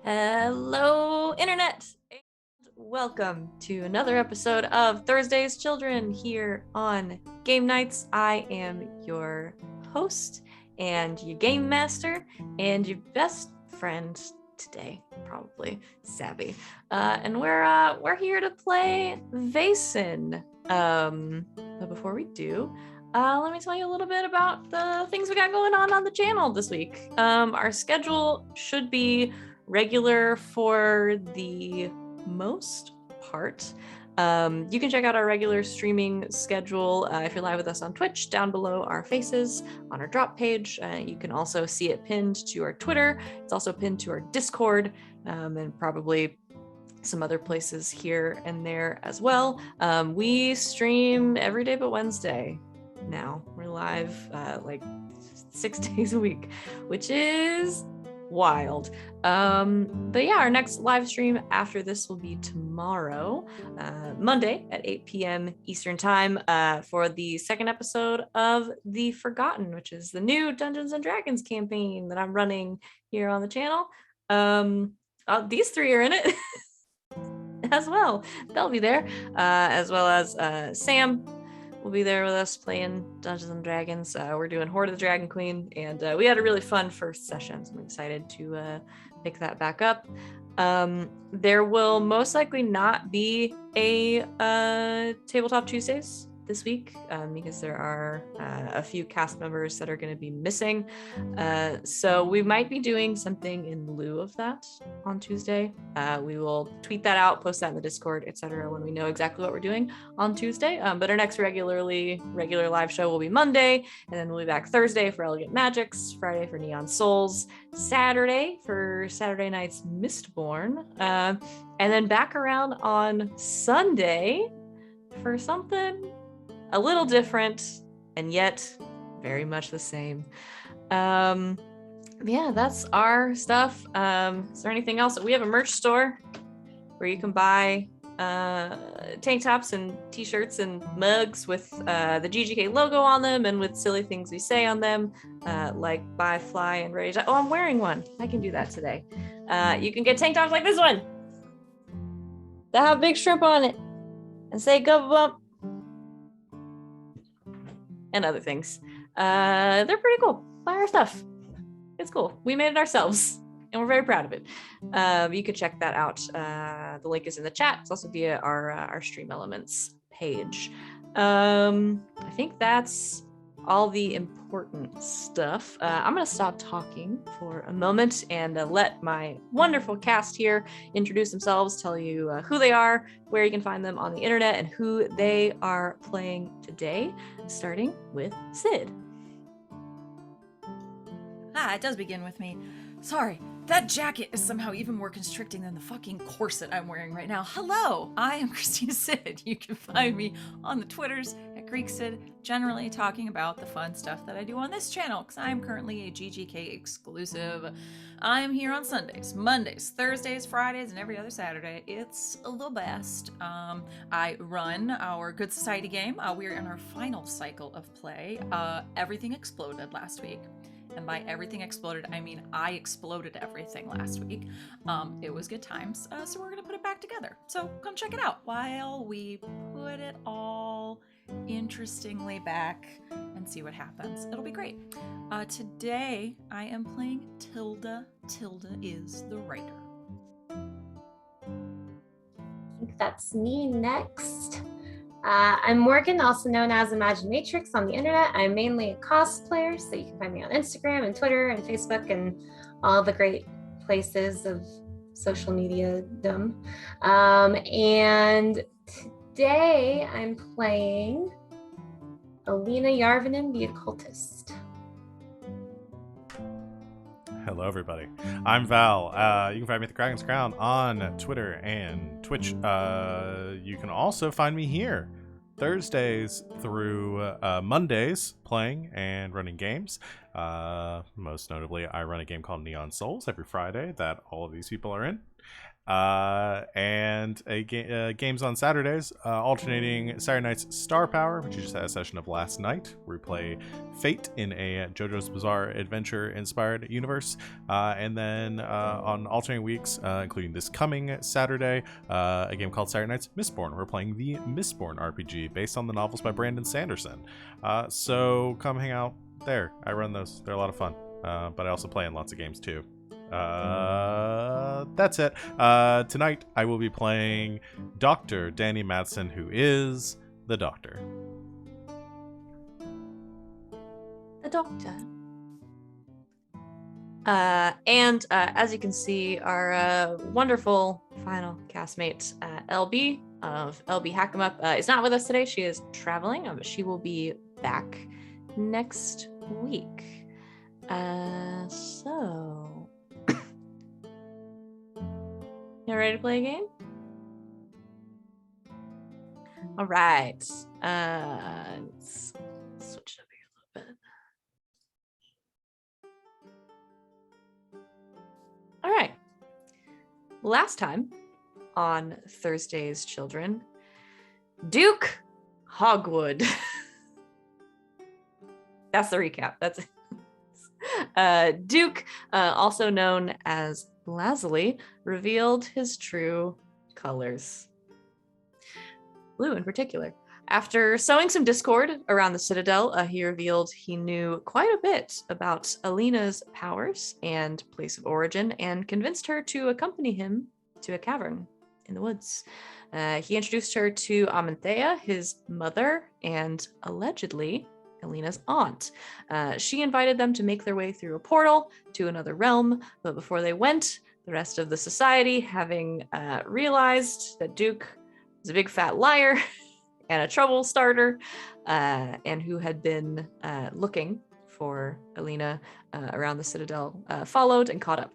Hello, Internet, and welcome to another episode of Thursday's Children here on GameKnights. I am your host and your game master and your best friend today, probably Savvy. And we're here to play Vaesen. But before we do, let me tell you a little bit about the things we got going on the channel this week. Our schedule should be regular for the most part. You can check out our regular streaming schedule if you're live with us on Twitch, down below our faces on our drop page. You can also see it pinned to our Twitter. It's also pinned to our Discord, and probably some other places here and there as well. We stream every day but Wednesday now. We're live like 6 days a week, which is wild. But yeah, our next live stream after this will be tomorrow, Monday at 8 p.m. Eastern time, for the second episode of The Forgotten, which is the new Dungeons and Dragons campaign that I'm running here on the channel. These three are in it as well. They'll be there, as well as Sam will be there with us playing Dungeons and Dragons. We're doing Horde of the Dragon Queen, and we had a really fun first session, so I'm excited to pick that back up. There will most likely not be a Tabletop Tuesdays this week, because there are a few cast members that are going to be missing. So we might be doing something in lieu of that on Tuesday. We will tweet that out, post that in the Discord, etc. when we know exactly what we're doing on Tuesday. But our next regular live show will be Monday, and then we'll be back Thursday for Elegant Magics, Friday for Neon Souls, Saturday for Saturday Night's Mistborn, and then back around on Sunday for something a little different and yet very much the same. Yeah, that's our stuff. Is there anything else? We have a merch store where you can buy tank tops and t-shirts and mugs with the GGK logo on them and with silly things we say on them, like buy, fly, and ready to... Oh, I'm wearing one. I can do that today. You can get tank tops like this one that have big shrimp on it and say "go bump" and other things. They're pretty cool. Buy our stuff. It's cool. We made it ourselves, and we're very proud of it. You could check that out. The link is in the chat. It's also via our Stream Elements page. I think that's all the important stuff. I'm going to stop talking for a moment and let my wonderful cast here introduce themselves, tell you who they are, where you can find them on the internet, and who they are playing today, starting with Sid. It does begin with me. Sorry, that jacket is somehow even more constricting than the fucking corset I'm wearing right now. Hello, I am Christina Sid. You can find me on the Twitters at GreekSid, generally talking about the fun stuff that I do on this channel, because I'm currently a GGK exclusive. I'm here on Sundays, Mondays, Thursdays, Fridays, and every other Saturday. It's the best. I run our Good Society game. We're in our final cycle of play. Everything exploded last week. And by everything exploded, I mean I exploded everything last week. It was good times, so we're going to put it back together. So come check it out while we put it all interestingly back and see what happens. It'll be great. Today, I am playing Tilda. Tilda is the writer. I think that's me next. I'm Morgan, also known as Imaginatrix on the internet. I'm mainly a cosplayer, so you can find me on Instagram and Twitter and Facebook and all the great places of social media-dom. And today I'm playing Alina Yarvanen, the Occultist. Hello, everybody. I'm Val. You can find me at the Kraken's Crown on Twitter and Twitch. You can also find me here Thursdays through Mondays playing and running games. Most notably, I run a game called Neon Souls every Friday that all of these people are in. and games on Saturdays, alternating Saturday night's Star Power, which you just had a session of last night, where we play Fate in a JoJo's Bizarre Adventure-inspired universe. And then on alternating weeks, including this coming Saturday, a game called Saturday Night's Mistborn. We're playing the Mistborn RPG, based on the novels by Brandon Sanderson. So come hang out there. I run those. They're a lot of fun. But I also play in lots of games too. That's it. Tonight I will be playing Dr. Danni Madsen, who is the Doctor. The Doctor. And as you can see, our wonderful final castmate, LB of LB Hack 'em Up, is not with us today. She is traveling, but she will be back next week. So you ready to play a game? All right. Let's switch it up here a little bit. All right. Last time on Thursday's Children, Duke Hogwood. That's the recap. That's it. Duke, also known as Lazuli, revealed his true colors. Blue in particular. After sowing some discord around the Citadel, he revealed he knew quite a bit about Alina's powers and place of origin, and convinced her to accompany him to a cavern in the woods. He introduced her to Amanthea, his mother, and allegedly Alina's aunt. She invited them to make their way through a portal to another realm, but before they went, the rest of the society, having realized that Duke was a big fat liar and a trouble starter, and who had been looking for Alina around the Citadel, followed and caught up.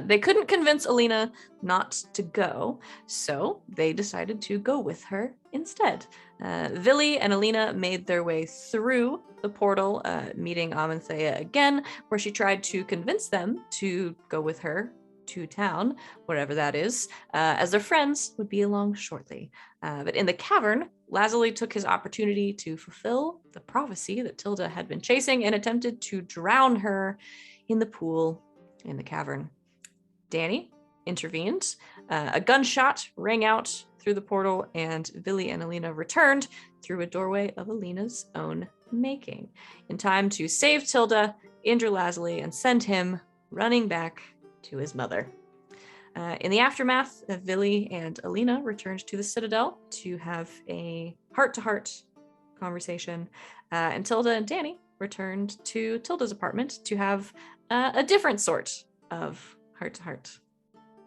They couldn't convince Alina not to go, so they decided to go with her instead. Villy and Alina made their way through the portal, meeting Amanthea again, where she tried to convince them to go with her to town, wherever that is, as their friends would be along shortly. But in the cavern, Lazuli took his opportunity to fulfill the prophecy that Tilda had been chasing and attempted to drown her in the pool in the cavern. Danni intervened. A gunshot rang out through the portal, and Villy and Alina returned through a doorway of Alina's own making, in time to save Tilda, injure Lazuli, and send him running back to his mother. In the aftermath, Villy and Alina returned to the Citadel to have a heart-to-heart conversation, and Tilda and Danni returned to Tilda's apartment to have a different sort of heart-to-heart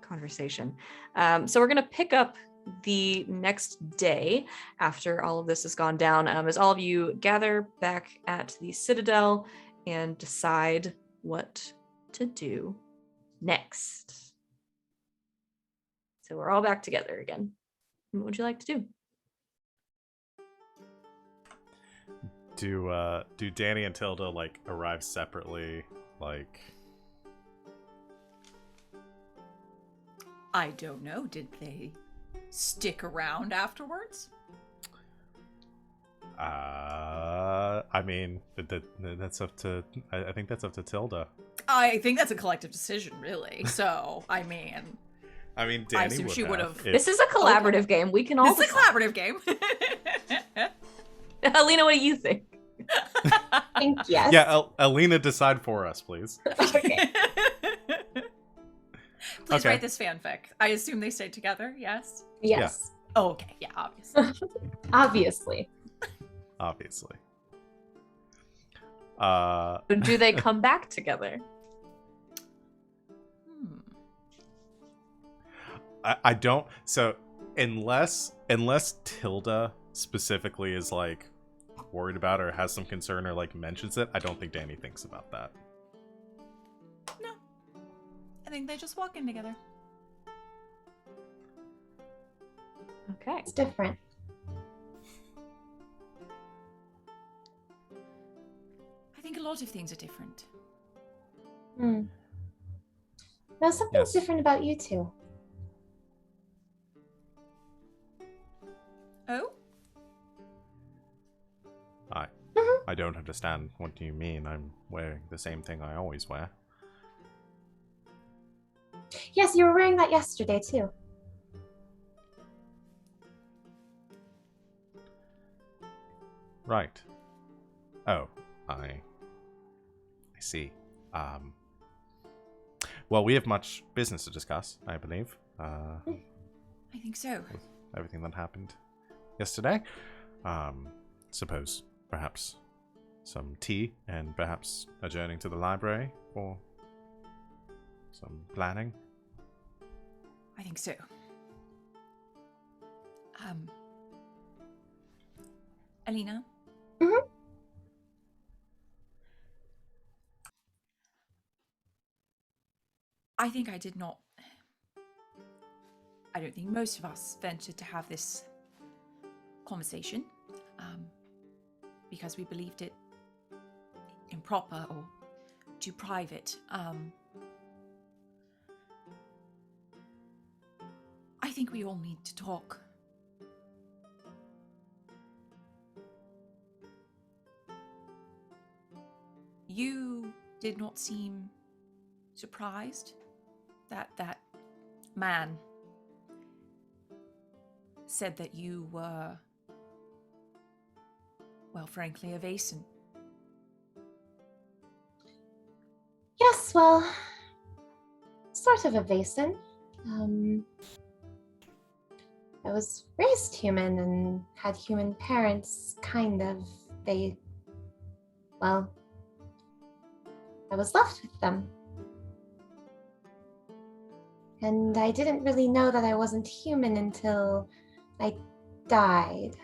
conversation. So we're going to pick up the next day after all of this has gone down, as all of you gather back at the Citadel and decide what to do next. So we're all back together again. What would you like to do? Do Danni and Tilda like arrive separately? Like, I don't know. Did they stick around afterwards? I mean, that's up to. I think that's up to Tilda. I think that's a collective decision, really. So, I mean, Danni I assume she would have. This is a collaborative game. We can all. This is a collaborative game. Alina, what do you think? I think yes. Yeah, Alina, decide for us, please. Okay. Please write this fanfic. I assume they stayed together, yes? Yes. Yeah. Oh, okay. Yeah, obviously. Obviously. Obviously. Do they come back together? I don't. So unless Tilda specifically is like worried about it or has some concern or like mentions it, I don't think Danni thinks about that. No. I think they just walk in together. Okay. It's different. I think a lot of things are different. Now something's different about you two. I don't understand. What do you mean? I'm wearing the same thing I always wear. Yes, you were wearing that yesterday too. Right. Oh, I see. Well, we have much business to discuss, I believe. I think so. With everything that happened yesterday. Suppose perhaps some tea and perhaps adjourning to the library for some planning. I think so. Alina? Mm-hmm. I think I did not... I don't think most of us ventured to have this conversation because we believed it improper or too private. I think we all need to talk. You did not seem surprised that that man said that you were, well, frankly, a Vason. Yes, well, sort of a Vason. I was raised human and had human parents, kind of. Well, I was left with them. And I didn't really know that I wasn't human until I died.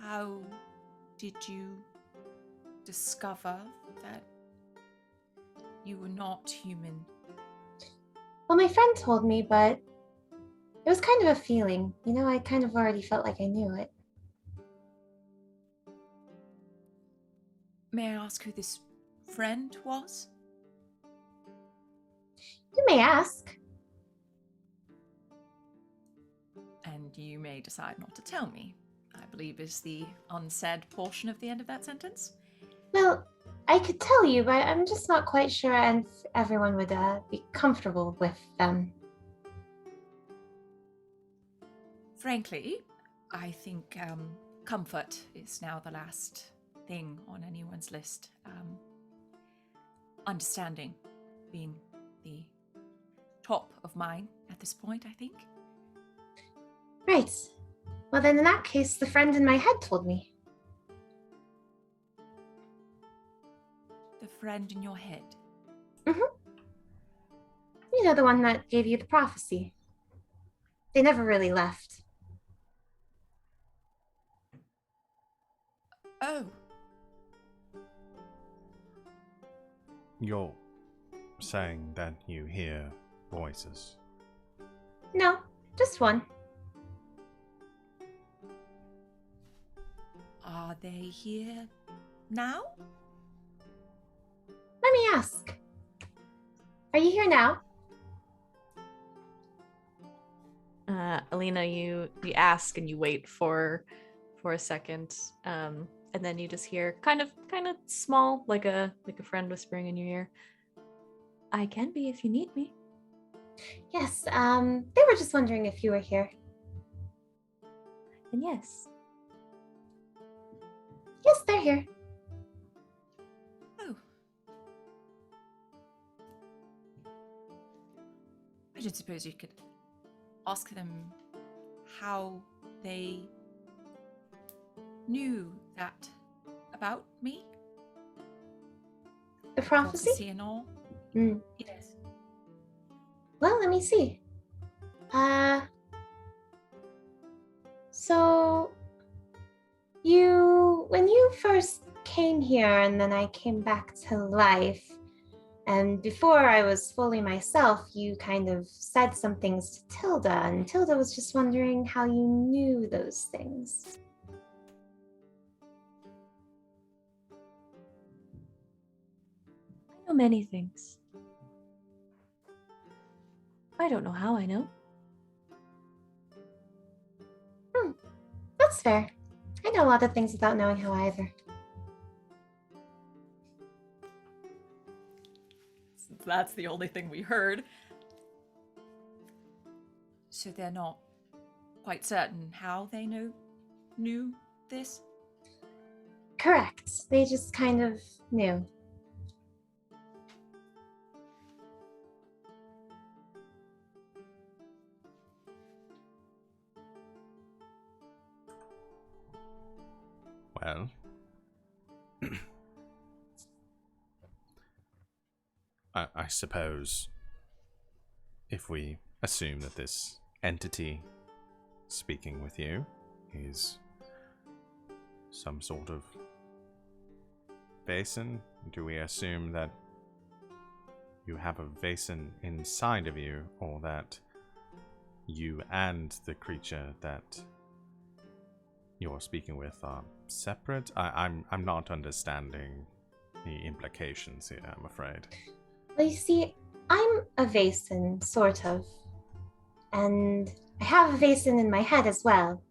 How did you discover that you were not human? Well, my friend told me, but it was kind of a feeling. You know, I kind of already felt like I knew it. May I ask who this friend was? You may ask. And you may decide not to tell me, I believe is the unsaid portion of the end of that sentence. Well, I could tell you, but I'm just not quite sure if everyone would be comfortable with them. Frankly, I think comfort is now the last thing on anyone's list. Understanding being the top of mine at this point, I think. Right. Well, then in that case, the friend in my head told me. The friend in your head? Mm-hmm. You know, the one that gave you the prophecy. They never really left. Oh. You're saying that you hear voices? No, just one. Are they here now? Let me ask. Are you here now? Alina, you ask and you wait for a second, and then you just hear kind of small, like a friend whispering in your ear. I can be if you need me. Yes, they were just wondering if you were here. And yes. Yes, they're here. Oh. I should suppose you could ask them how they knew that about me? The prophecy? Prophecy and all? Mm. Yes. Well, let me see. So when you first came here and then I came back to life, and before I was fully myself, you kind of said some things to Tilda, and Tilda was just wondering how you knew those things. I know many things. I don't know how I know. That's fair. know a lot of things without knowing how either. That's the only thing we heard. So they're not quite certain how they knew this? Correct. They just kind of knew. Well, I suppose if we assume that this entity speaking with you is some sort of basin, do we assume that you have a basin inside of you, or that you and the creature that you're speaking with are separate? I'm not understanding the implications here, I'm afraid. Well, you see, I'm a Vaesen, sort of. And I have a Vaesen in my head as well.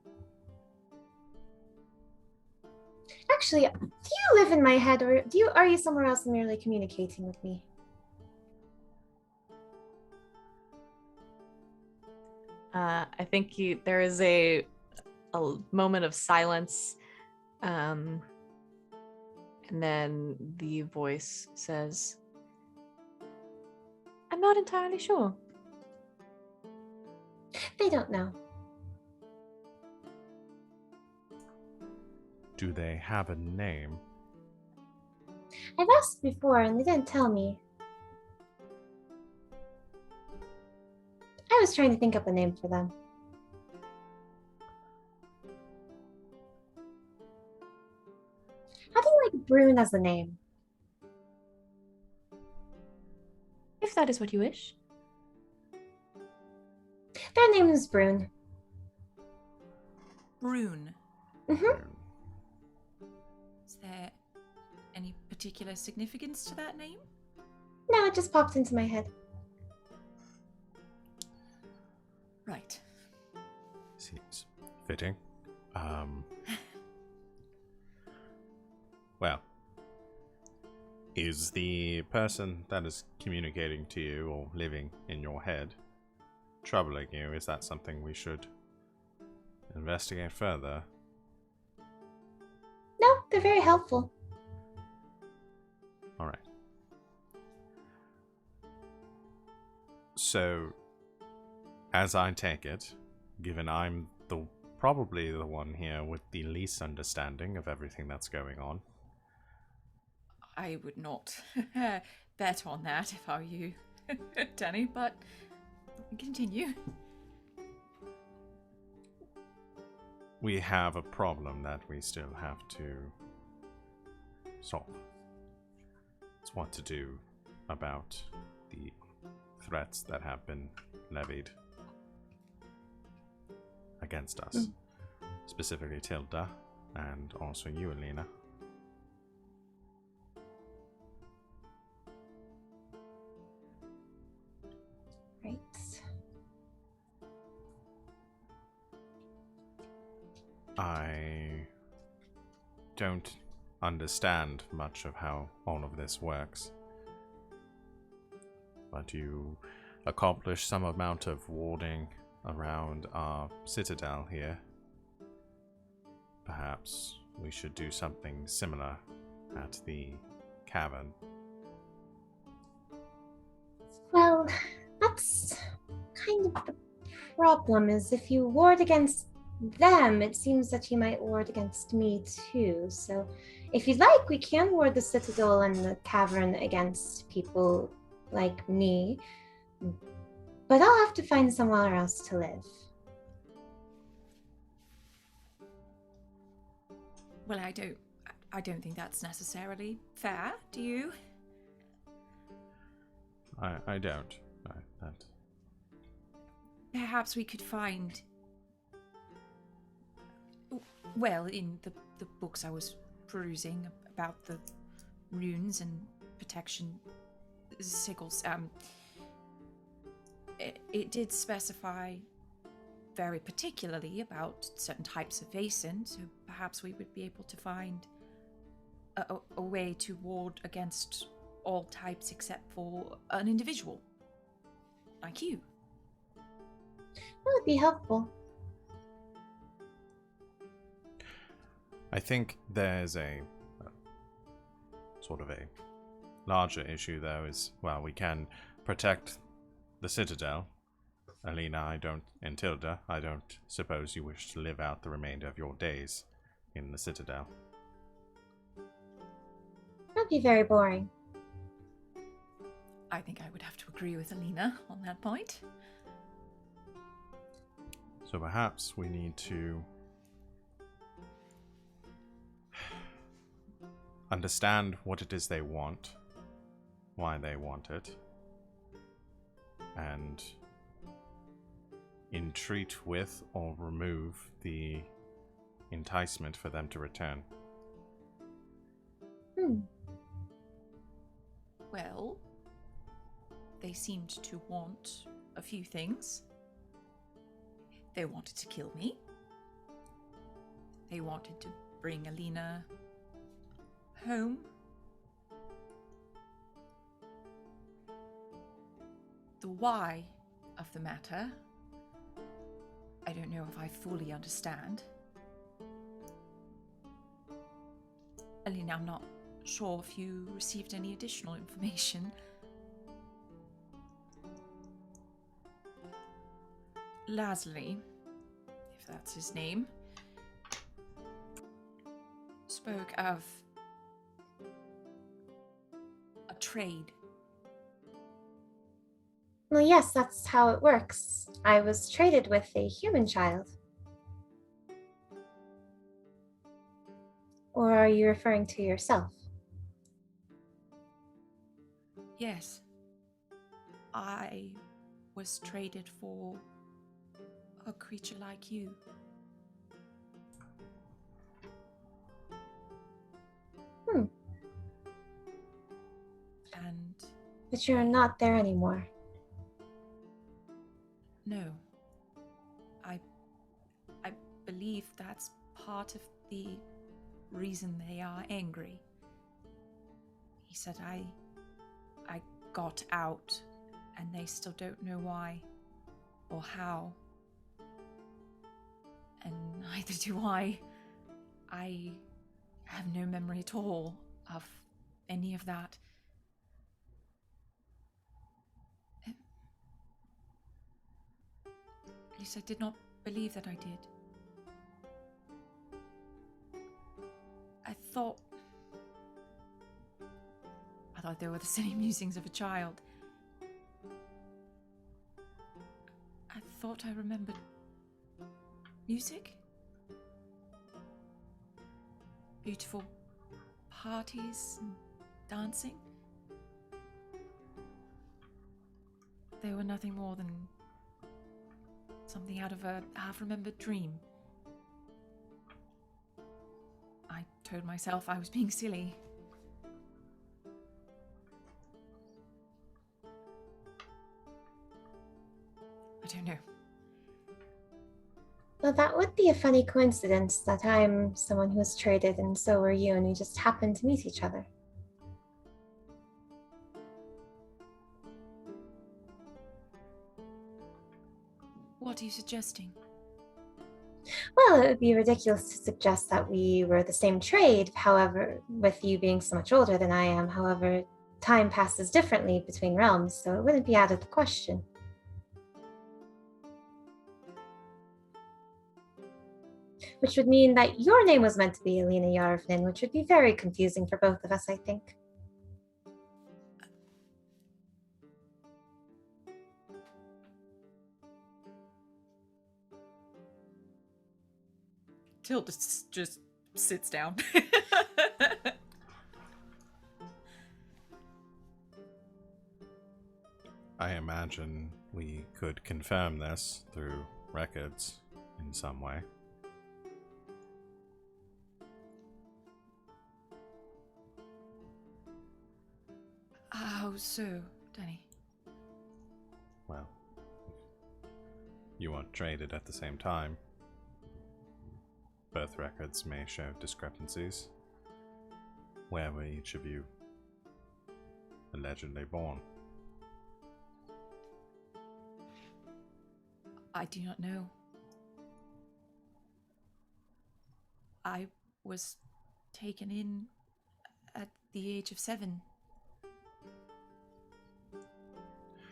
Actually, do you live in my head, or are you somewhere else and merely communicating with me? I think there is a moment of silence, and then the voice says, "I'm not entirely sure." They don't know. Do they have a name? I've asked before and they didn't tell me. I was trying to think up a name for them. How do you like Brune as a name? If that is what you wish. Their name is Brune. Brune. Mm-hmm. Is there any particular significance to that name? No, it just popped into my head. Right. Seems fitting. Well, is the person that is communicating to you or living in your head troubling you? Is that something we should investigate further? No, they're very helpful. Alright. So, as I take it, given I'm probably the one here with the least understanding of everything that's going on, I would not bet on that if I were you, Danny, but continue. we have a problem that we still have to solve. It's what to do about the threats that have been levied against us. Specifically Tilda, and also you, Alina. Right. I don't understand much of how all of this works, but you accomplish some amount of warding around our citadel here. Perhaps we should do something similar at the cavern. Well, that's kind of the problem, is if you ward against them, it seems that you might ward against me too. So if you'd like, we can ward the citadel and the cavern against people like me, but I'll have to find somewhere else to live. Well, I don't think that's necessarily fair, do you? I don't. That. Perhaps we could find... Well, in the books I was perusing about the runes and protection sigils, it did specify very particularly about certain types of vasen, so perhaps we would be able to find a way to ward against all types except for an individual like you. That would be helpful. I think there's a sort of a larger issue, though, is, well, we can protect the Citadel. Alina, and Tilda, I don't suppose you wish to live out the remainder of your days in the Citadel. That'd be very boring. I think I would have to agree with Alina on that point. So perhaps we need to understand what it is they want, why they want it, and entreat with or remove the enticement for them to return. Well, they seemed to want a few things. They wanted to kill me. They wanted to bring Alina home. The why of the matter, I don't know if I fully understand. Alina, I'm not sure if you received any additional information. Lasley, if that's his name, spoke of a trade. Well, yes, that's how it works. I was traded with a human child. Or are you referring to yourself? Yes. I was traded for a creature like you. And... But you're not there anymore. No. I believe that's part of the reason they are angry. He said I got out, and they still don't know why or how. And neither do I. I have no memory at all of any of that. At least I did not believe that I did. I thought they were the silly musings of a child. I thought I remembered music, beautiful parties and dancing. They were nothing more than something out of a half-remembered dream. I told myself I was being silly. I don't know. Well, that would be a funny coincidence that I'm someone who was traded and so were you, and we just happened to meet each other. What are you suggesting? Well, it would be ridiculous to suggest that we were the same trade, however, with you being so much older than I am. However, time passes differently between realms, so it wouldn't be out of the question. Which would mean that your name was meant to be Alina Yarvin, which would be very confusing for both of us, I think. Tilda just sits down. I imagine we could confirm this through records in some way. How so, Danny? Well, you weren't traded at the same time. Birth records may show discrepancies. Where were each of you allegedly born? I do not know. I was taken in at the age of 7.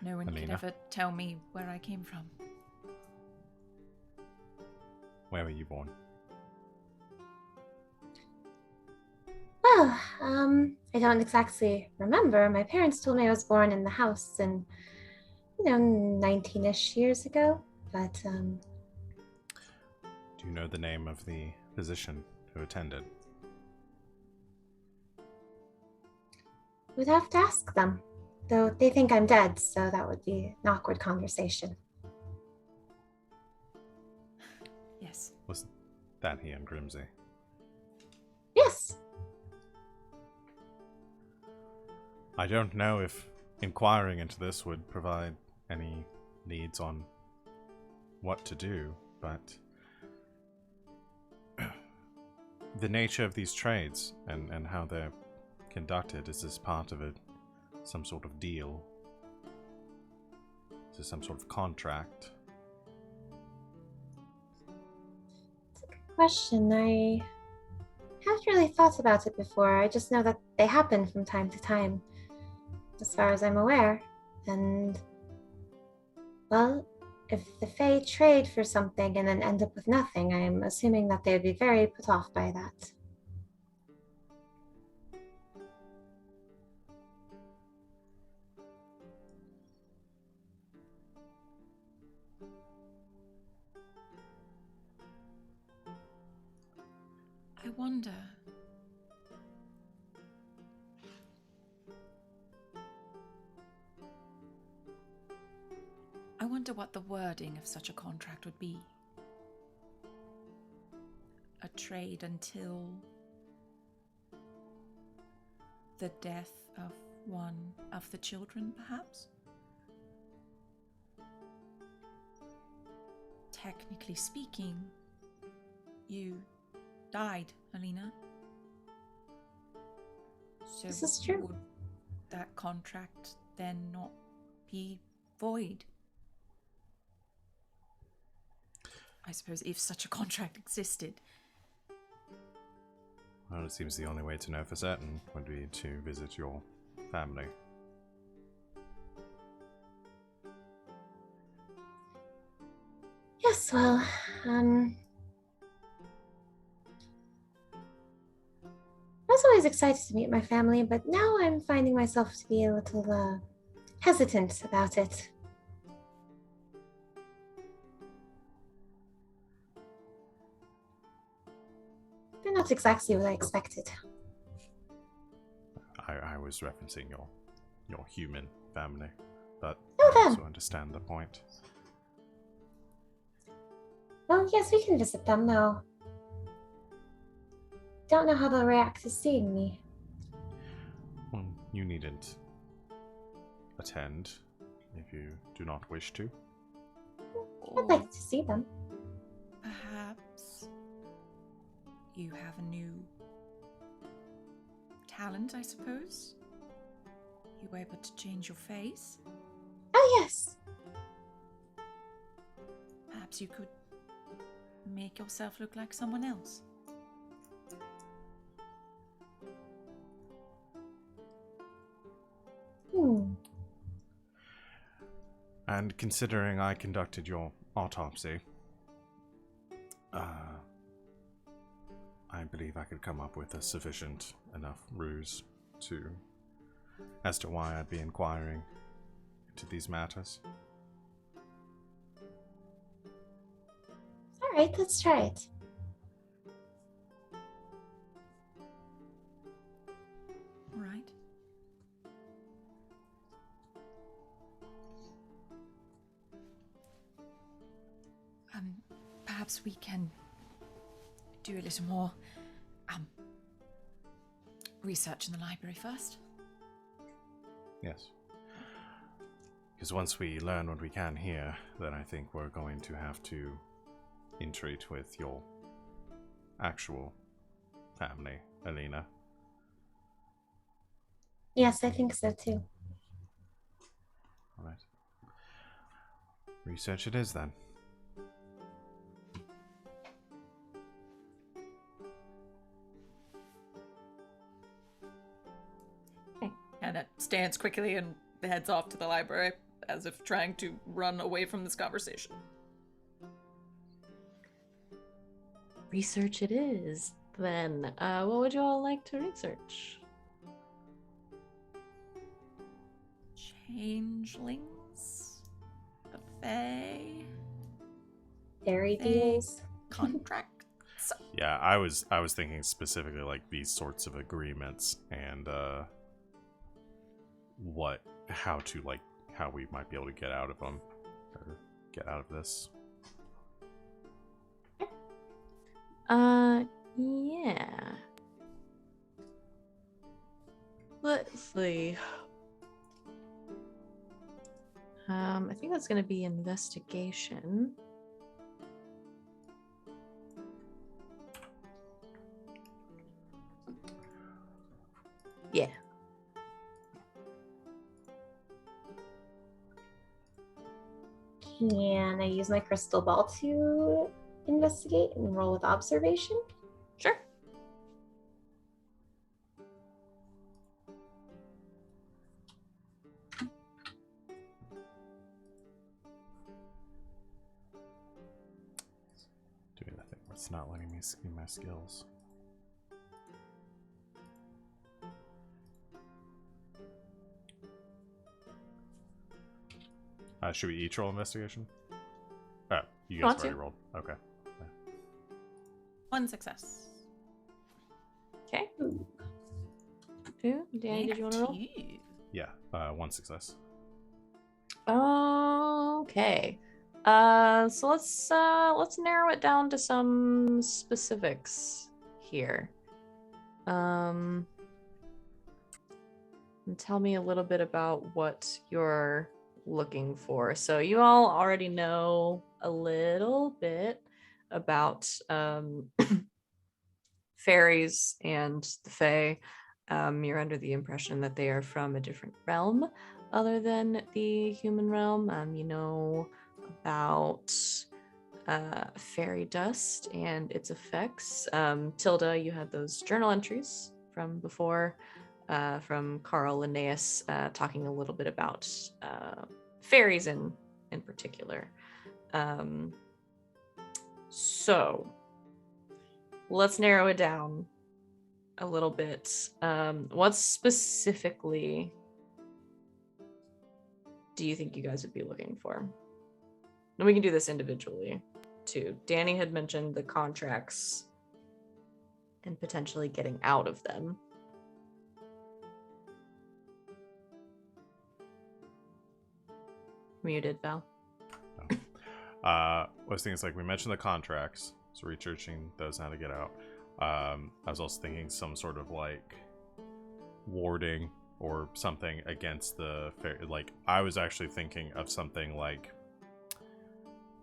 No one could Alina? ever tell me where I came from. Where were you born? Well, I don't exactly remember. My parents told me I was born in the house in, 19-ish years ago. But, Do you know the name of the physician who attended? we'd have to ask them. Though they think I'm dead, so that would be an awkward conversation. Yes. Was that he and Grimsey? Yes. I don't know if inquiring into this would provide any leads on what to do, but the nature of these trades and how they're conducted, is this part of it some sort of deal? Is this some sort of contract? It's a good question. I haven't really thought about it before. I just know that they happen from time to time, as far as I'm aware. And, well, if the Fae trade for something and then end up with nothing, I'm assuming that they would be very put off by that. I wonder. I wonder what the wording of such a contract would be. A trade until the death of one of the children, perhaps? Technically speaking, you died, Alina. So This is true. would that contract then not be void? I suppose if such a contract existed. Well, it seems the only way to know for certain would be to visit your family. Yes, well, I was always excited to meet my family, but now I'm finding myself to be a little hesitant about it. They're not exactly what I expected. I was referencing your human family, but Oh, I them. also understand the point. Oh, yes, we can visit them, though. Don't know how they'll react to seeing me. Well, you needn't attend if you do not wish to. I'd like to see them. Perhaps you have a new talent, I suppose? You were able to change your face? Oh, yes. Perhaps you could make yourself look like someone else? And considering I conducted your autopsy, I believe I could come up with a sufficient enough ruse as to why I'd be inquiring into these matters. All right, let's try it. All right. Perhaps we can do a little more research in the library first. Yes. Because once we learn what we can here, then I think we're going to have to entreat with your actual family, Alina. Yes, I think so too. Alright. Research it is then. Hannah stands quickly and heads off to the library, as if trying to run away from this conversation. Research it is. Then, what would you all like to research? Changelings? The Fae? Fairy deals. Contracts? Yeah, I was thinking specifically like these sorts of agreements and how we might be able to get out of them or get out of this. Yeah. Let's see. I think that's going to be investigation. Yeah. Can I use my crystal ball to investigate and roll with observation? Sure. Doing nothing. It's not letting me see my skills. Should we each roll investigation? Oh, you guys already rolled. Okay. One success. Okay. Two. Danny, did you want to roll? Yeah, one success. Okay. So let's narrow it down to some specifics here. And tell me a little bit about what you're looking for. So you all already know a little bit about fairies and the Fae. You're under the impression that they are from a different realm other than the human realm. You know about fairy dust and its effects. Tilda, you had those journal entries from before, from Carl Linnaeus, talking a little bit about fairies in particular. So let's narrow it down a little bit. What specifically do you think you guys would be looking for? And we can do this individually too. Danny had mentioned the contracts and potentially getting out of them. Muted, Val. Was things like we mentioned the contracts, so researching those and how to get out. I was also thinking some sort of like warding or something against the fair. Like I was actually thinking of something like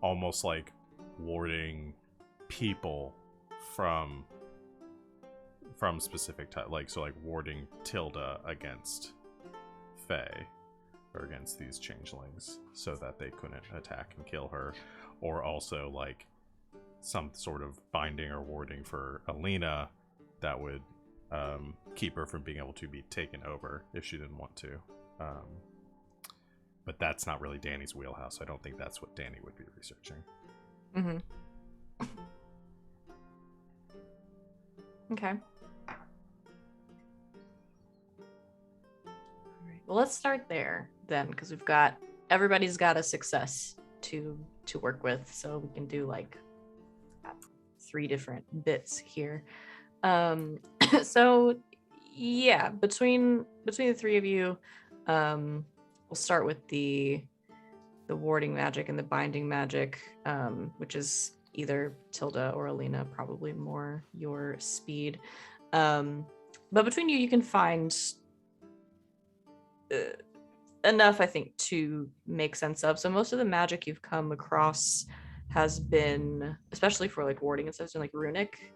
almost like warding people from specific type, like so like warding Tilda against Fae or against these changelings so that they couldn't attack and kill her, or also like some sort of binding or warding for Alina that would keep her from being able to be taken over if she didn't want to. But that's not really Danny's wheelhouse. I don't think that's what Danny would be researching. Mm-hmm. Okay. All right. Well, let's start there then, because everybody's got a success to work with, so we can do like 3 different bits here. So yeah, between the 3 of you, we'll start with the warding magic and the binding magic, which is either Tilda or Alina, probably more your speed. But between you can find enough, I think, to make sense of. So most of the magic you've come across has been, especially for like warding and stuff, like runic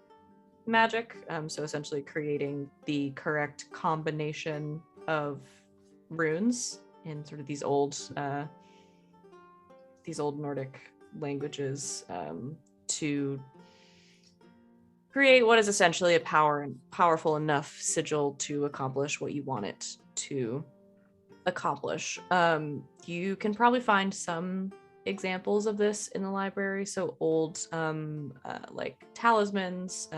magic. So essentially creating the correct combination of runes in sort of these old Nordic languages to create what is essentially a powerful enough sigil to accomplish what you want it to accomplish. You can probably find some examples of this in the library. So old like talismans,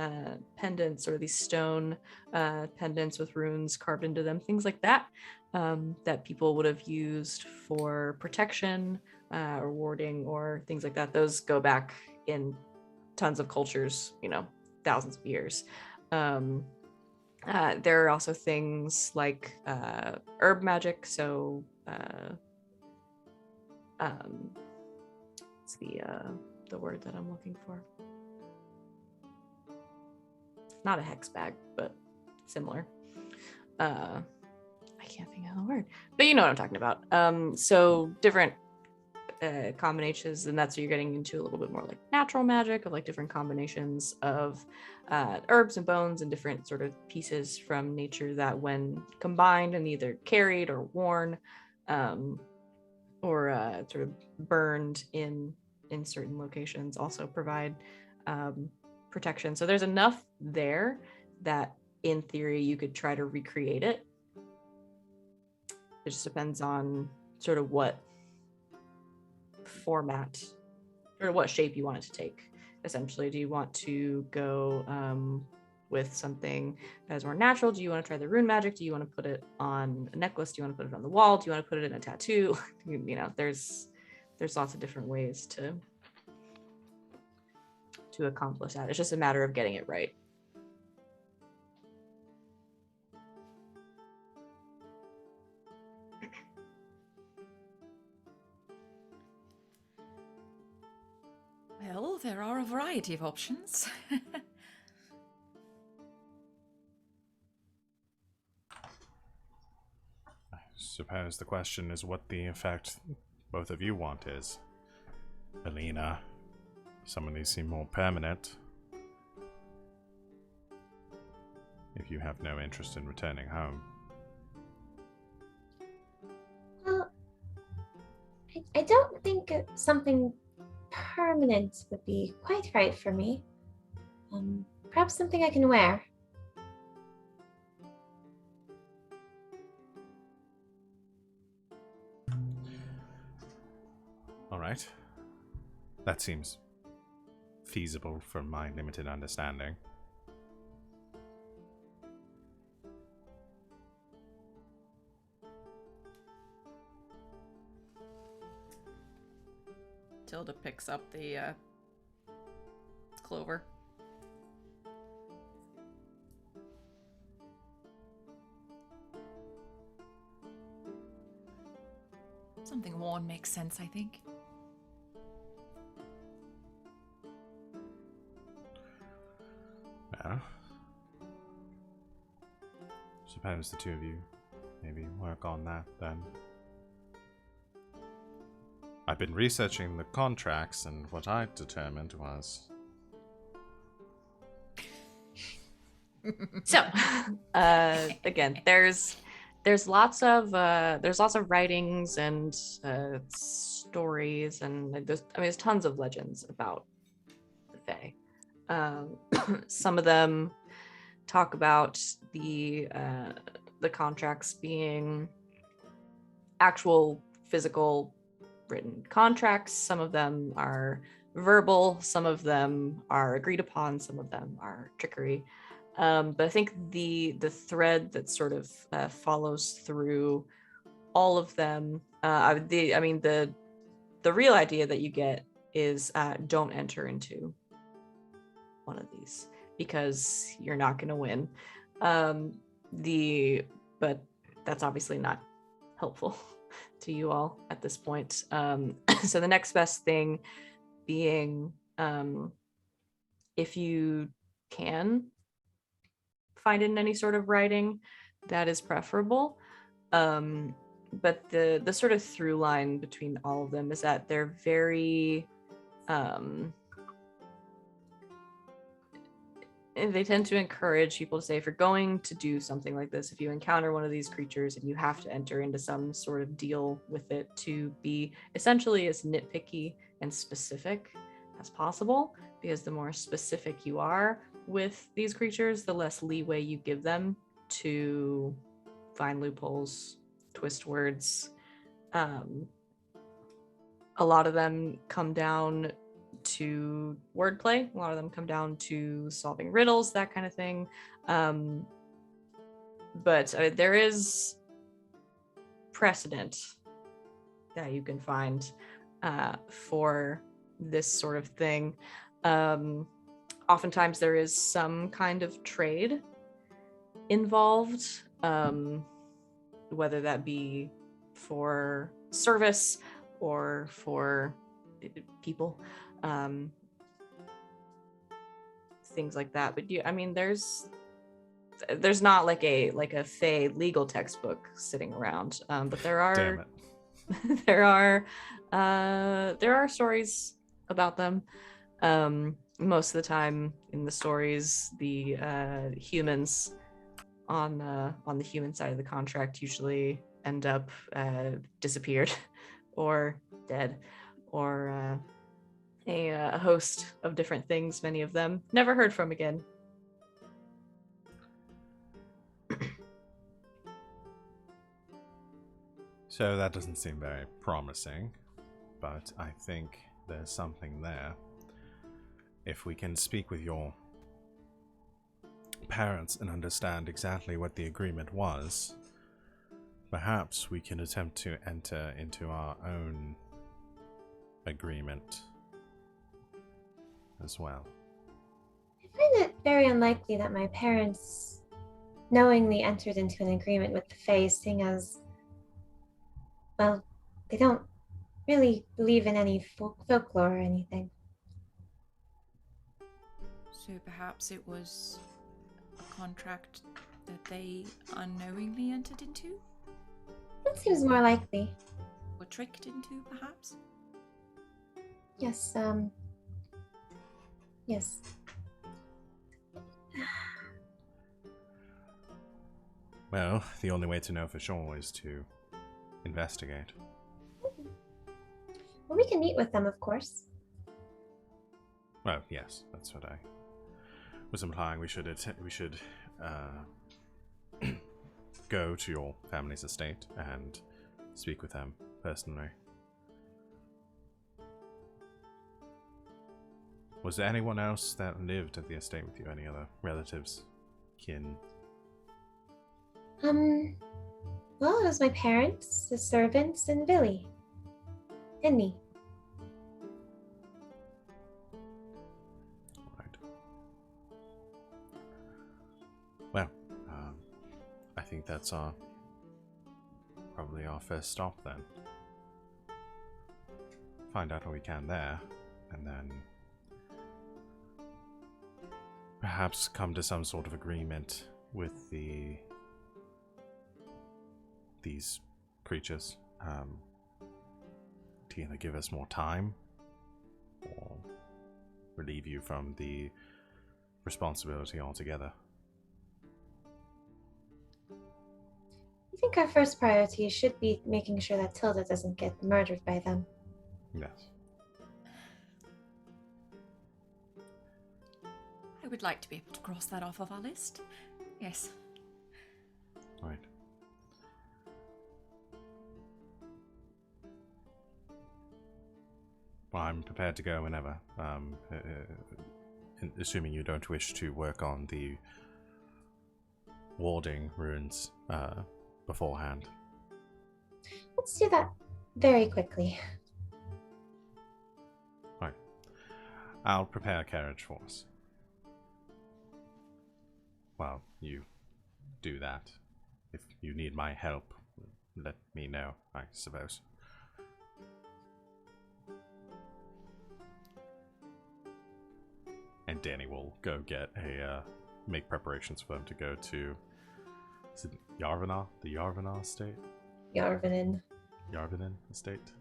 pendants, or these stone pendants with runes carved into them, things like that, that people would have used for protection or warding or things like that. Those go back in tons of cultures, thousands of years. There are also things like herb magic. So it's the word that I'm looking for. Not a hex bag, but similar. I can't think of the word, but you know what I'm talking about. So different combinations, and that's where you're getting into a little bit more like natural magic of like different combinations of herbs and bones and different sort of pieces from nature that when combined and either carried or worn or sort of burned in certain locations also provide protection. So there's enough there that in theory you could try to recreate it. It just depends on sort of what format or what shape you want it to take. Essentially, do you want to go with something that is more natural? Do you want to try the rune magic? Do you want to put it on a necklace? Do you want to put it on the wall? Do you want to put it in a tattoo? There's lots of different ways to accomplish that. It's just a matter of getting it right. Well, there are a variety of options. I suppose the question is what the effect both of you want is. Alina, some of these seem more permanent. If you have no interest in returning home. Well, I don't think something permanent would be quite right for me. Perhaps something I can wear. All right. That seems feasible from my limited understanding. Tilda picks up the clover. Something worn makes sense, I think. Well, suppose the two of you maybe work on that then. I've been researching the contracts, and what I determined was... So, again, there's lots of writings and stories, and there's tons of legends about the Fae. Some of them talk about the contracts being actual physical written contracts. Some of them are verbal, some of them are agreed upon, some of them are trickery. But I think the thread that sort of follows through all of them, the real idea that you get is don't enter into one of these because you're not going to win. But that's obviously not helpful to you all at this point. So the next best thing being, if you can find it in any sort of writing, that is preferable. but the sort of through line between all of them is that they're very they tend to encourage people to say, if you're going to do something like this, if you encounter one of these creatures and you have to enter into some sort of deal with it, to be essentially as nitpicky and specific as possible, because the more specific you are with these creatures, the less leeway you give them to find loopholes, twist words. A lot of them come down to wordplay. A lot of them come down to solving riddles, that kind of thing. But there is precedent that you can find for this sort of thing. Oftentimes there is some kind of trade involved, whether that be for service or for people, things like that. But I mean, there's not like a Fey legal textbook sitting around, but there are there are stories about them. Most of the time in the stories, the humans on the human side of the contract usually end up disappeared or dead, or a host of different things, many of them never heard from again. So that doesn't seem very promising, but I think there's something there. If we can speak with your parents and understand exactly what the agreement was, perhaps we can attempt to enter into our own agreement as well. I find it very unlikely that my parents knowingly entered into an agreement with the Fae, seeing as, well, they don't really believe in any folklore or anything. So perhaps it was a contract that they unknowingly entered into? That seems more likely. Or tricked into, perhaps? Yes, yes. Well, the only way to know for sure is to investigate. Well, we can meet with them, of course. Well, yes, that's what I was implying. We should go to your family's estate and speak with them personally. Was there anyone else that lived at the estate with you? Any other relatives, kin? Well, it was my parents, the servants, and Billy. And me. Right. Well, I think that's probably our first stop then. Find out what we can there, and then perhaps come to some sort of agreement with these creatures, to either give us more time or relieve you from the responsibility altogether. I think our first priority should be making sure that Tilda doesn't get murdered by them. Yes. I would like to be able to cross that off of our list. Yes. Right. Well, I'm prepared to go whenever, assuming you don't wish to work on the warding runes beforehand. Let's do that very quickly. Right. I'll prepare a carriage for us. Well, you do that. If you need my help, let me know, I suppose. And Danni will go get make preparations for them to go to, is it Yarvanar? The Yarvanar estate? Yarvinen. Yarvinen estate.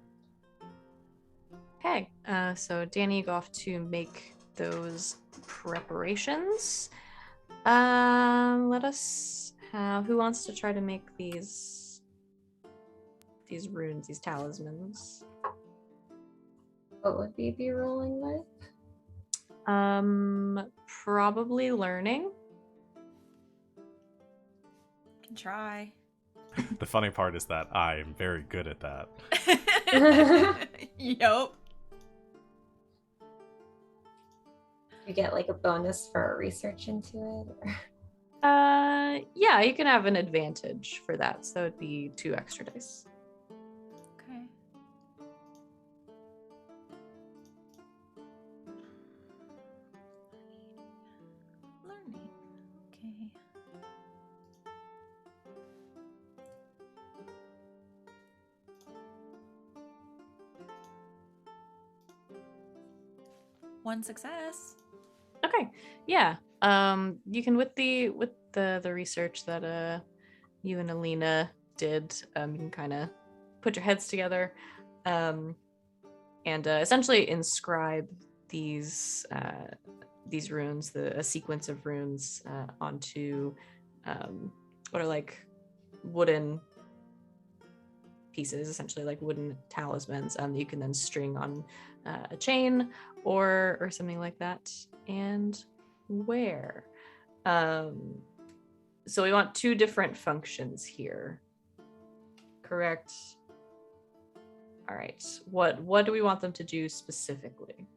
Okay, so Danny, you go off to make those preparations. Let us have. Who wants to try to make these runes, these talismans? What would we be rolling with? Probably learning. Can try. The funny part is that I am very good at that. Yup. You get like a bonus for our research into it? Or... Yeah, you can have an advantage for that, so it'd be 2 extra dice. Okay. Learning. Okay. One success. Okay, yeah. You can with the research that you and Alina did, you can kind of put your heads together, and essentially inscribe these runes, a sequence of runes, onto what are like wooden pieces, essentially like wooden talismans, that you can then string on a chain or something like that and wear. So we want 2 different functions here, correct? All right, what do we want them to do specifically?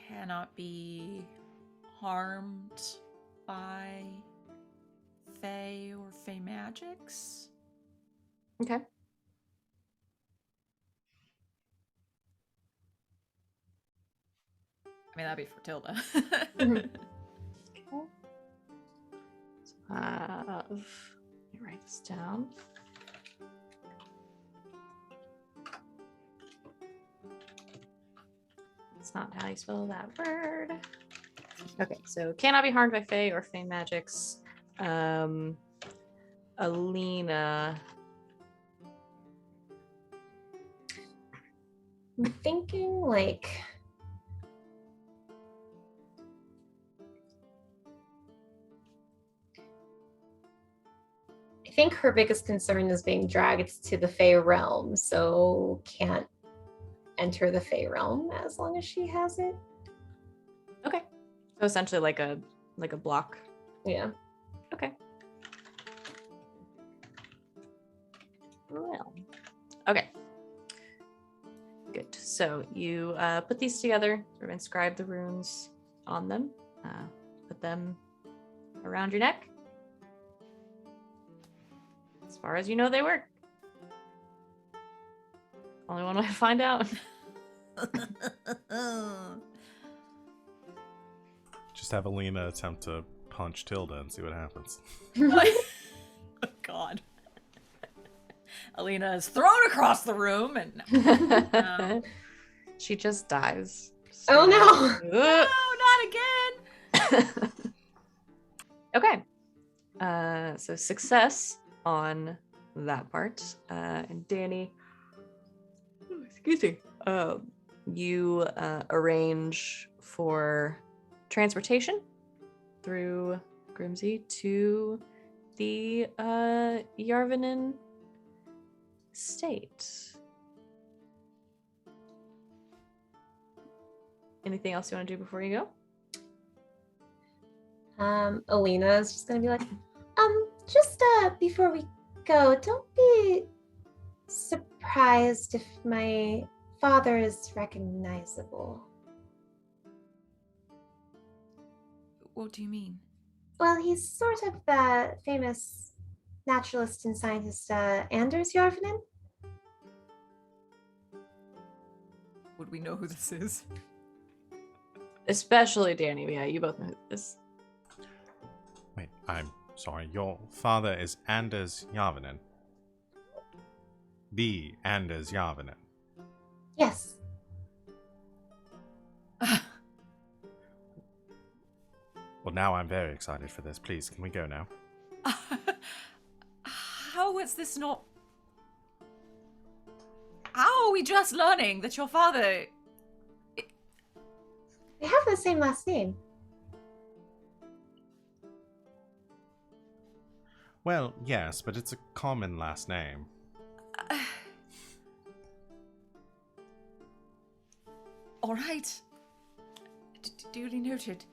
Cannot be harmed by Fae or Fae magics. Okay. I mean, that'd be for Tilda. Mhm. Let me write this down. That's not how you spell that word. Okay, so cannot be harmed by Fae or Fae magics. Alina. I'm thinking like I think her biggest concern is being dragged to the Fae realm, so can't enter the Fae realm as long as she has it. Okay. So essentially like a block. Yeah. Okay. Well. Okay. Good. So you put these together, sort of inscribe the runes on them, put them around your neck. As far as you know, they work. Only one way to find out. Just have Alina attempt to punch Tilda and see what happens. Oh, God. Alina is thrown across the room and She just dies. Oh no! no, not again. Okay. So success on that part. And Danny, excuse me. You arrange for transportation through Grimsey to the Yarvinen estate. Anything else you want to do before you go? Alina is just gonna be like, just before we go, don't be surprised if my father is recognizable. What do you mean? Well, he's sort of the famous naturalist and scientist Anders Yarvinen. Would we know who this is? Especially Danny. Yeah, you both know who this. Wait, I'm sorry. Your father is Anders Yarvinen. The Anders Yarvinen. Yes. Well, Well, now I'm very excited for this. Please, can we go now? How is this not... How are we just learning that your father... They have the same last name. Well, yes, but it's a common last name. All right. Duly noted.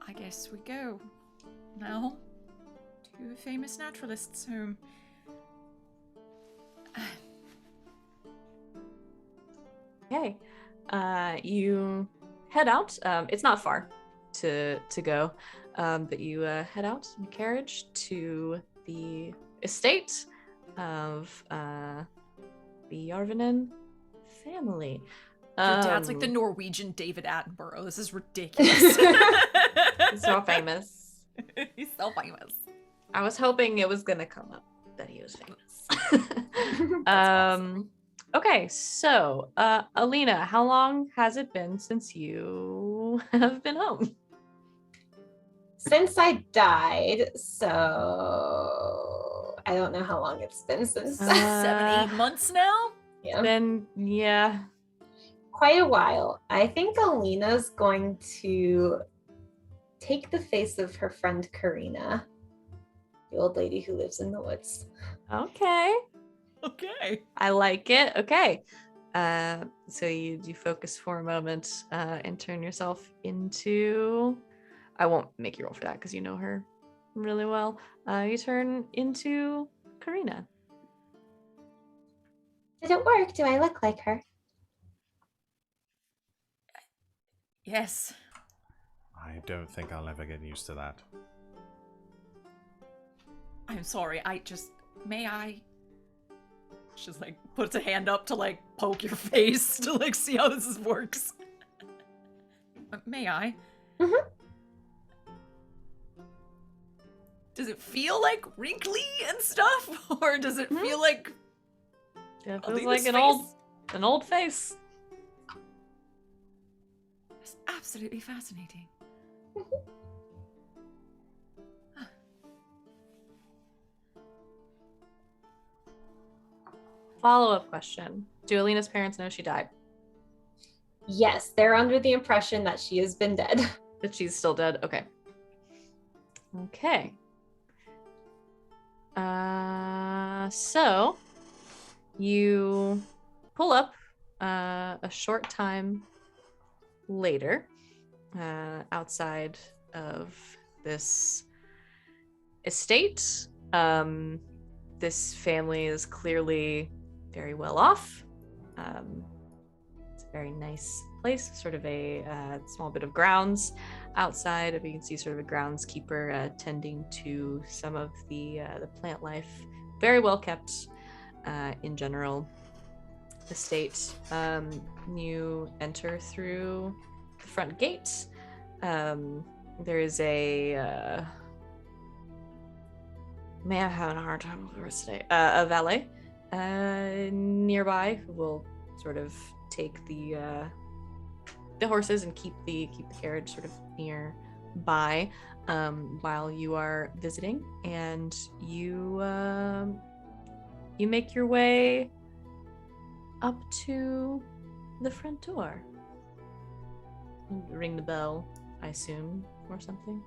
I guess we go now to a famous naturalist's home. Okay. You head out. It's not far to go, but you head out in a carriage to the estate of the Yarvinen family. Your dad's like the Norwegian David Attenborough. This is ridiculous. He's so famous. He's so famous. I was hoping it was gonna come up that he was famous. Awesome. Okay, so Alina, how long has it been since you have been home? Since I died, so I don't know how long it's been since. 7-8 months now? Yeah. Then yeah. Quite a while. I think Alina's going to take the face of her friend Karina, the old lady who lives in the woods. Okay. Okay. I like it. Okay. So you focus for a moment and turn yourself into... I won't make you roll for that because you know her really well. You turn into Karina. Did it work? Do I look like her? Yes. I don't think I'll ever get used to that. I'm sorry. May I? She's like, puts a hand up to like poke your face to like see how this works. May I? Mm-hmm. Does it feel like wrinkly and stuff? Or does it feel like... Yeah, it Alina's feels like an old face. It's absolutely fascinating. Follow-up question. Do Alina's parents know she died? Yes, they're under the impression that she has been dead. That she's still dead? Okay. Okay. So you pull up a short time later outside of this estate. This family is clearly very well off. It's a very nice place, sort of a small bit of grounds outside. If you can see sort of a groundskeeper tending to some of the plant life. Very well kept in general. Estate. You enter through the front gate. There is a man having a hard time with the rest today. A valet nearby who will sort of take the horses and keep the carriage sort of nearby while you are visiting, and you make your way up to the front door. Ring the bell, I assume, or something.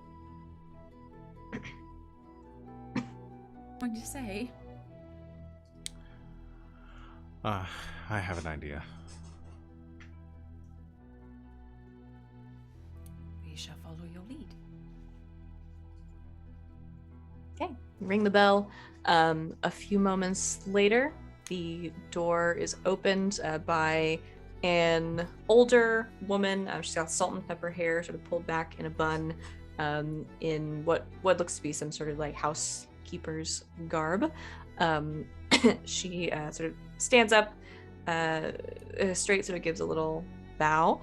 What'd you say? I have an idea. We shall follow your lead. Okay, ring the bell. A few moments later, the door is opened by an older woman. She's got salt and pepper hair, sort of pulled back in a bun, in what looks to be some sort of like housekeeper's garb. She sort of stands up straight, sort of gives a little bow.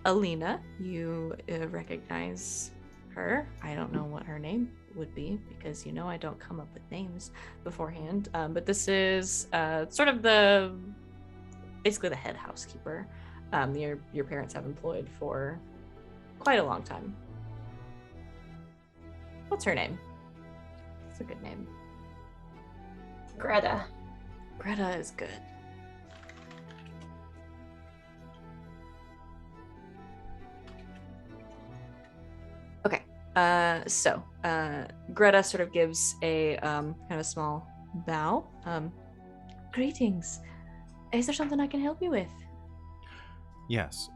Alina, you recognize her. I don't know what her name would be because I don't come up with names beforehand, but this is sort of basically the head housekeeper your parents have employed for quite a long time. What's her name? It's a good name. Greta. Greta is good. Okay. So Greta sort of gives a kind of a small bow. Greetings. Is there something I can help you with? Yes.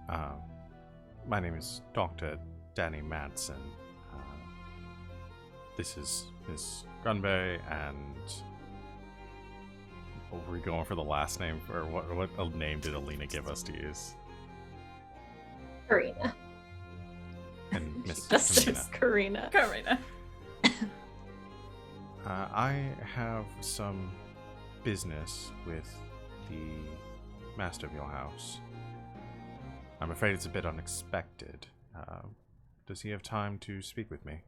My name is Dr. Danni Madsen. This is Miss Grunberry, and what were we going for the last name? Or what name did Alina give us to use? Karina. And Miss That's Karina. just Karina. Karina. I have some business with the master of your house. I'm afraid it's a bit unexpected. Does he have time to speak with me?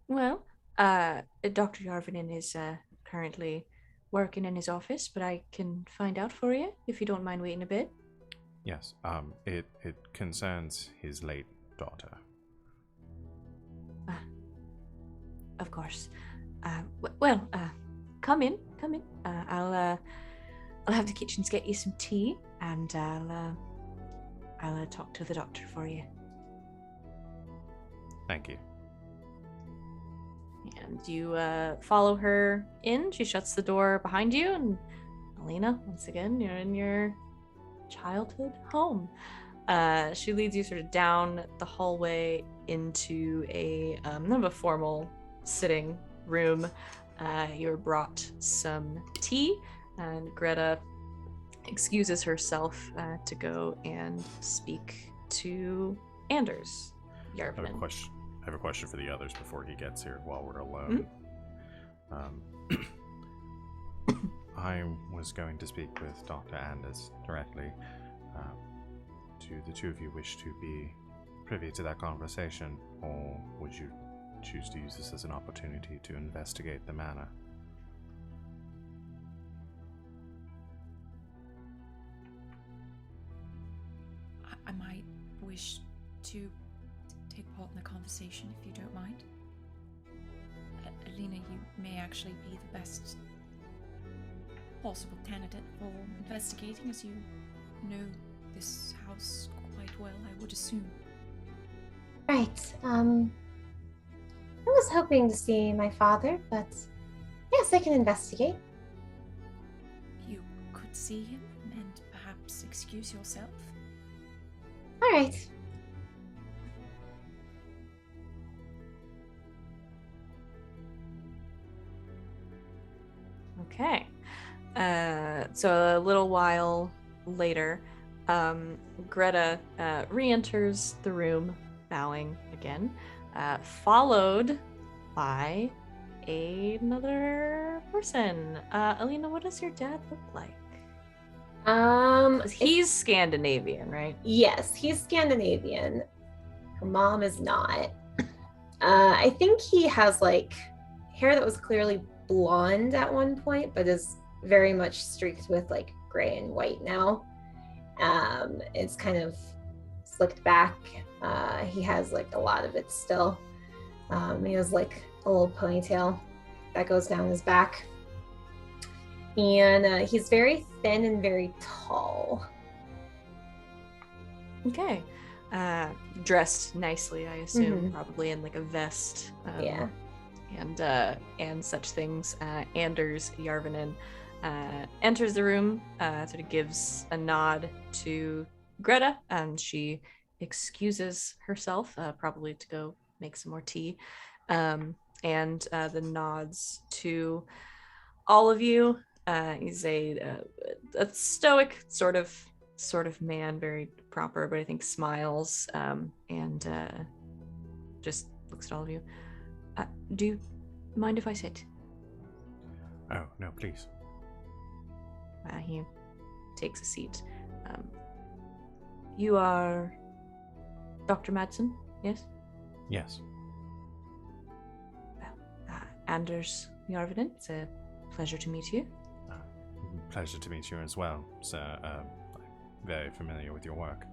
Well, Dr. Yarvinen is currently working in his office, but I can find out for you if you don't mind waiting a bit. Yes. It concerns his late daughter. Of course. Come in. I'll have the kitchens get you some tea, and I'll talk to the doctor for you. Thank you. And you follow her in. She shuts the door behind you, and Alina, once again, you're in your childhood home. She leads you sort of down the hallway into a kind of a formal sitting room. You're brought some tea, and Greta excuses herself to go and speak to Anders Yarvinen. I have a question for the others before he gets here while we're alone. I was going to speak with Dr. Anders directly. Do the two of you wish to be privy to that conversation, or would you choose to use this as an opportunity to investigate the manor? I might wish to take part in the conversation if you don't mind. Alina, you may actually be the best possible candidate for investigating, as you know this house quite well, I would assume. Right. I was hoping to see my father, but yes, I can investigate. You could see him and perhaps excuse yourself. All right. Okay. So a little while later, Greta re-enters the room, bowing again, followed by another person. Alina, what does your dad look like? He's Scandinavian, right? Yes, he's Scandinavian. Her mom is not. I think he has like hair that was clearly blonde at one point, but is very much streaked with like gray and white now. It's kind of slicked back. He has like a lot of it still. He has like a little ponytail that goes down his back. And he's very thin and very tall. Okay. Dressed nicely, I assume, probably in like a vest. Yeah. And such things. Anders Yarvinen enters the room, sort of gives a nod to Greta, and she excuses herself, probably to go make some more tea, and then nods to all of you. He's a stoic sort of man, very proper, but I think smiles, and just looks at all of you. Do you mind if I sit? Oh, no, please. He takes a seat. You are Dr. Madsen, yes? Yes. Anders Yarvinen, it's a pleasure to meet you. Pleasure to meet you as well, sir. very familiar with your work.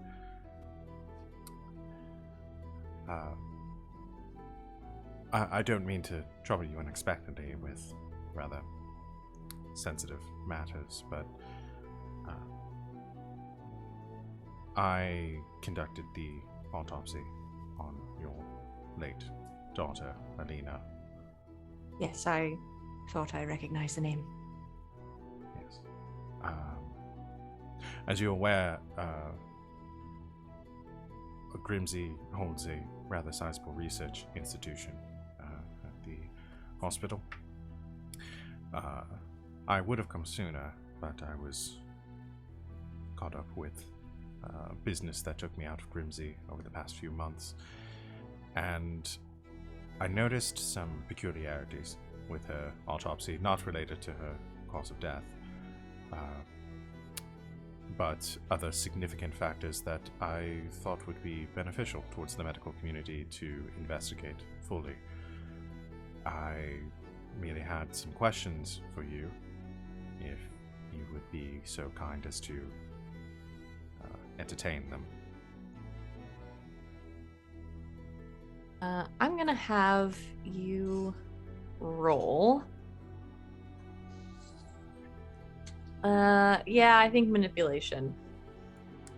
I don't mean to trouble you unexpectedly with rather sensitive matters, but I conducted the autopsy on your late daughter, Alina. Yes, I thought I recognized the name. Yes. As you're aware, Grimsey holds a rather sizable research institution at the hospital. I would have come sooner, but I was caught up with business that took me out of Grimsey over the past few months, and I noticed some peculiarities with her autopsy, not related to her cause of death, but other significant factors that I thought would be beneficial towards the medical community to investigate fully. I merely had some questions for you, if you would be so kind as to entertain them. I'm gonna have you roll. Yeah, I think manipulation.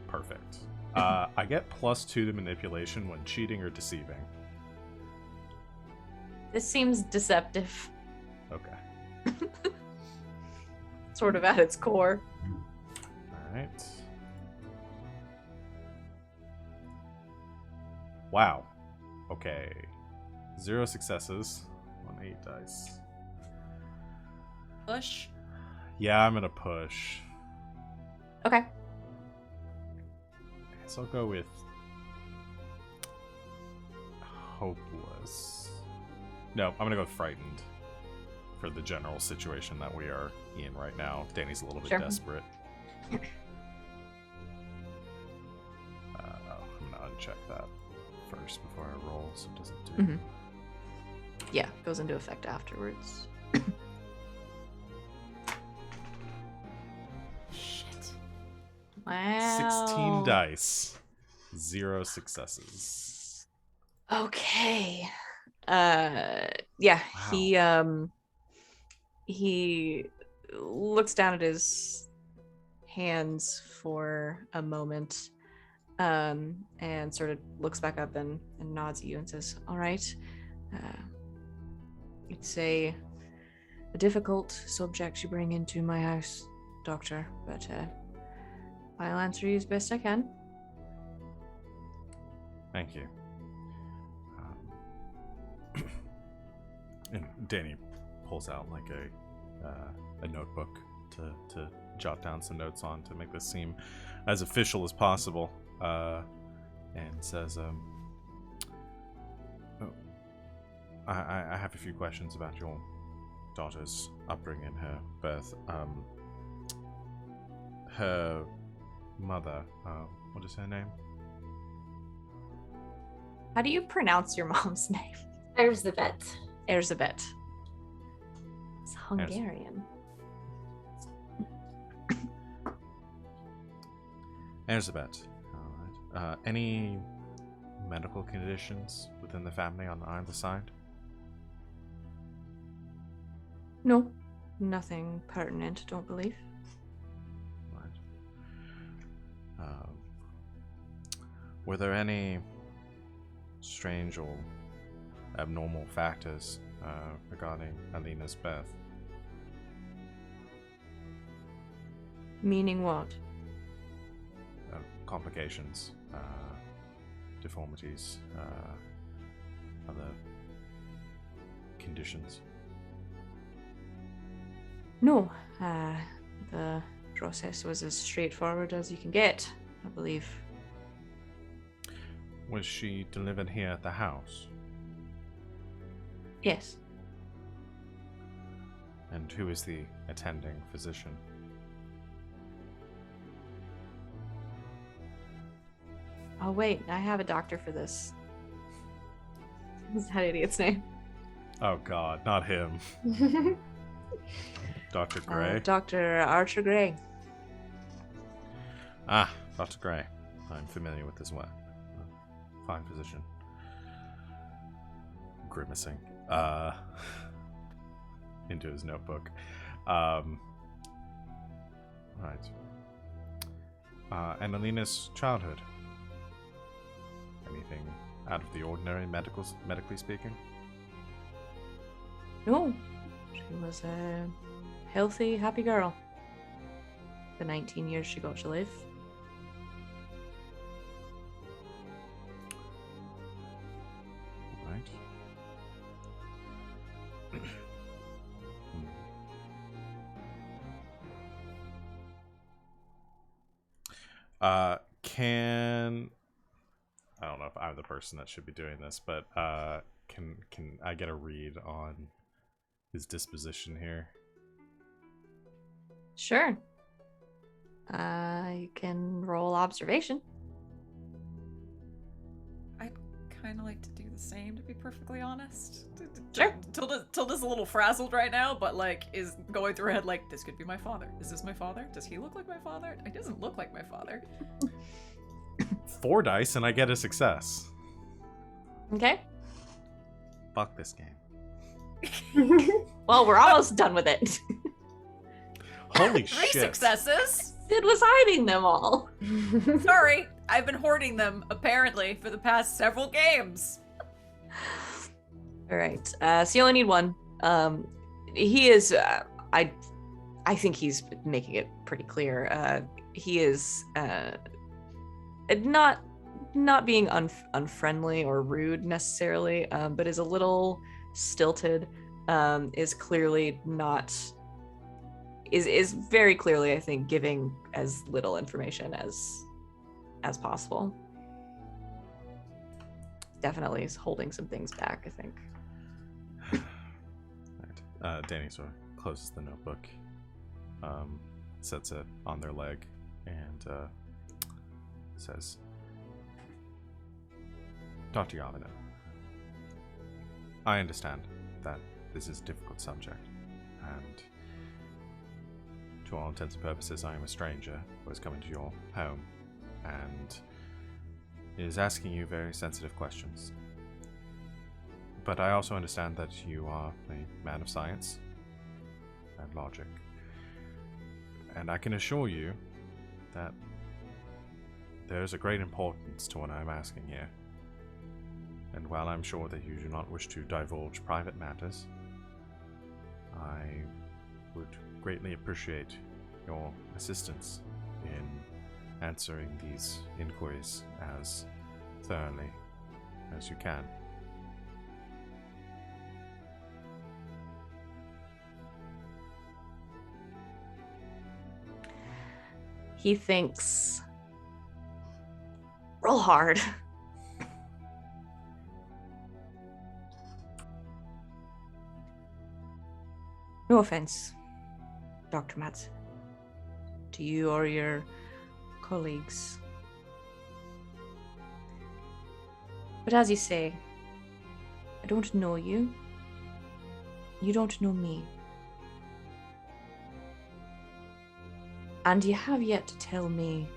Perfect. I get +2 to manipulation when cheating or deceiving. This seems deceptive, Okay. sort of at its core. Alright. Wow. Okay. 0 successes on 8 dice. Push. Yeah, I'm gonna push. Okay. So I'll go with hopeless. No, I'm gonna go with frightened for the general situation that we are in right now. Danny's a little bit Sure. desperate. I'm gonna uncheck that first before I roll, so it doesn't do. Mhm. Yeah, goes into effect afterwards. Shit. Wow. 16 dice, 0 successes. Okay. Yeah, Wow. he looks down at his hands for a moment, and sort of looks back up and nods at you and says, "All right. It's a difficult subject you bring into my house, Doctor, but I'll answer you as best I can." Thank you. And Danny pulls out like a notebook to jot down some notes on to make this seem as official as possible, and says, I have a few questions about your daughter's upbringing, her birth. Her mother, what is her name? How do you pronounce your mom's name? Elizabeth. Elizabeth. It's Hungarian. Elizabeth. All right. Any medical conditions within the family on either side? No, nothing pertinent, don't believe. Right. Were there any strange or abnormal factors regarding Alina's birth? Meaning what? Complications, deformities, other conditions? No, the process was as straightforward as you can get, I believe. Was she delivered here at the house? Yes. And who is the attending physician? Oh wait, I have a doctor for this. What's that idiot's name? Oh god, not him. Dr. Gray? Dr. Archer Gray. Ah, Dr. Gray. I'm familiar with his work. Fine physician. Grimacing. Into his notebook. Right. And Alina's childhood. Anything out of the ordinary, medically speaking? No, she was a healthy, happy girl. The 19 years she got to live. Right. Can I don't know if I'm the person that should be doing this, but can I get a read on his disposition here? Sure. You can roll observation. I'd kind of like to do the same, to be perfectly honest. Sure. Tilda's a little frazzled right now, but like is going through her head like, this could be my father. Is this my father? Does he look like my father? He doesn't look like my father. 4 dice and I get a success. Okay. Fuck this game. Well, we're almost done with it. Holy 3 shit. successes. Sid was hiding them all. Sorry, I've been hoarding them apparently for the past several games. All right. So you only need one. He is. I think he's making it pretty clear. He is not being unfriendly or rude necessarily, but is a little stilted. Is clearly not. Is very clearly, I think, giving as little information as possible. Definitely is holding some things back, I think. Right. Danny sort of closes the notebook, sets it on their leg, and says, Dr. Alina, I understand that this is a difficult subject, and to all intents and purposes, I am a stranger who has come into your home and is asking you very sensitive questions. But I also understand that you are a man of science and logic. And I can assure you that there is a great importance to what I'm asking here. And while I'm sure that you do not wish to divulge private matters, I would greatly appreciate your assistance in answering these inquiries as thoroughly as you can. He thinks, roll hard. No offense, Dr. Madsen, to you or your colleagues. But as you say, I don't know you. You don't know me. And you have yet to tell me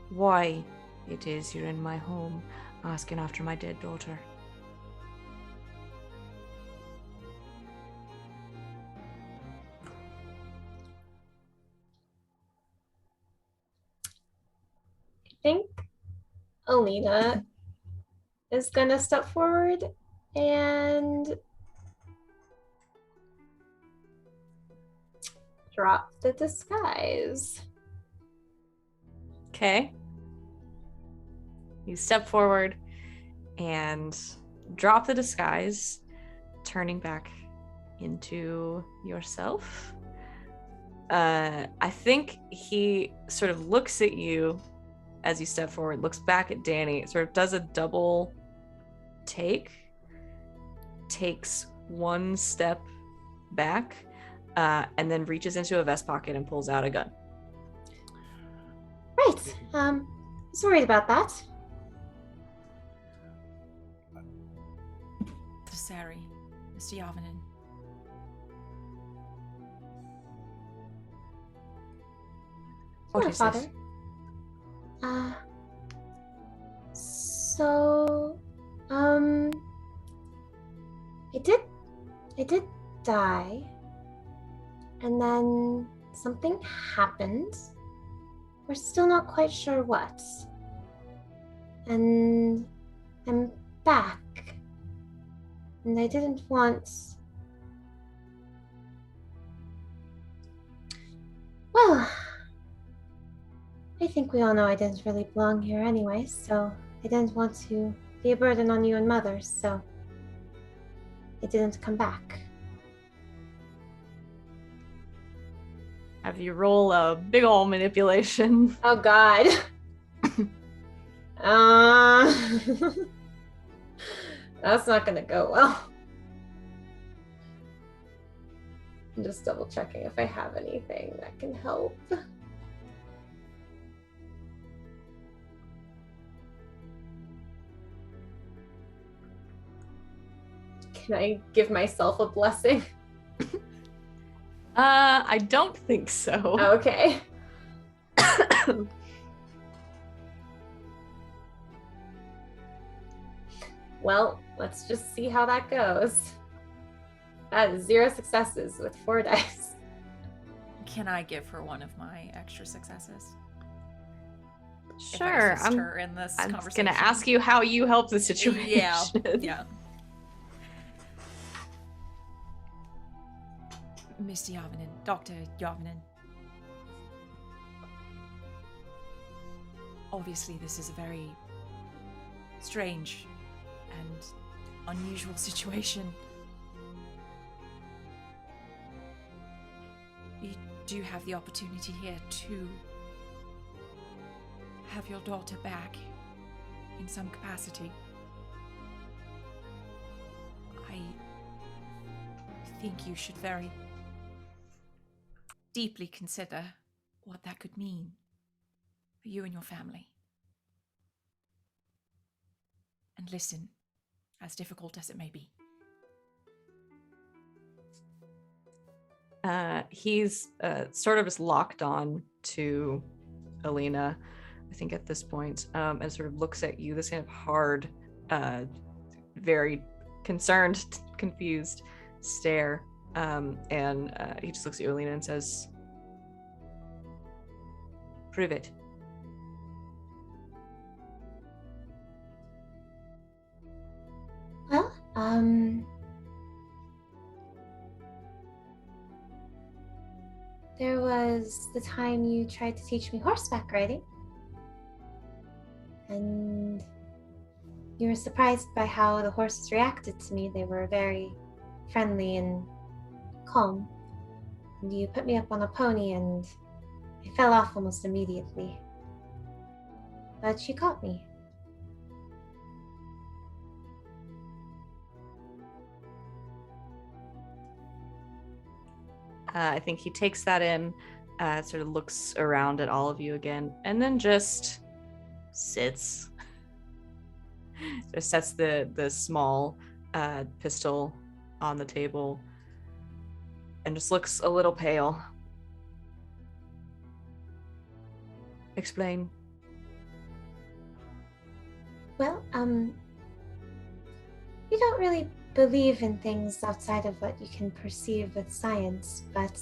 why it is you're in my home asking after my dead daughter. I think Alina is gonna step forward and drop the disguise. Okay. You step forward and drop the disguise, turning back into yourself. I think he sort of looks at you as you step forward, looks back at Danni, sort of does a double take, takes one step back, and then reaches into a vest pocket and pulls out a gun. Right. I was worried about that. Sorry, Mr. Yavanen. What Hello, is Father. this? die. And then something happened. We're still not quite sure what. And I'm back. And I didn't want... Well, I think we all know I didn't really belong here anyway, so I didn't want to be a burden on you and Mother, so I didn't come back. Have you roll a big ol' manipulation? Oh God. That's not gonna go well. I'm just double checking if I have anything that can help. Can I give myself a blessing? I don't think so. Okay. Well, let's just see how that goes. That is 0 successes with 4 dice. Can I give her one of my extra successes? Sure. If I assist her in this I'm conversation. gonna ask you how you help the situation. Yeah. Mr. Yavinen, Dr. Yavinen. Obviously, this is a very strange and unusual situation. You do have the opportunity here to have your daughter back in some capacity. I think you should very deeply consider what that could mean for you and your family. And listen, as difficult as it may be. He's sort of just locked on to Alina, I think at this point, and sort of looks at you, this kind of hard, very concerned, confused stare. And he just looks at you, Alina, and says, "Prove it." Well, there was the time you tried to teach me horseback riding. And you were surprised by how the horses reacted to me. They were very friendly and calm. And you put me up on a pony and I fell off almost immediately. But she caught me. I think he takes that in, sort of looks around at all of you again, and then just sits. Just sets the small pistol on the table and just looks a little pale. Explain. Well, you don't really believe in things outside of what you can perceive with science, but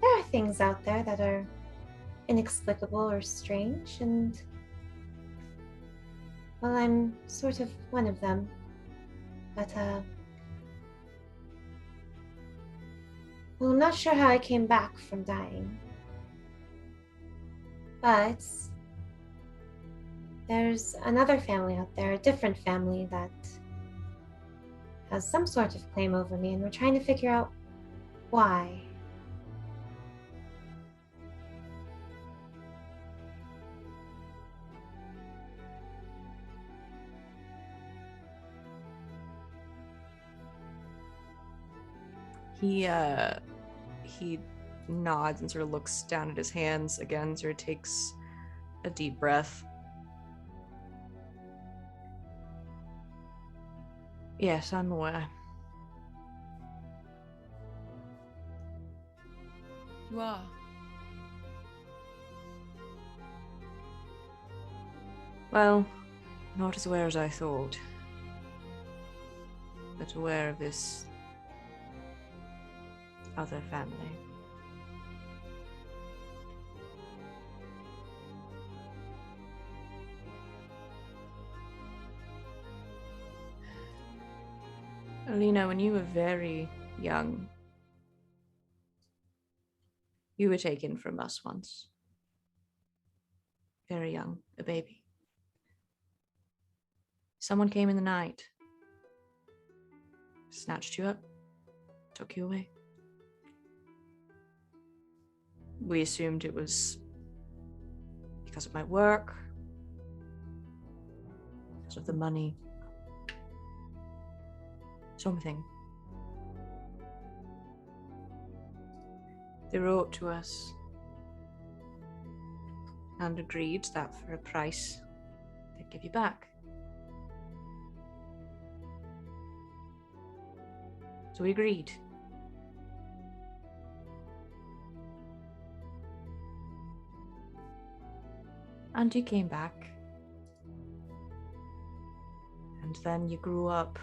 there are things out there that are inexplicable or strange, and well, I'm sort of one of them. But well, I'm not sure how I came back from dying, but there's another family out there, a different family that has some sort of claim over me, and we're trying to figure out why. He nods and sort of looks down at his hands again, sort of takes a deep breath. Yes, I'm aware. You are. Well, not as aware as I thought, but aware of this other family. Alina, when you were very young, you were taken from us once. Very young, a baby. Someone came in the night, snatched you up, took you away. We assumed it was because of my work, because of the money, something. They wrote to us and agreed that for a price, they'd give you back. So we agreed. And you came back. And then you grew up.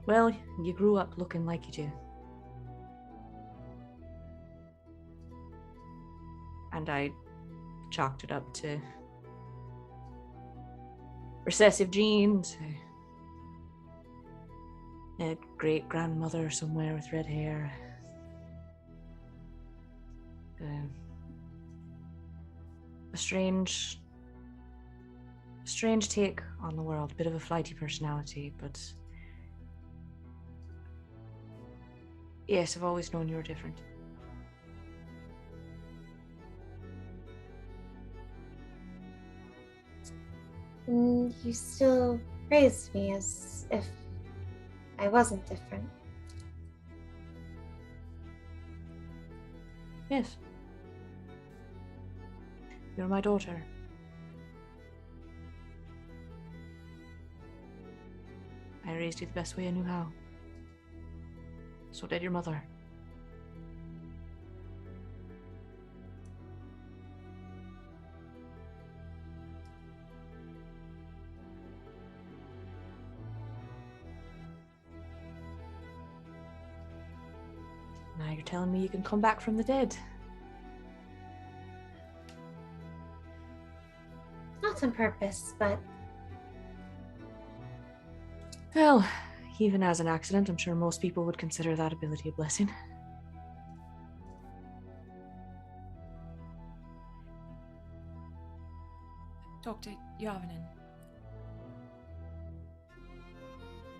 Well, you grew up looking like you do. And I chalked it up to recessive genes. A great grandmother somewhere with red hair. A strange take on the world. Bit of a flighty personality, but yes, I've always known you were different. And you still raised me as if I wasn't different. Yes. You're my daughter. I raised you the best way I knew how. So did your mother. Now you're telling me you can come back from the dead. Not on purpose, but Well, even as an accident, I'm sure most people would consider that ability a blessing. Dr. Yavanen,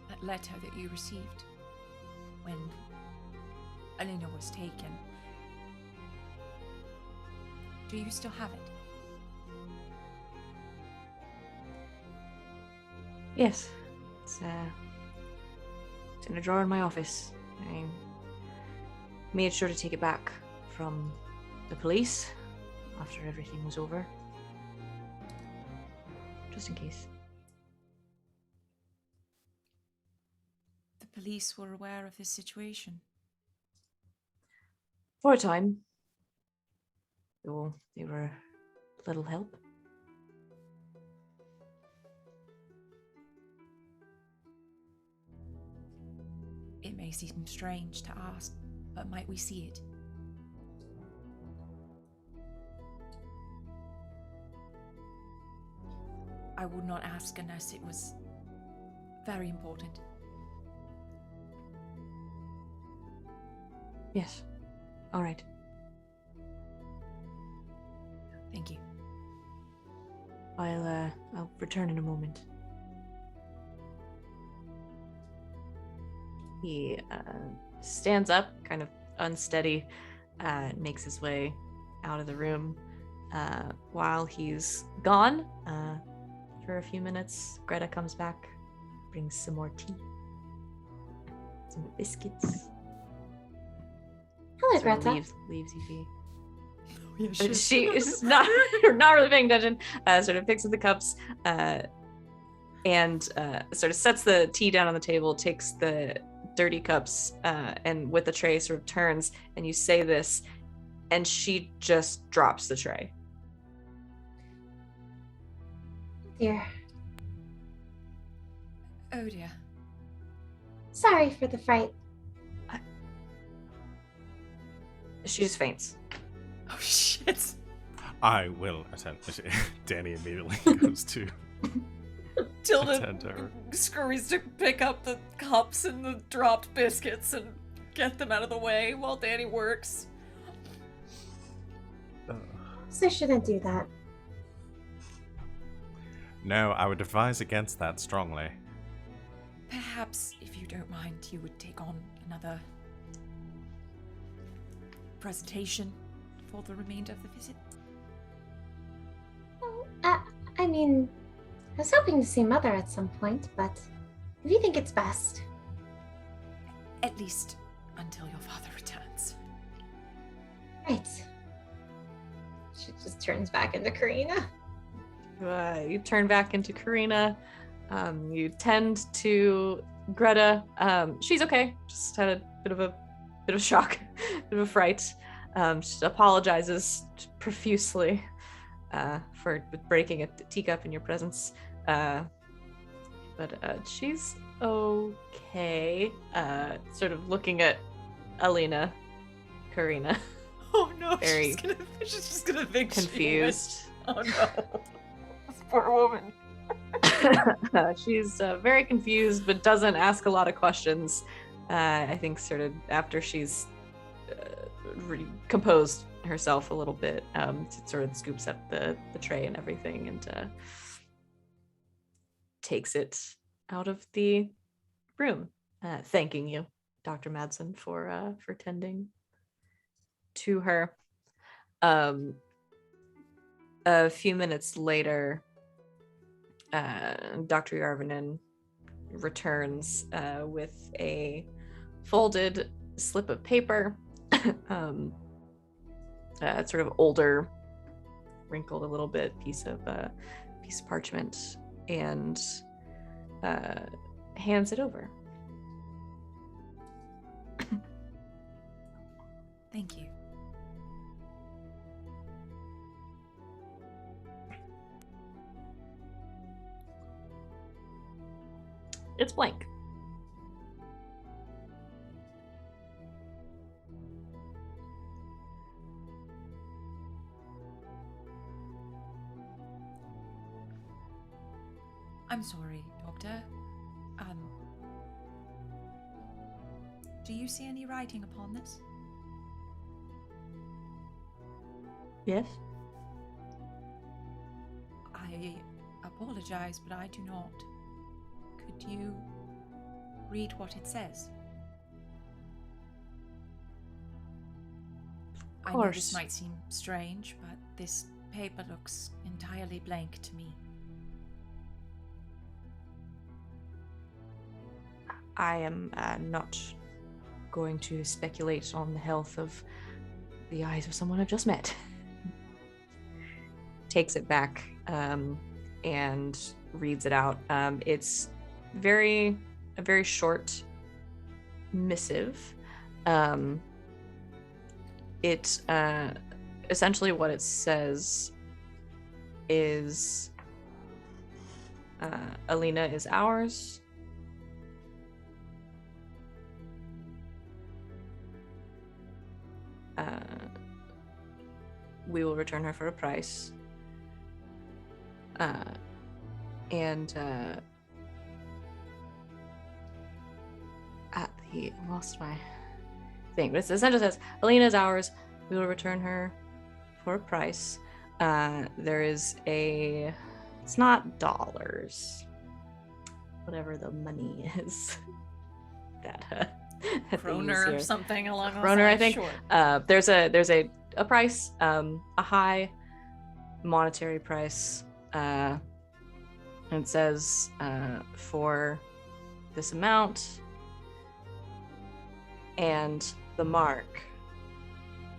that letter that you received when Elena was taken, do you still have it? Yes. It's in a drawer in my office. I made sure to take it back from the police after everything was over. Just in case. The police were aware of this situation. For a time. Though they were little help. It may seem strange to ask, but might we see it? I would not ask unless it was very important. Yes. All right. Thank you. I'll return in a moment. He stands up, kind of unsteady, makes his way out of the room. While he's gone, for a few minutes, Greta comes back, brings some more tea, some biscuits. hello, Sort of Greta. leaves you be. Yeah, She is not really paying attention. Sort of picks up the cups, and sort of sets the tea down on the table, takes the dirty cups, and with the tray sort of turns, and you say this, and she just drops the tray. Dear. Oh dear. Sorry for the fright. She just faints. Oh shit. I will attend. Danny immediately goes to Tilda attend to her. scurries to pick up the cups and the dropped biscuits and get them out of the way while Danny works. So I shouldn't do that. No, I would advise against that strongly. Perhaps, if you don't mind, you would take on another presentation for the remainder of the visit. Well, I mean, I was hoping to see Mother at some point, but if you think it's best. At least until your father returns. Right. She just turns back into Karina. You turn back into Karina. You tend to Greta. She's okay. Just had a bit of shock, bit of a fright. She apologizes profusely for breaking a teacup in your presence. But she's okay. Sort of looking at Alina, Karina. Oh no, Very she's just gonna think confused. Oh no. This poor woman. She's very confused, but doesn't ask a lot of questions. I think sort of after she's composed herself a little bit, sort of scoops up the tray and everything and takes it out of the room, thanking you, Dr. Madsen, for tending to her. A few minutes later, Dr. Yarvinen returns with a folded slip of paper, sort of older, wrinkled a little bit piece of parchment, and hands it over. Thank you. It's blank. I'm sorry, Doctor. Do you see any writing upon this? Yes? I apologize, but I do not. Could you read what it says? Of I know course. this might seem strange, but this paper looks entirely blank to me. I am not going to speculate on the health of the eyes of someone I've just met. Takes it back and reads it out. It's a very short missive. It essentially what it says is Alina is ours. We will return her for a price. And at the I lost my thing, but it essentially says Alina is ours. We will return her for a price. There is it's not dollars, whatever the money is. that they Kroner use or here. something along those Kroner, I lines. think. Sure. There's a price, a high monetary price, and it says for this amount and the mark,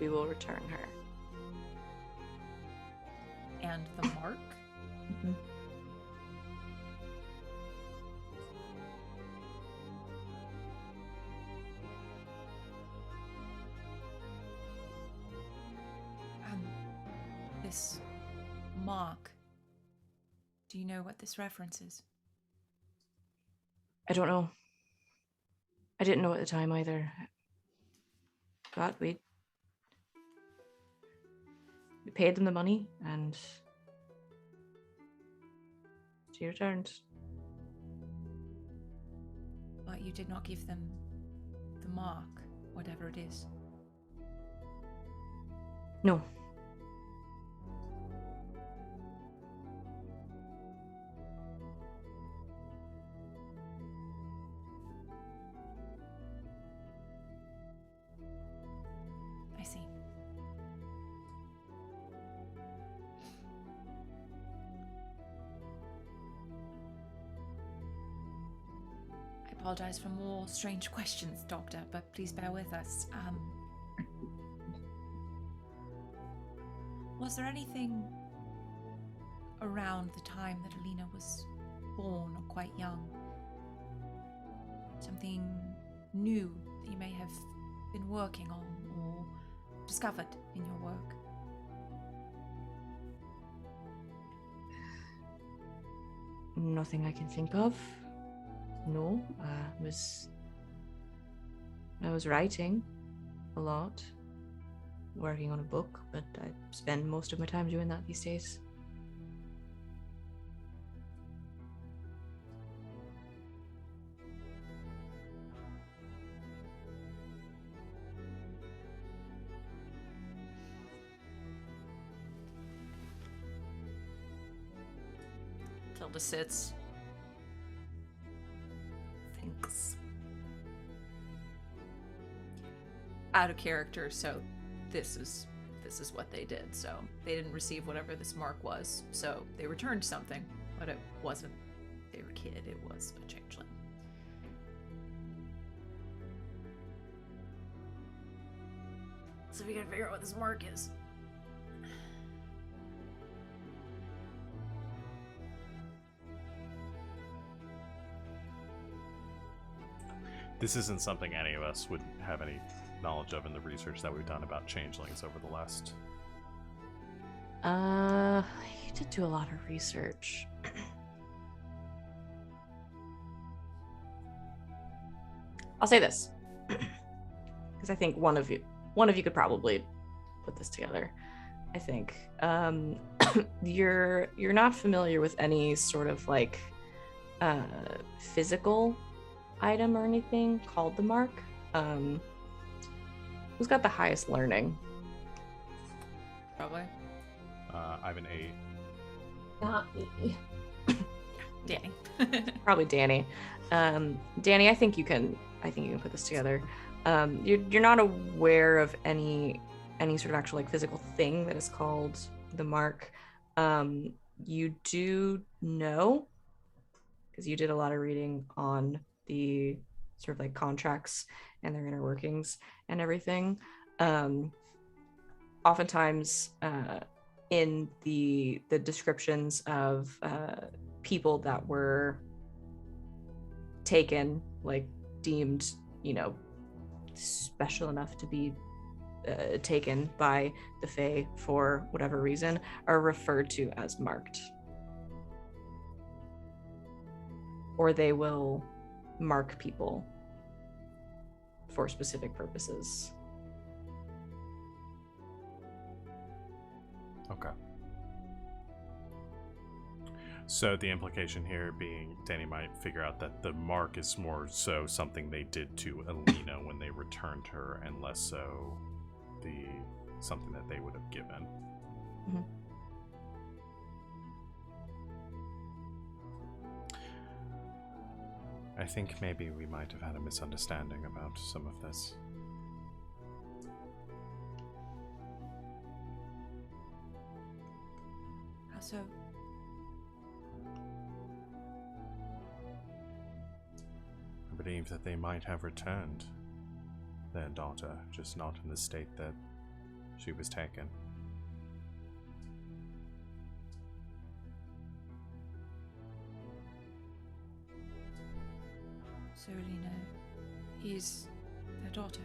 we will return her. And the mark? Mm-hmm. This mark. Do you know what this references? I don't know. I didn't know at the time either. But we paid them the money, and she returned. But you did not give them the mark, whatever it is. No. I see. I apologize for more strange questions, Doctor, but please bear with us. Was there anything around the time that Alina was born or quite young? Something new that you may have been working on or discovered in your work? Nothing I can think of. No, I was writing a lot, working on a book, but I spend most of my time doing that these days. Tilda sits. Thanks. Out of character, so this is what they did. So they didn't receive whatever this mark was, so they returned something, but it wasn't their kid, it was a changeling. So we gotta figure out what this mark is. This isn't something any of us would have any knowledge of in the research that we've done about changelings over the last... You did do a lot of research. I'll say this, because I think one of you could probably put this together. I think you're not familiar with any sort of like physical item or anything called the mark. Who's got the highest learning? Probably. I have an 8. Not me. Danny. Probably Danny. Danny, I think you can put this together. You're not aware of any sort of actual like physical thing that is called the mark. You do know, because you did a lot of reading on the sort of like contracts and their inner workings and everything. Oftentimes in the descriptions of people that were taken, like deemed, special enough to be taken by the Fae for whatever reason, are referred to as marked. Or they will mark people for specific purposes. Okay. So the implication here being Danny might figure out that the mark is more so something they did to Alina when they returned her, and less so something that they would have given. Mm-hmm. I think maybe we might have had a misunderstanding about some of this. How so? I believe that they might have returned their daughter, just not in the state that she was taken. So Alina is their daughter.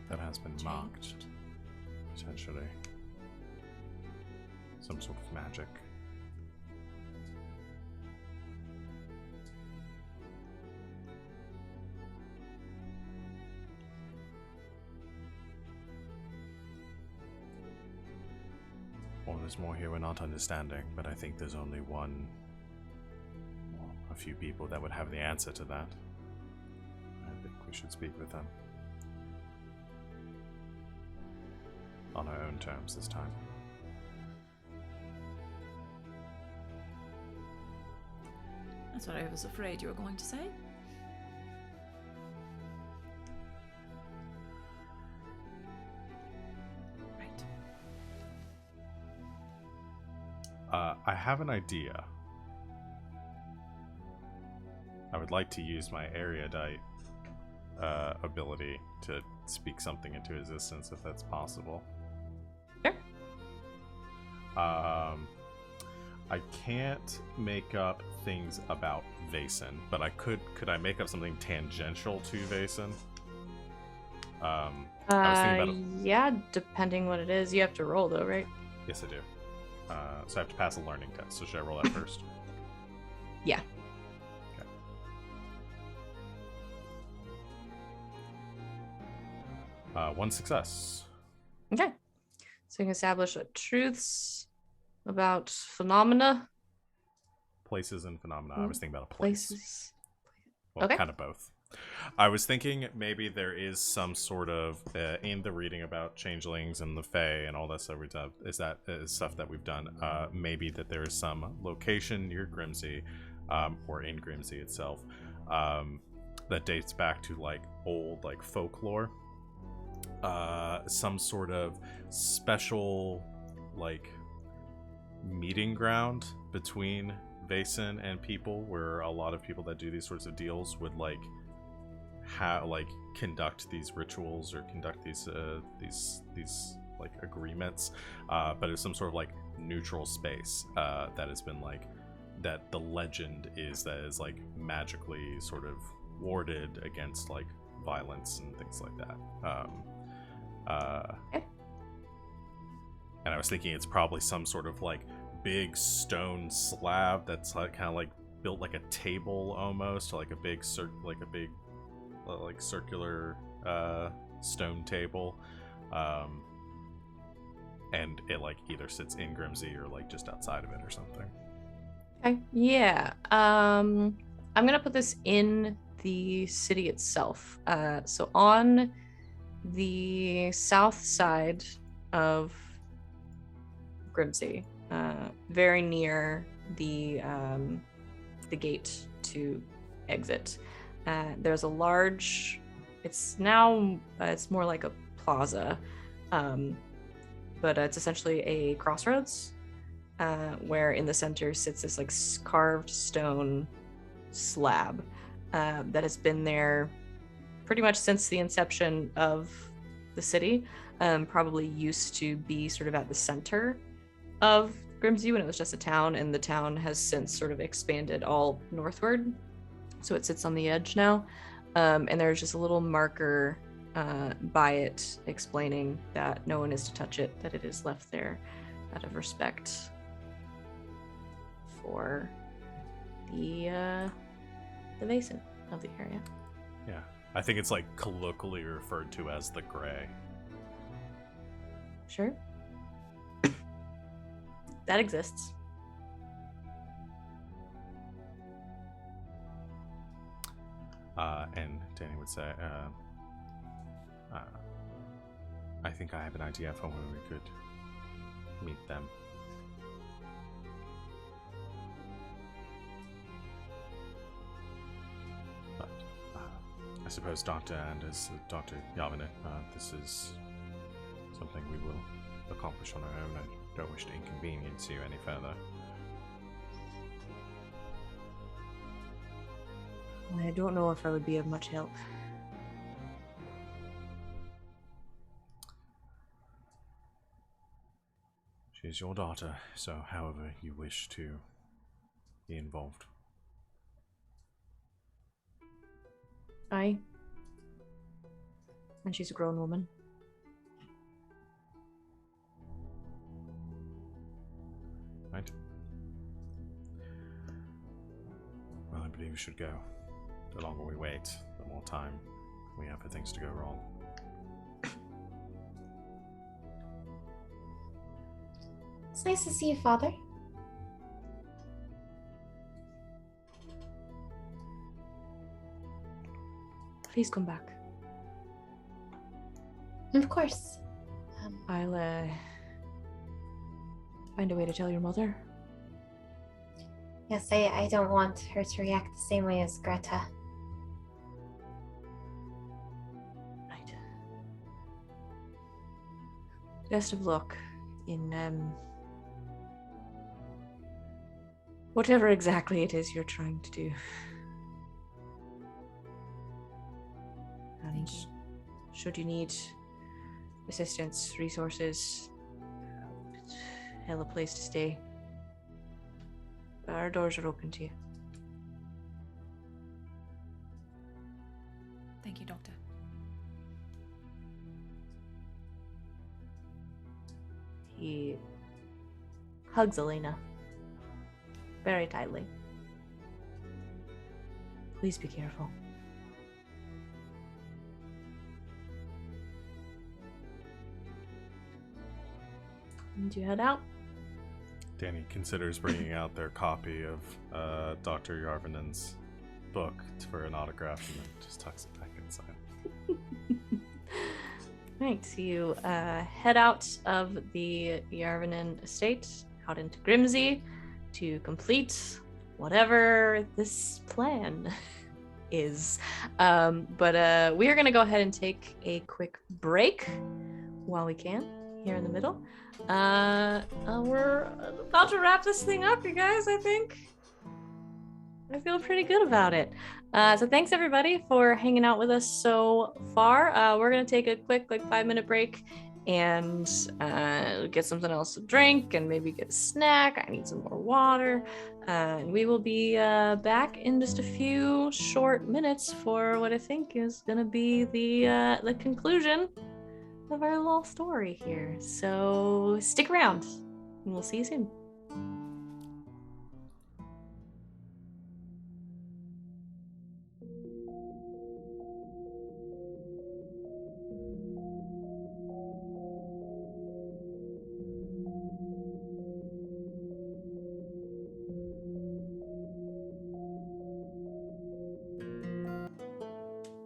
That has been Changed. marked, potentially. Some sort of magic. there's more here we're not understanding, but I think there's only one, well, a few people that would have the answer to that. I think we should speak with them. On our own terms this time. That's what I was afraid you were going to say. Right. I have an idea. I would like to use my erudite ability to speak something into existence, if that's possible. Sure. I can't make up things about Vaesen, but could I make up something tangential to Vaesen? I was thinking about yeah, depending what it is. You have to roll though, right? Yes, I do. So I have to pass a learning test. So should I roll that first? Yeah. Okay. One success. Okay. So you can establish truths about phenomena. Places and phenomena. I was thinking about a place. Places. Well, Okay. kind of both. I was thinking maybe there is some sort of in the reading about changelings and the Fae and all that stuff we've done. Is stuff that we've done? Maybe that there is some location near Grimsey, or in Grimsey itself, that dates back to like old like folklore. Some sort of special like meeting ground between Vaesen and people, where a lot of people that do these sorts of deals would like conduct these rituals or conduct these like agreements, but it's some sort of like neutral space that has been like that the legend is that is like magically sort of warded against like violence and things like that. And I was thinking it's probably some sort of like big stone slab that's like kind of like built like a table almost, like a big circular stone table, and it like either sits in Grimsey or like just outside of it or something. Okay. Yeah. I'm gonna put this in the city itself. So on the south side of Grimsey, very near the gate to exit, there's a large. It's now it's more like a plaza, but it's essentially a crossroads, where in the center sits this like carved stone slab that has been there pretty much since the inception of the city. Probably used to be sort of at the center of Grimsey when it was just a town, and the town has since sort of expanded all northward, so it sits on the edge now. And there's just a little marker by it explaining that no one is to touch it, that it is left there out of respect for the Vaesen of the area. Yeah, I think it's like colloquially referred to as the Gray. Sure. That exists. And Danny would say, I think I have an idea for where we could meet them. But I suppose Dr. Anders, Dr. Yavine, this is something we will accomplish on our own. I don't wish to inconvenience you any further. I don't know if I would be of much help. She is your daughter, so however you wish to be involved. Aye. And she's a grown woman. Right. Well, I believe we should go. The longer we wait, the more time we have for things to go wrong. It's nice to see you, Father. Please come back. Of course. I'll find a way to tell your mother. Yes, I don't want her to react the same way as Greta. Right. Best of luck in whatever exactly it is you're trying to do. And should you need assistance, resources, hell, a place to stay, our doors are open to you. Thank you, Doctor. He hugs Elena very tightly. Please be careful. And you head out. Danny considers bringing out their copy of Dr. Yarvanen's book for an autograph and then just tucks it back inside. Right, so you head out of the Yarvanen estate, out into Grimsey to complete whatever this plan is. But we are going to go ahead and take a quick break while we can here in the middle. We're about to wrap this thing up, you guys, I think. I feel pretty good about it. So thanks everybody for hanging out with us so far. We're gonna take a quick 5-minute break and get something else to drink and maybe get a snack. I need some more water. And we will be back in just a few short minutes for what I think is gonna be the conclusion of our little story here. So stick around and we'll see you soon.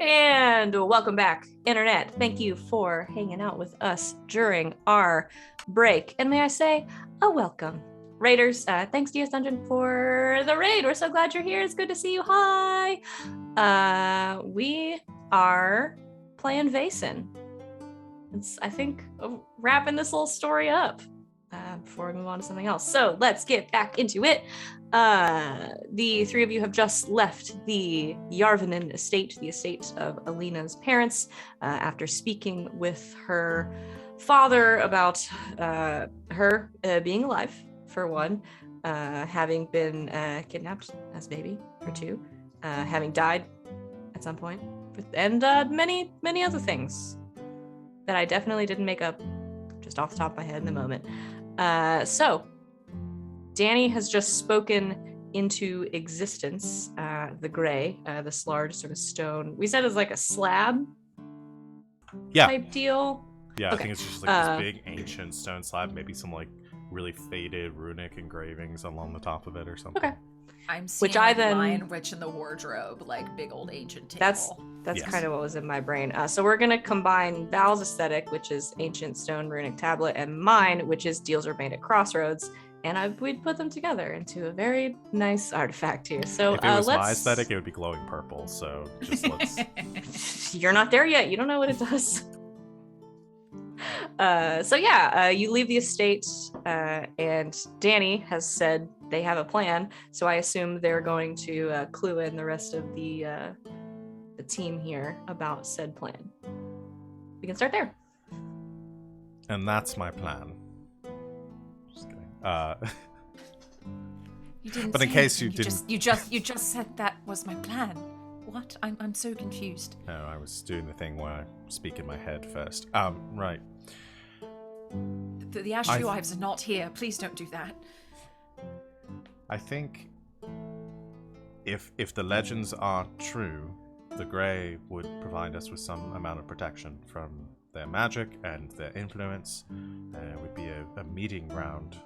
And welcome back, Internet. Thank you for hanging out with us during our break. And may I say, a welcome. Raiders, thanks DS Dungeon for the raid. We're so glad you're here. It's good to see you. Hi. We are playing Vaesen. It's, I think, wrapping this little story up before we move on to something else. So let's get back into it. The three of you have just left the Yarvanen estate, the estate of Alina's parents, after speaking with her father about her being alive, for one, having been kidnapped as a baby, for two, having died at some point, and many, many other things that I definitely didn't make up just off the top of my head in the moment. So Danni has just spoken into existence the gray, this large sort of stone. We said it's like a slab type deal. Yeah, okay. I think it's just like this big ancient stone slab, maybe some like really faded runic engravings along the top of it or something. Okay. I'm seeing Which I like then Lion Witch in the wardrobe, like big old ancient table. That's Yes. kind of what was in my brain. So we're gonna combine Val's aesthetic, which is ancient stone runic tablet, and mine, which is deals are made at crossroads. And we'd put them together into a very nice artifact here. So if it was let's... my aesthetic, it would be glowing purple. So just let's. You're not there yet. You don't know what it does. You leave the estate, and Danni has said they have a plan. So I assume they're going to clue in the rest of the team here about said plan. We can start there. And that's my plan. Just kidding. You didn't. But in say case anything. you you just said that was my plan. What? I'm so confused. No, I was doing the thing where I speak in my head first. Right. The Ashley wives are not here. Please don't do that. I think if the legends are true, the Grey would provide us with some amount of protection from their magic and their influence. It would be a meeting ground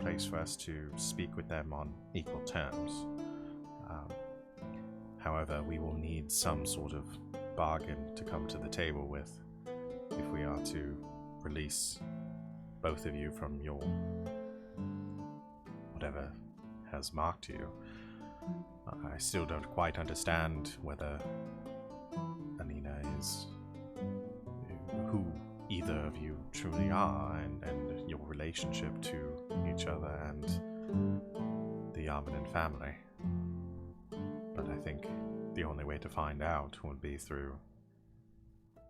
place for us to speak with them on equal terms. However, we will need some sort of bargain to come to the table with if we are to release both of you from your whatever has marked you. I still don't quite understand whether Alina is who either of you truly are and your relationship to each other and the Armanin family. But I think the only way to find out would be through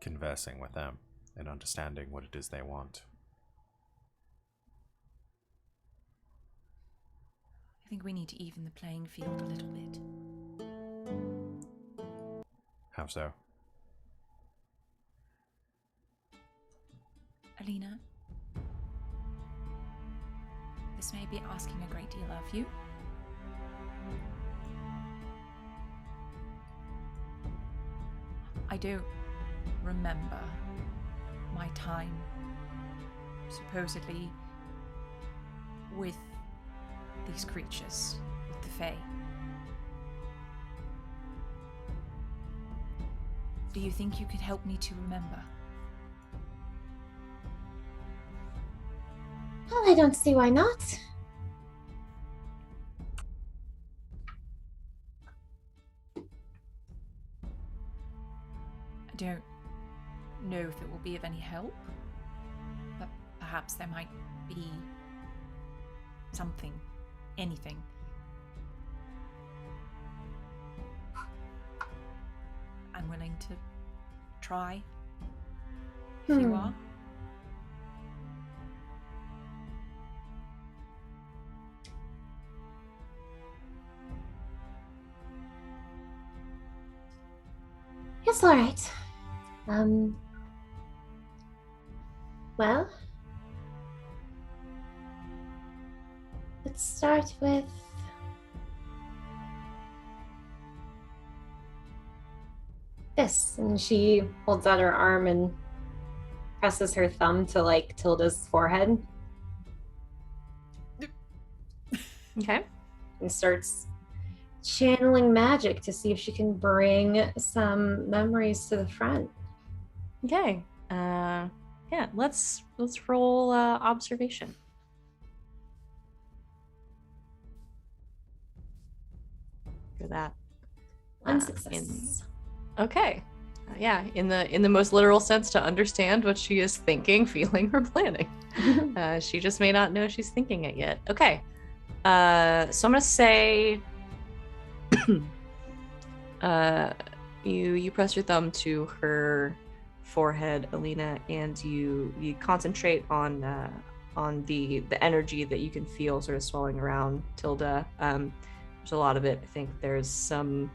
conversing with them and understanding what it is they want. I think we need to even the playing field a little bit. How so? Alina, this may be asking a great deal of you. I don't remember my time, supposedly, with these creatures, with the Fae. Do you think you could help me to remember? Well, I don't see why not. I don't know if it will be of any help, but perhaps there might be something, anything. I'm willing to try, if you are. Yes, all right. Well, let's start with this. And she holds out her arm and presses her thumb to like Tilda's forehead. Okay. And starts channeling magic to see if she can bring some memories to the front. Okay. Yeah, let's roll observation. For that. One success. Okay. Yeah, in the most literal sense, to understand what she is thinking, feeling, or planning. She just may not know she's thinking it yet. Okay. So I'm gonna say you press your thumb to her forehead, Alina, and you concentrate on the energy that you can feel sort of swelling around Tilda. There's a lot of it. I think there's some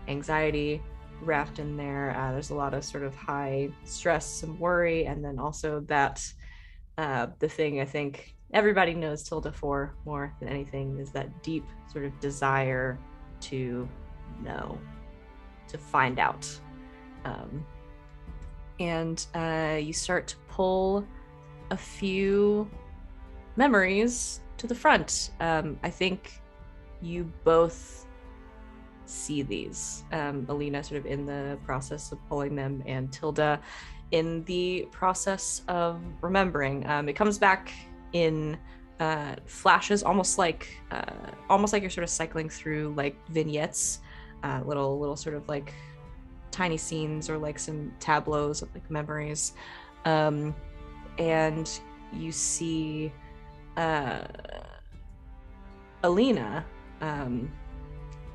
anxiety wrapped in there. There's a lot of sort of high stress, some worry, and then also that the thing I think everybody knows Tilda for more than anything is that deep sort of desire to know, to find out. And you start to pull a few memories to the front. I think you both see these. Alina sort of in the process of pulling them, and Tilda in the process of remembering. It comes back in flashes, almost like you're sort of cycling through like vignettes, little sort of like tiny scenes or like some tableaus of like memories, and you see Alina,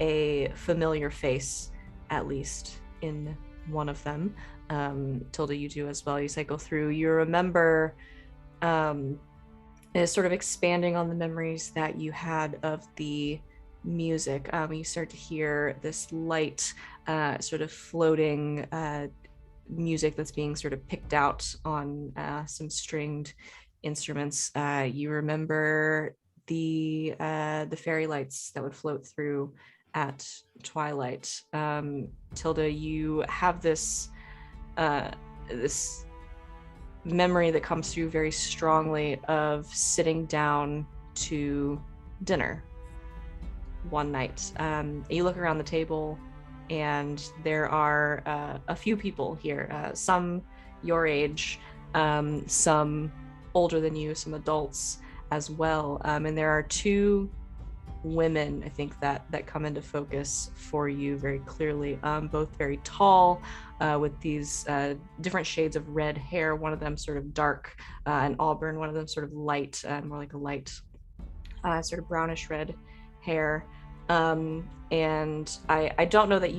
a familiar face, at least in one of them. Tilda, you do as well. You cycle through. You remember is sort of expanding on the memories that you had of the music. You start to hear this light, sort of floating music that's being sort of picked out on some stringed instruments. You remember the fairy lights that would float through at twilight. Tilda, you have this this memory that comes through very strongly of sitting down to dinner one night. You look around the table, and there are a few people here, some your age, some older than you, some adults as well. And there are two women, I think, that come into focus for you very clearly. Both very tall, with these different shades of red hair. One of them sort of dark and auburn. One of them sort of light, more like a light, sort of brownish red hair. And I don't know that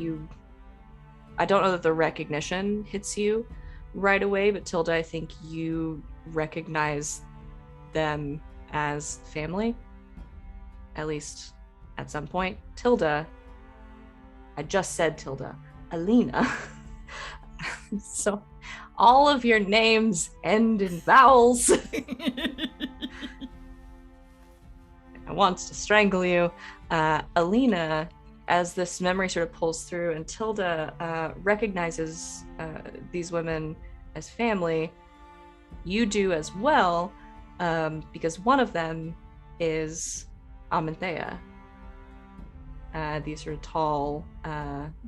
the recognition hits you right away, but Tilda, I think you recognize them as family, at least at some point. Tilda, I just said Tilda, Alina. So all of your names end in vowels. I want to strangle you. Alina, as this memory sort of pulls through, and Tilda recognizes these women as family, you do as well, because one of them is Amenthea, the sort of tall,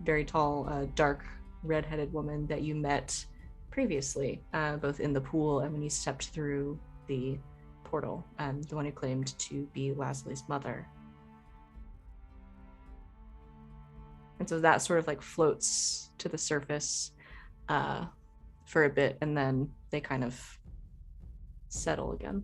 very tall, dark, red-headed woman that you met previously, both in the pool and when you stepped through the portal, the one who claimed to be Lasley's mother. And so that sort of like floats to the surface for a bit, and then they kind of settle again.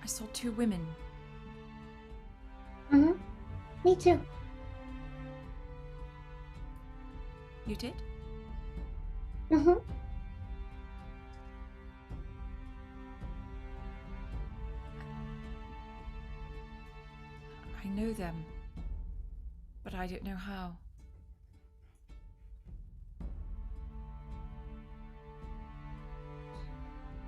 I saw two women. Mm-hmm. Me too. You did? Mm-hmm. I know them, but I don't know how.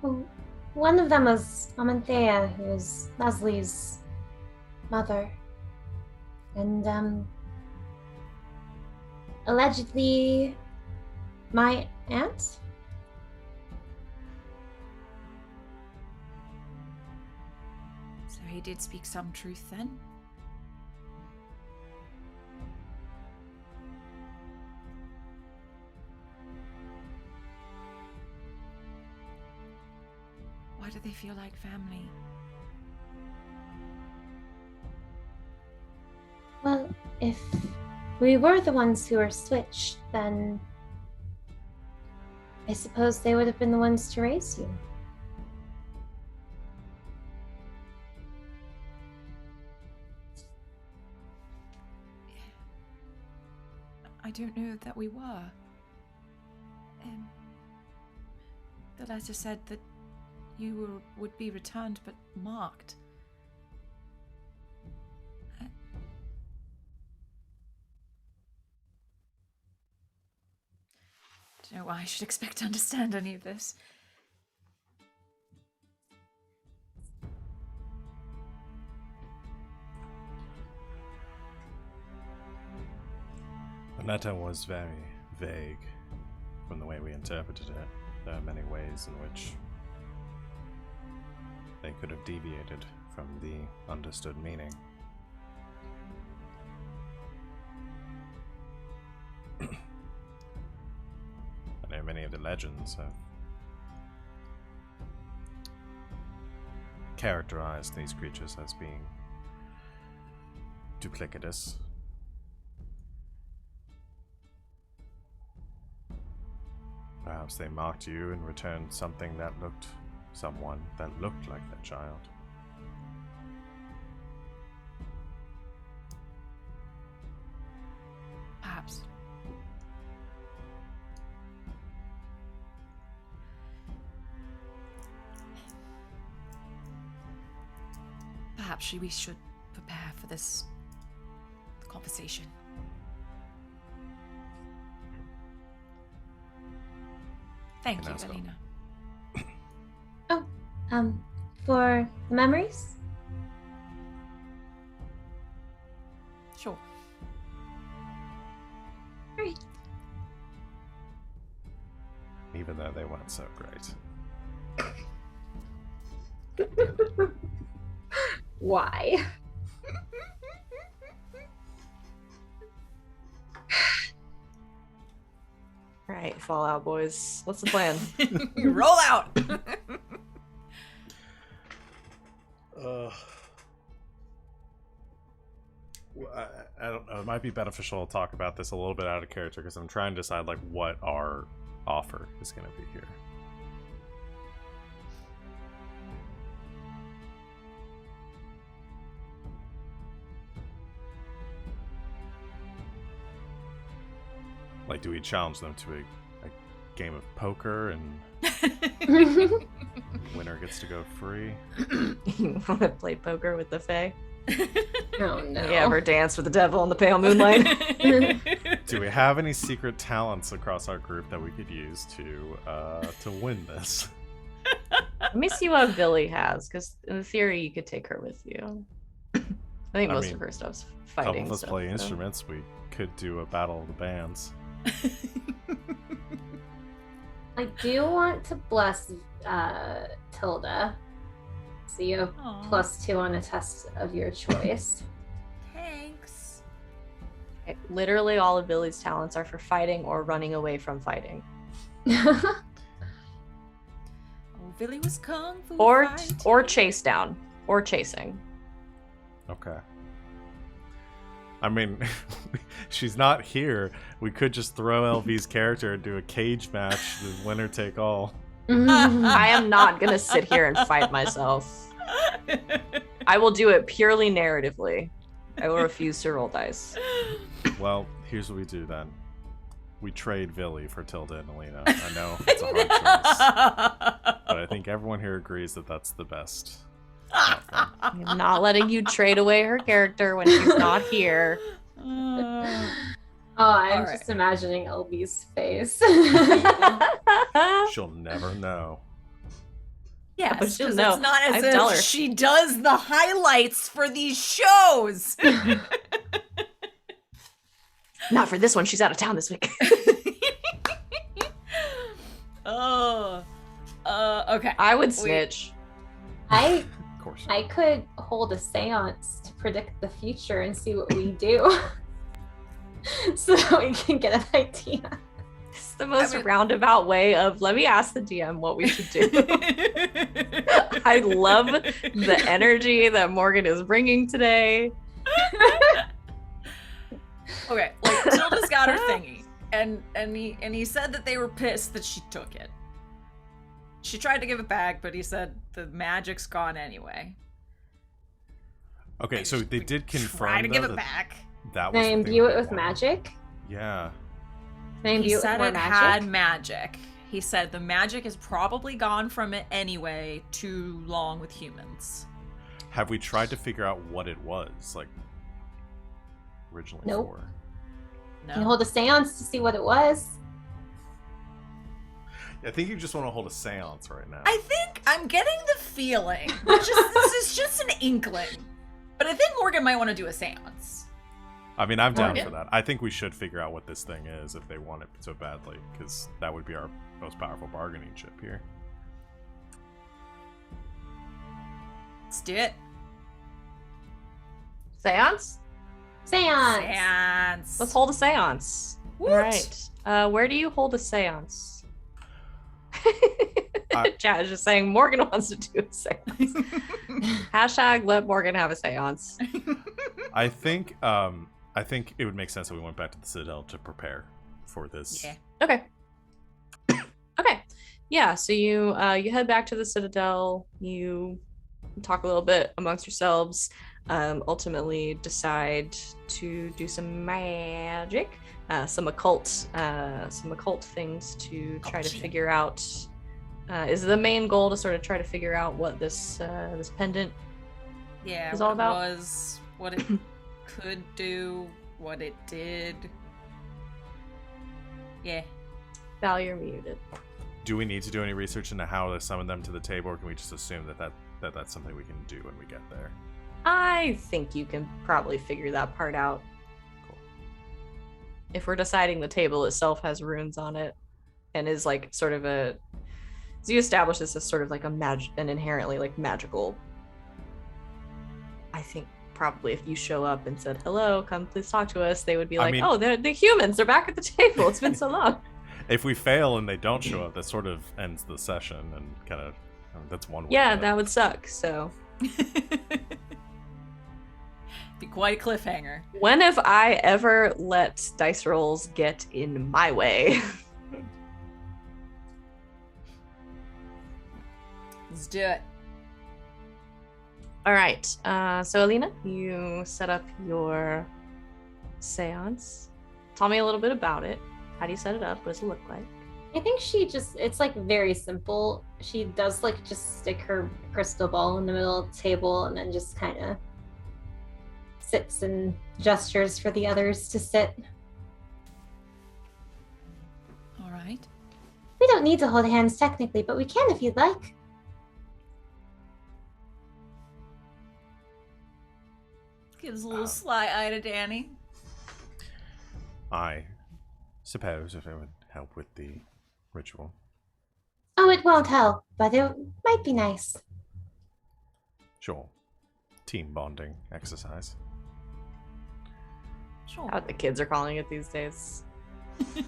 Well, one of them was Amenthea, who was Leslie's mother. And, allegedly my aunt? So he did speak some truth then? Why do they feel like family? Well, if we were the ones who were switched, then I suppose they would have been the ones to raise you. I don't know that we were. The letter said that you would be returned, but marked. I don't know why I should expect to understand any of this. The letter was very vague from the way we interpreted it. There are many ways in which they could have deviated from the understood meaning. I know many of the legends have characterized these creatures as being duplicitous. Perhaps they marked you and returned someone that looked like that child. Perhaps. Perhaps we should prepare for this conversation. Thank you, Elena. Oh, for the memories? Sure. Great. Even though they weren't so great. Why? All right, Fallout boys. What's the plan? Roll out. I don't know. It might be beneficial to talk about this a little bit out of character because I'm trying to decide like what our offer is going to be here. Like, do we challenge them to a game of poker and winner gets to go free? You want to play poker with the Fae? Oh no. You ever dance with the devil in the pale moonlight? Do we have any secret talents across our group that we could use to win this? Let me see what Billy has, because in theory you could take her with you. I think most of her stuff's fighting. Help us stuff, play so. instruments. We could do a battle of the bands. I do want to bless Tilda. So you have Aw. +2 on a test of your choice. Thanks. Okay, literally all of Billy's talents are for fighting or running away from fighting. Oh, Billy was kung fu Or fighting. chase down. Or chasing. Okay. I mean, she's not here. We could just throw LV's character and do a cage match, the winner take all. I am not gonna sit here and fight myself. I will do it purely narratively. I will refuse to roll dice. Well, here's what we do then. We trade Villy for Tilda and Alina. I know it's a hard choice, but I think everyone here agrees that that's the best outcome. I'm not letting you trade away her character when she's not here. Oh, I'm All just imagining LB's face. She'll never know. Yes, Oh, she'll 'cause know. it's not as I tell if her. she does the highlights for these shows. Not for this one. She's out of town this week. Okay. I would snitch. I Of course. could hold a seance to predict the future and see what we do. So that we can get an idea. It's the most roundabout way of let me ask the DM what we should do. I love the energy that Morgan is bringing today. Okay, like Tilda's got her thingy, and he said that they were pissed that she took it. She tried to give it back, but he said the magic's gone anyway. Okay, so they did confirm Try to give though, it that back. that Can was I the thing imbue that it they with wanted. magic? Yeah. Can I He imbue it with said more it magic? had magic. He said the magic is probably gone from it anyway, too long with humans. Have we tried to figure out what it was, like originally Nope. for? Can you No. hold a seance to see what it was? I think you just want to hold a seance right now. I think I'm getting the feeling. This is just an inkling. But I think Morgan might want to do a seance. I mean, I'm down Morgan? for that. I think we should figure out what this thing is if they want it so badly, because that would be our most powerful bargaining chip here. Let's do it. Seance? Seance! Seance. Let's hold a seance. Woot. All right. Where do you hold a seance? Chat is just saying Morgan wants to do a seance. Hashtag let Morgan have a seance. I think it would make sense that we went back to the Citadel to prepare for this. Yeah. Okay. Okay. Yeah, so you head back to the Citadel, you talk a little bit amongst yourselves, ultimately decide to do some magic, some occult things to try to Occult. figure out. Is the main goal to sort of try to figure out what this pendant Yeah, is what all it about? was, what it could do, what it did. Yeah. Val, you're muted. Do we need to do any research into how to summon them to the table, or can we just assume that that that's something we can do when we get there? I think you can probably figure that part out. Cool. If we're deciding the table itself has runes on it and is like sort of a, so you establish this as sort of like an inherently like magical. I think probably if you show up and said, hello, come please talk to us, they would be like, oh, they're the humans, they're back at the table, it's been so long. If we fail and they don't show up, that sort of ends the session and kind of, that's one way. Yeah, that would suck, so. Be quite a cliffhanger. When have I ever let dice rolls get in my way? Let's do it. All right, so Alina, you set up your seance. Tell me a little bit about it. How do you set it up? What does it look like? I think it's like very simple. She does like just stick her crystal ball in the middle of the table and then just kind of sits and gestures for the others to sit. All right. We don't need to hold hands technically, but we can if you'd like. Gives a little sly eye to Danni. I suppose if it would help with the ritual. Oh, it won't help, but it might be nice. Sure. Team bonding exercise. Sure. How the kids are calling it these days. We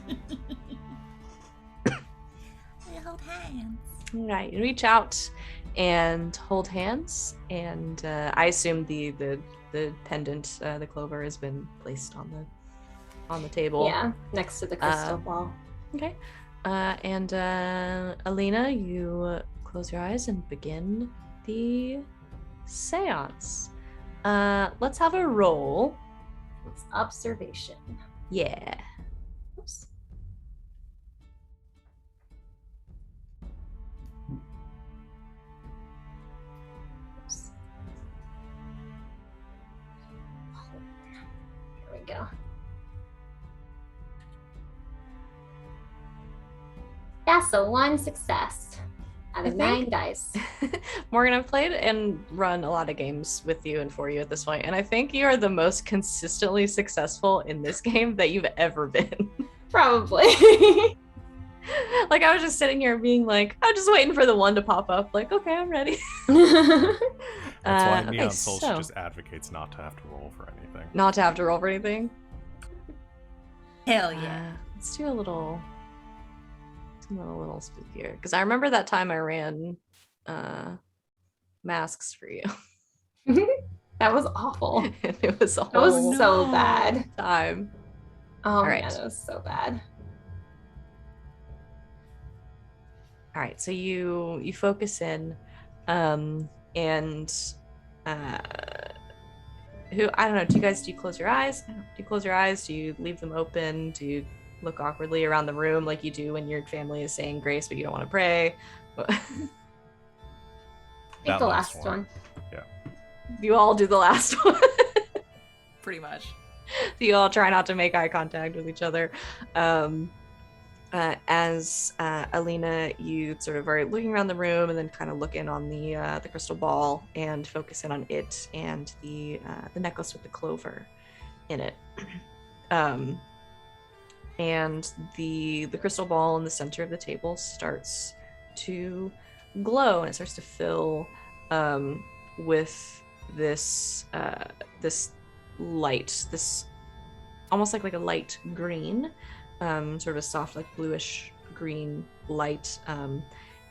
hold hands. All right, you reach out and hold hands, and I assume the pendant, the clover, has been placed on the table. Yeah, next to the crystal ball. Okay. And Alina, you close your eyes and begin the seance. Let's have a roll. It's observation. Yeah. Oops. Oops. Here we go. Yeah, so 1 success out of 9 dice. Morgan, I've played and run a lot of games with you and for you at this point, and I think you are the most consistently successful in this game that you've ever been. Probably. Like, I was just sitting here being like, I'm just waiting for the one to pop up. Like, okay, I'm ready. That's why okay, Neon Soul so- just advocates not to have to roll for anything. Not to have to roll for anything. Hell yeah. Let's do a little spookier, because I remember that time I ran masks for you. That was awful. And it was a That was whole so bad. time. Oh, All man, right. it was so bad. All right, so you focus in, and who, I don't know, do you close your eyes? Do you close your eyes? Do you leave them open? Do you look awkwardly around the room like you do when your family is saying grace but you don't want to pray? I think the last one. Yeah. You all do the last one. Pretty much. You all try not to make eye contact with each other. As Alina, you sort of are looking around the room and then kind of look in on the crystal ball and focus in on it and the necklace with the clover in it. And the crystal ball in the center of the table starts to glow, and it starts to fill with this light, this almost like a light green, sort of a soft, like bluish green light,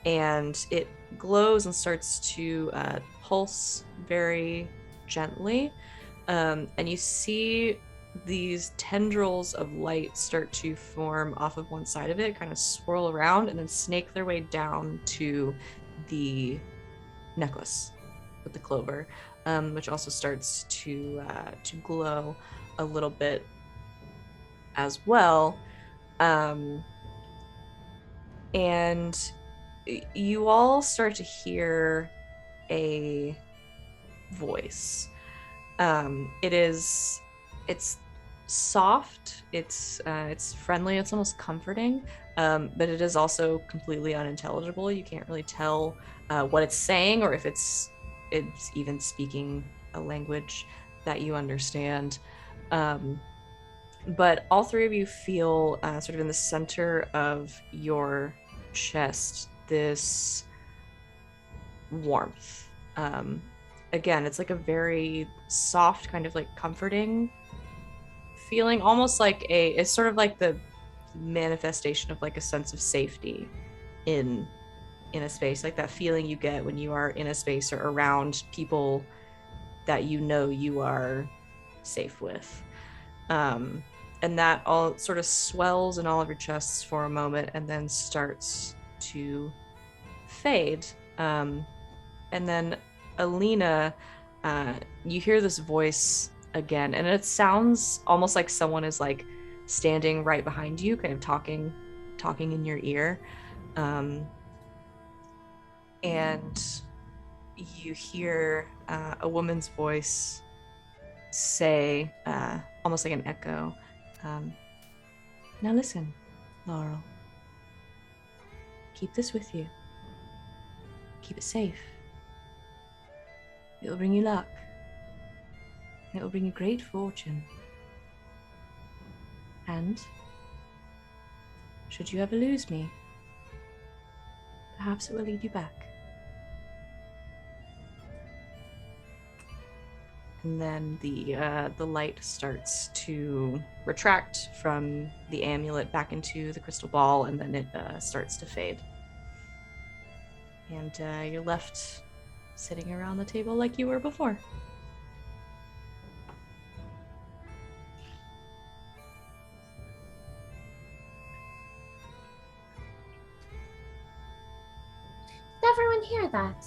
and it glows and starts to pulse very gently, and you see these tendrils of light start to form off of one side of it, kind of swirl around, and then snake their way down to the necklace with the clover, which also starts to glow a little bit as well. And you all start to hear a voice. It's soft, it's friendly, it's almost comforting, but it is also completely unintelligible. You can't really tell what it's saying or if it's it's even speaking a language that you understand. But all three of you feel sort of in the center of your chest this warmth. Again, it's like a very soft, kind of like comforting feeling, almost like it's sort of like the manifestation of like a sense of safety in a space, like that feeling you get when you are in a space or around people that you know you are safe with. And that all sort of swells in all of your chests for a moment and then starts to fade. And then Alina, you hear this voice again, and it sounds almost like someone is like standing right behind you, kind of talking in your ear. And you hear a woman's voice say, almost like an echo, now listen, Laurel. Keep this with you. Keep it safe. It will bring you luck. It will bring you great fortune. And should you ever lose me, perhaps it will lead you back. And then the light starts to retract from the amulet back into the crystal ball, and then it starts to fade. And you're left sitting around the table like you were before. Did everyone hear that?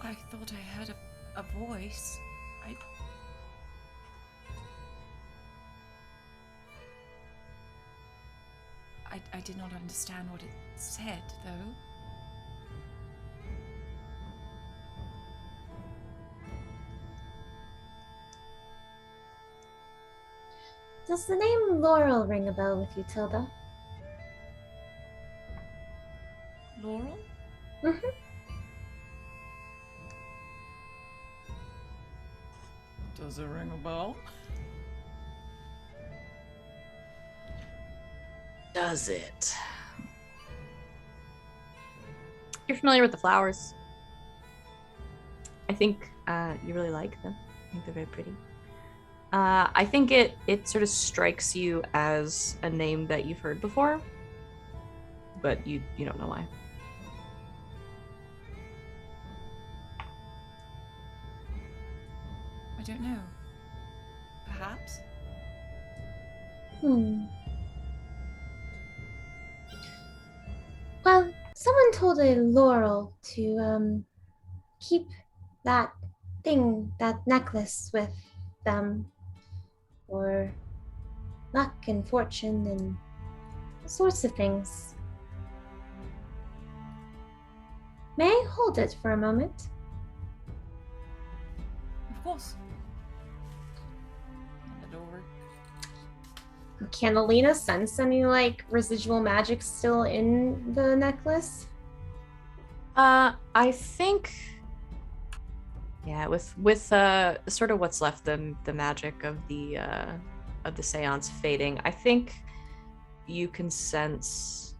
I thought I heard a voice. I did not understand what it said, though. Does the name Laurel ring a bell with you, Tilda? Laurel? Mm-hmm. Does it ring a bell? Does it? You're familiar with the flowers. I think you really like them. I think they're very pretty. I think it sort of strikes you as a name that you've heard before, but you don't know why. I don't know. Perhaps? Well, someone told a Laurel to keep that thing, that necklace with them for luck and fortune and all sorts of things. May I hold it for a moment? Of course. Hand it over. Can Alina sense any like residual magic still in the necklace? I think, yeah, with sort of what's left, the magic of the seance fading, I think you can sense.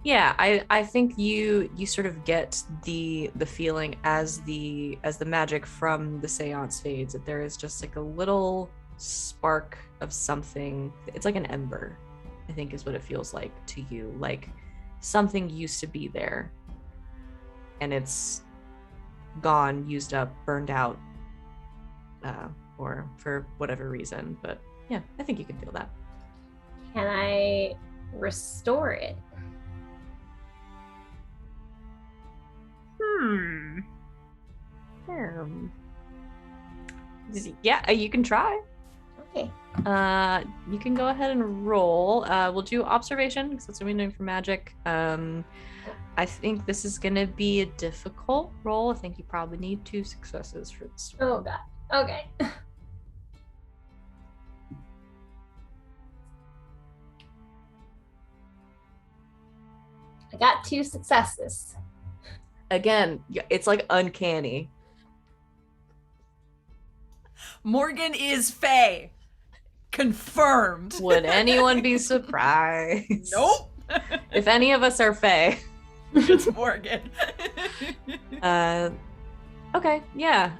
Yeah, I think you sort of get the feeling as the magic from the seance fades that there is just like a little spark of something. It's like an ember, I think is what it feels like to you. Like something used to be there and it's gone, used up, burned out, or for whatever reason. But yeah, I think you can feel that. Can I restore it? Yeah, you can try. Okay. You can go ahead and roll. We'll do observation because that's what we're doing for magic. I think this is gonna be a difficult roll. I think you probably need 2 successes for this. Oh god. Okay. I got 2 successes. Again, it's like uncanny. Morgan is Faye. Confirmed. Would anyone be surprised? Nope. If any of us are Fae. It's Morgan. Okay, yeah.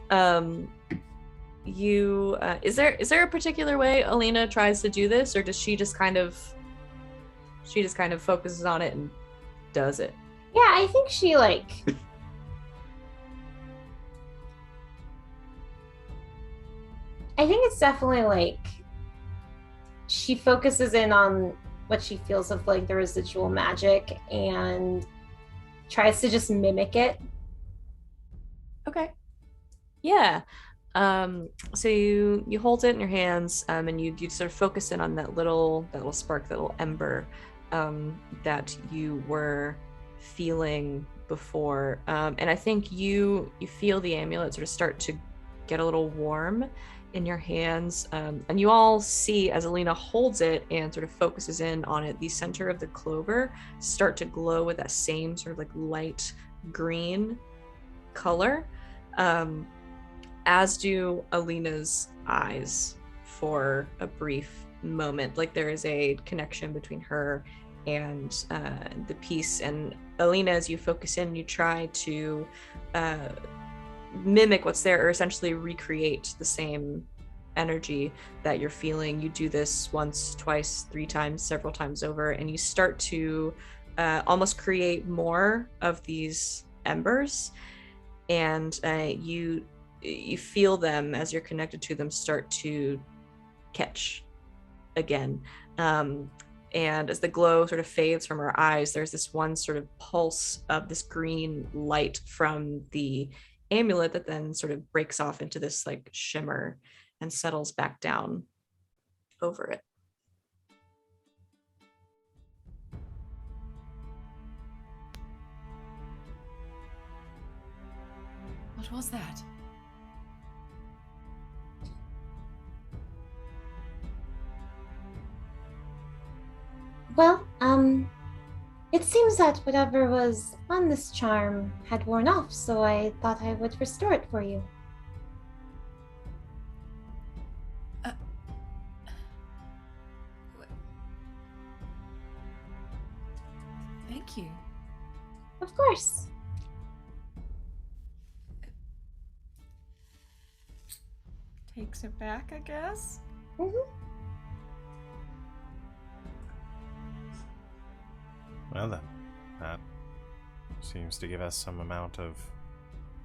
Is there a particular way Alina tries to do this, or does she just kind of focuses on it and does it? Yeah, I think she like I think it's definitely like she focuses in on what she feels of like the residual magic and tries to just mimic it. Okay. Yeah. So you hold it in your hands, and you sort of focus in on that little spark, that little ember, that you were feeling before. And I think you feel the amulet sort of start to get a little warm in your hands, and you all see as Alina holds it and sort of focuses in on it, the center of the clover start to glow with that same sort of like light green color, as do Alina's eyes for a brief moment. Like there is a connection between her and the piece. And Alina, as you focus in, you try to mimic what's there, or essentially recreate the same energy that you're feeling. You do this once, twice, 3 times, several times over, and you start to almost create more of these embers, and you feel them as you're connected to them start to catch again. And as the glow sort of fades from her eyes, there's this one sort of pulse of this green light from the amulet that then sort of breaks off into this like shimmer and settles back down over it. What was that? Well, it seems that whatever was on this charm had worn off, so I thought I would restore it for you. Thank you. Of course. Takes it back, I guess? Mm-hmm. Well then, that seems to give us some amount of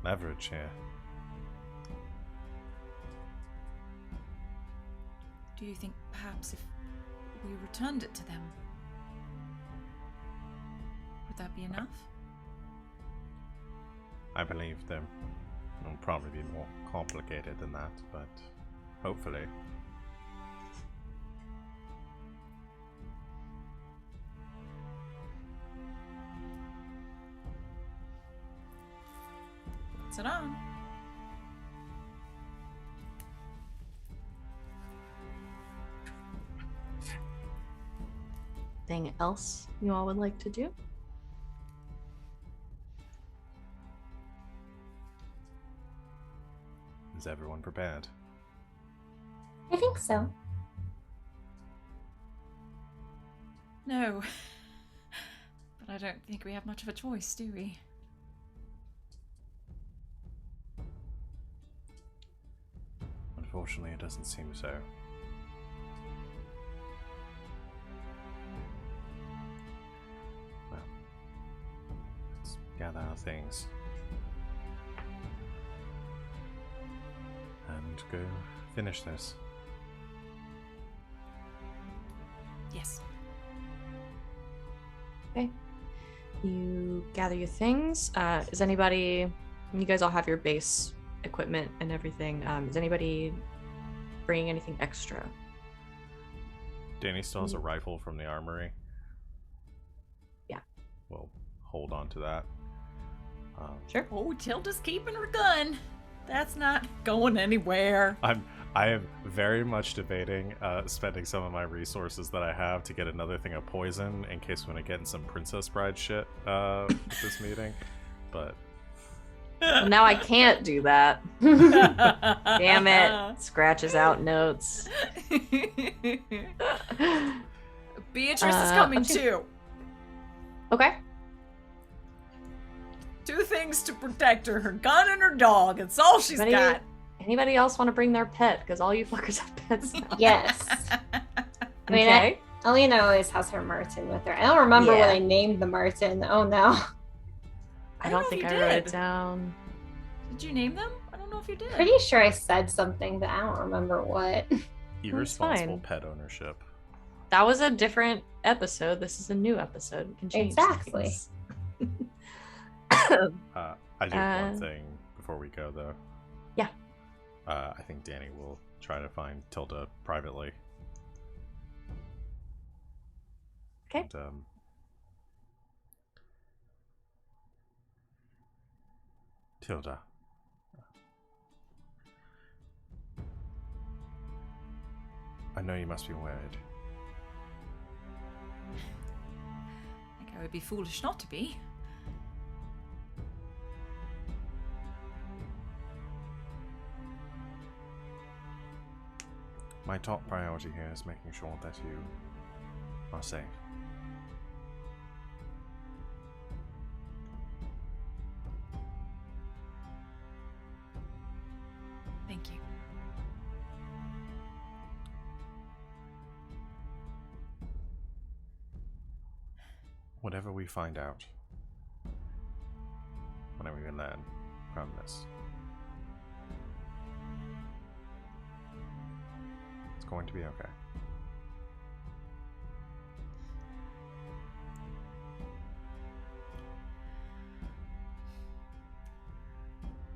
leverage here. Do you think perhaps if we returned it to them, would that be enough? I believe there will probably be more complicated than that, but hopefully. Puts it on. Anything else you all would like to do? Is everyone prepared? I think so. No. But I don't think we have much of a choice, do we? Unfortunately, it doesn't seem so. Well, let's gather our things and go finish this. Yes. Okay. You gather your things. Is anybody... You guys all have your base equipment and everything. Is anybody bringing anything extra? Danny still has a rifle from the armory. Yeah. We'll hold on to that. Sure. Oh, Tilda's keeping her gun. That's not going anywhere. I am very much debating spending some of my resources that I have to get another thing of poison in case we want to get in some Princess Bride shit with this meeting. But Well, now I can't do that. Damn it. Scratches out notes. Beatrice is coming too. Okay. 2 things to protect her: her gun and her dog. It's all she's got. Anybody else want to bring their pet? Because all you fuckers have pets now. Yes. I mean, Okay. Alina always has her Martin with her. I don't remember what I named the Martin. Oh no. I don't think I wrote it down. Did you name them? I don't know if you did. Pretty sure I said something, but I don't remember what. irresponsible pet ownership. That was a different episode. This is a new episode. We can change Exactly. things. I do have one thing before we go, though. Yeah. I think Danni will try to find Tilda privately. Okay. And, Tilda. I know you must be worried. I think I would be foolish not to be. My top priority here is making sure that you are safe. Thank you. Whatever we find out, whatever we learn from this, it's going to be okay.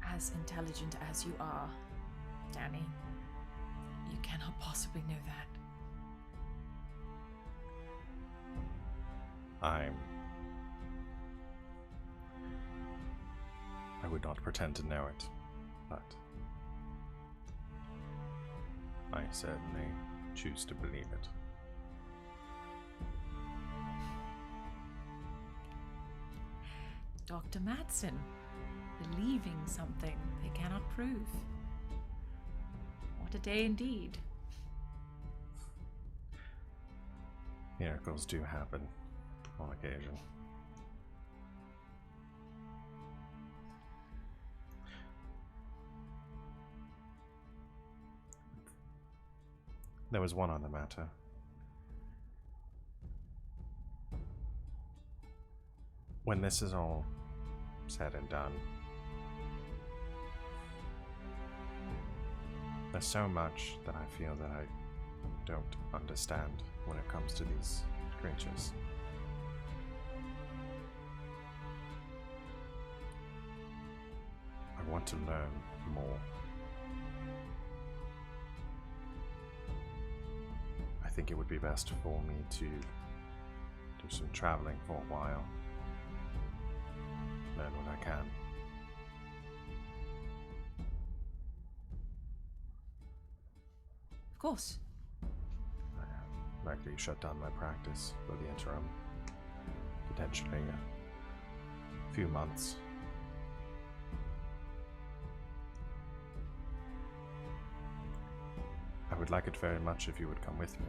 As intelligent as you are, Danni, you cannot possibly know that. I would not pretend to know it, but I certainly choose to believe it. Dr. Madsen, believing something they cannot prove. What a day indeed. Miracles do happen on occasion. There was one other matter. When this is all said and done, there's so much that I feel that I don't understand when it comes to these creatures. I want to learn more. I think it would be best for me to do some traveling for a while. Learn what I can. Of course. I likely shut down my practice for the interim. Potentially a few months. I would like it very much if you would come with me.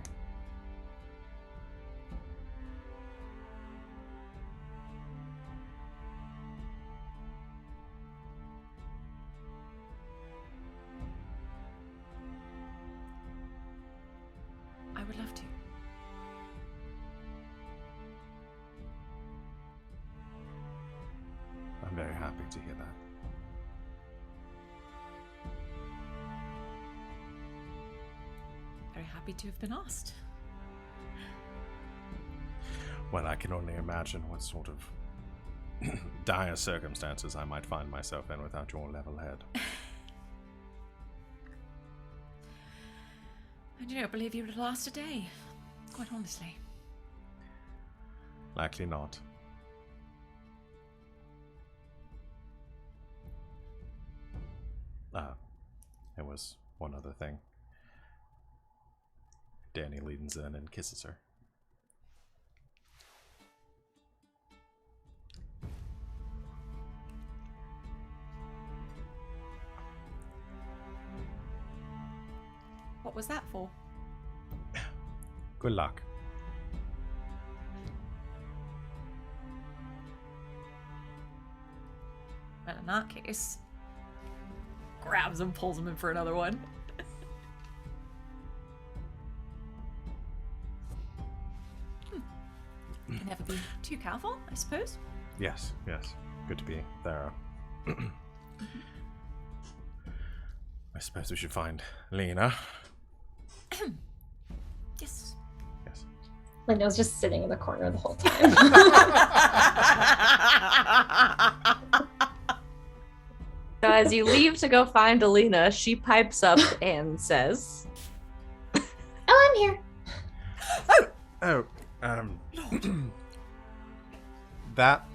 I would love to. I'm very happy to hear that. Very happy to have been asked. Well, I can only imagine what sort of dire circumstances I might find myself in without your level head. I do not believe you would last a day, quite honestly. Likely not. There was one other thing. Danni leans in and kisses her. What was that for? Good luck. Well, in that case, grabs him, pulls him in for another one. Can never be too careful, I suppose. Yes. Good to be thorough. I suppose we should find Lena. Yes. Yes. Linda was just sitting in the corner the whole time. So as you leave to go find Alina, she pipes up and says, Oh, I'm here. Oh, that.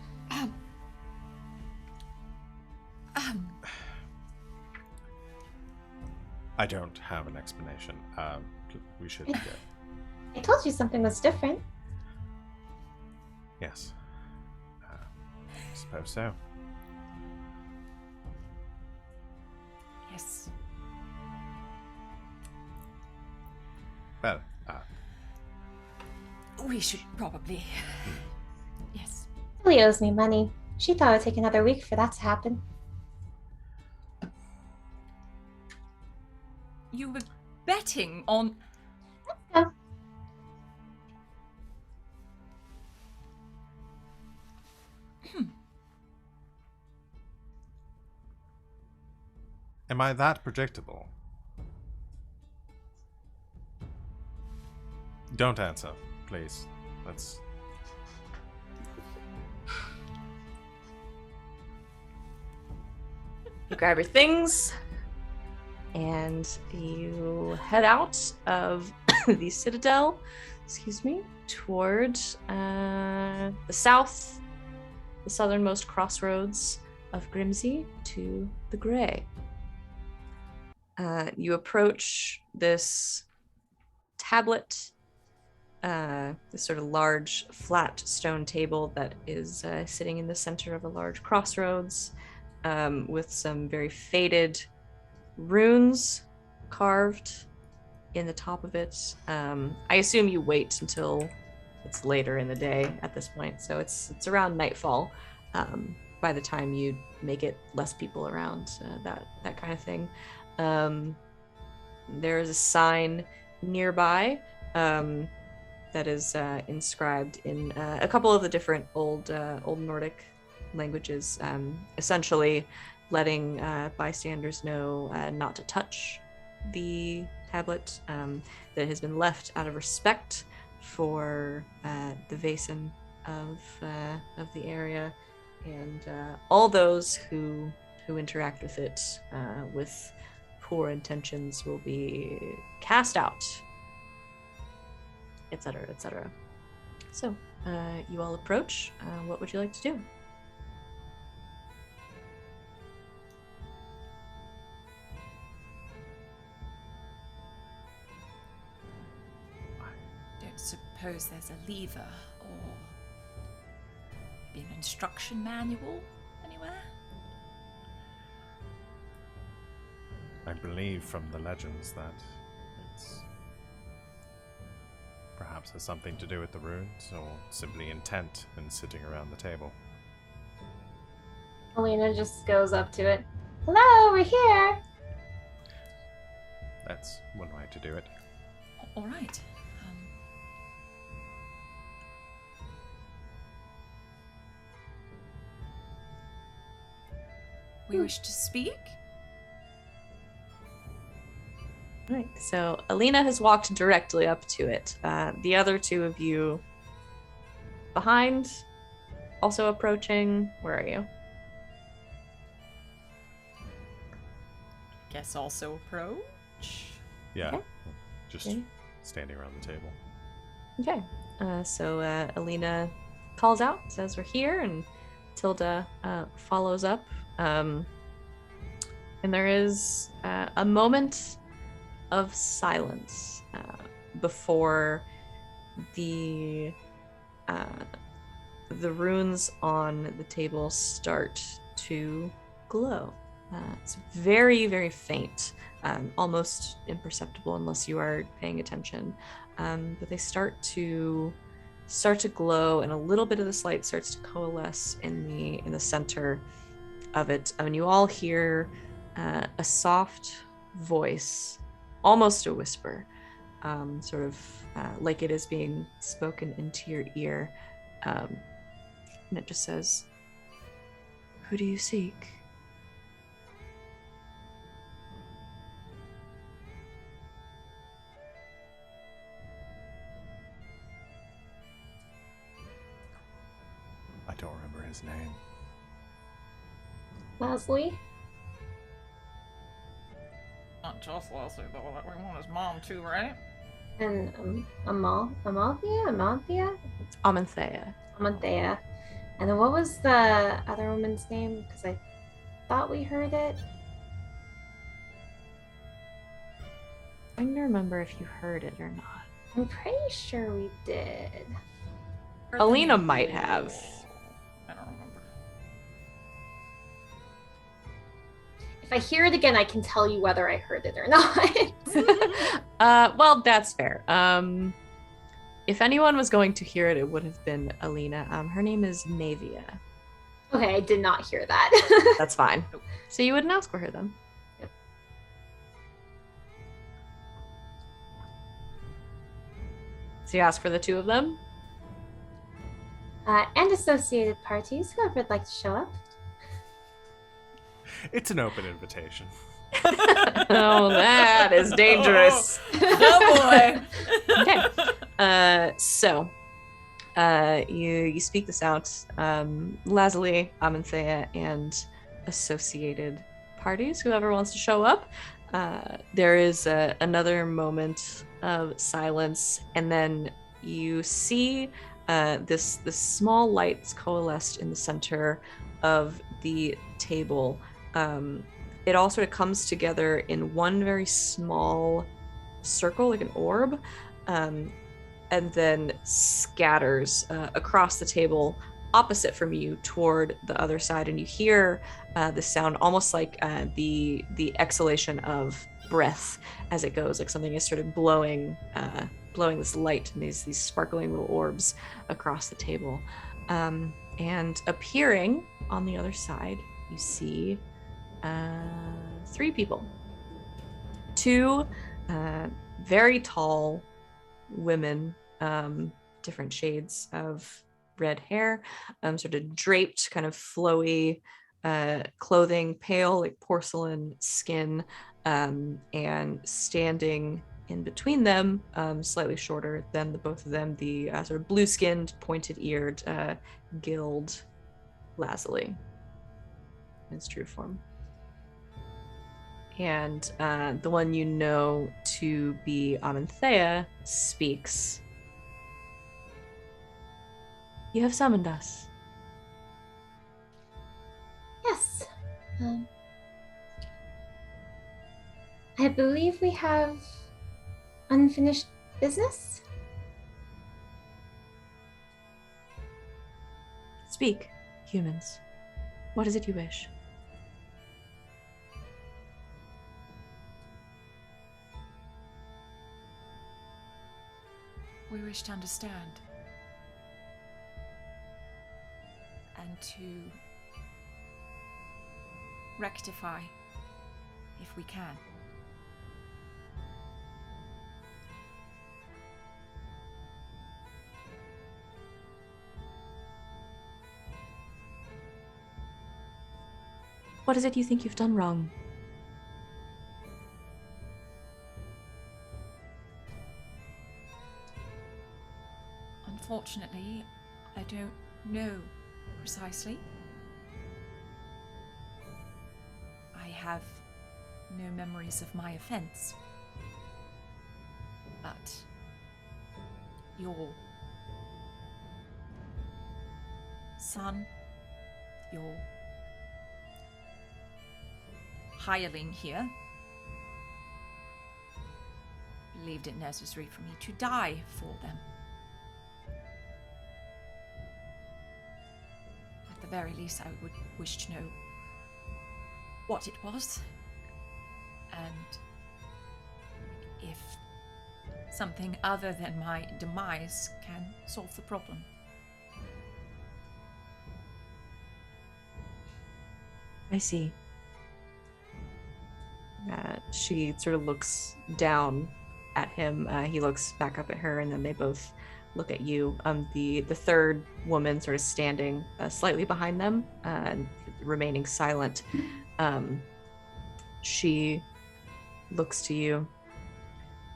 I don't have an explanation. We should get. I told you something was different. Yes. I suppose so. Yes. Well, We should probably. Yes. Tilly owes me money. She thought it would take another week for that to happen. You were betting on. Oh. am I that predictable? Don't answer, please. Let's. you grab your things, and you head out of the Citadel, toward the south, the southernmost crossroads of Grimsey to the Grey. You approach this tablet, this sort of large, flat stone table that is sitting in the center of a large crossroads, with some very faded runes carved in the top of it. I assume you wait until it's later in the day at this point, so it's around nightfall by the time you make it less people around, that kind of thing. There is a sign nearby that is inscribed in a couple of the different old Nordic languages, essentially letting bystanders know not to touch the tablet, that has been left out of respect for the Vaesen of the area, and all those who interact with it with poor intentions will be cast out, etc., etc. So, you all approach. What would you like to do? I don't suppose there's a lever or maybe an instruction manual anywhere? I believe from the legends that it's perhaps has something to do with the runes, or simply intent in sitting around the table. Alina just goes up to it. Hello, we're here. That's one way to do it. All right. We wish to speak. Right, so Alina has walked directly up to it. The other two of you behind, also approaching. Where are you? Guess also approach. Yeah, Okay. just Okay. standing around the table. Okay, so Alina calls out, says we're here, and Tilda follows up. And there is a moment of silence before the runes on the table start to glow. It's very, very faint, almost imperceptible unless you are paying attention. But they start to glow, and a little bit of this light starts to coalesce in the center of it. I mean, you all hear a soft voice, almost a whisper, sort of like it is being spoken into your ear. And it just says, "Who do you seek?" I don't remember his name. Leslie? Not just Leslie, though. That we want his mom too, right? And Amalthea? Amanthea. Amanthea. And then what was the other woman's name? Because I thought we heard it. I don't remember if you heard it or not. I'm pretty sure we did. Alina might have. I don't remember. If I hear it again, I can tell you whether I heard it or not. Well, that's fair. If anyone was going to hear it, it would have been Alina. Her name is Navia. Okay, I did not hear that. That's fine. So you wouldn't ask for her then? Yep. So you ask for the two of them? And associated parties, whoever would like to show up. It's an open invitation. Oh, that is dangerous. Oh boy. Okay. So you speak this out. Lazuli, Amanthea, and associated parties, whoever wants to show up. There is another moment of silence, and then you see this small light coalesced in the center of the table. It all sort of comes together in one very small circle, like an orb, and then scatters across the table opposite from you toward the other side. And you hear the sound almost like the exhalation of breath as it goes, like something is sort of blowing this light and these sparkling little orbs across the table. And appearing on the other side, you see 3 people. 2 very tall women, different shades of red hair, sort of draped, kind of flowy clothing, pale like porcelain skin, and standing in between them, slightly shorter than the both of them, the sort of blue-skinned, pointed-eared, Guild Lazuli in its true form. And the one you know to be Amanthea speaks. "You have summoned us." Yes. I believe we have unfinished business. "Speak, humans. What is it you wish?" We wish to understand and to rectify if we can. What is it you think you've done wrong? Unfortunately, I don't know precisely. I have no memories of my offense. But your son, your hireling here, believed it necessary for me to die for them. At the very least, I would wish to know what it was, and if something other than my demise can solve the problem. I see. She sort of looks down at him. He looks back up at her, and then they both look at you. The third woman sort of standing slightly behind them, remaining silent. She looks to you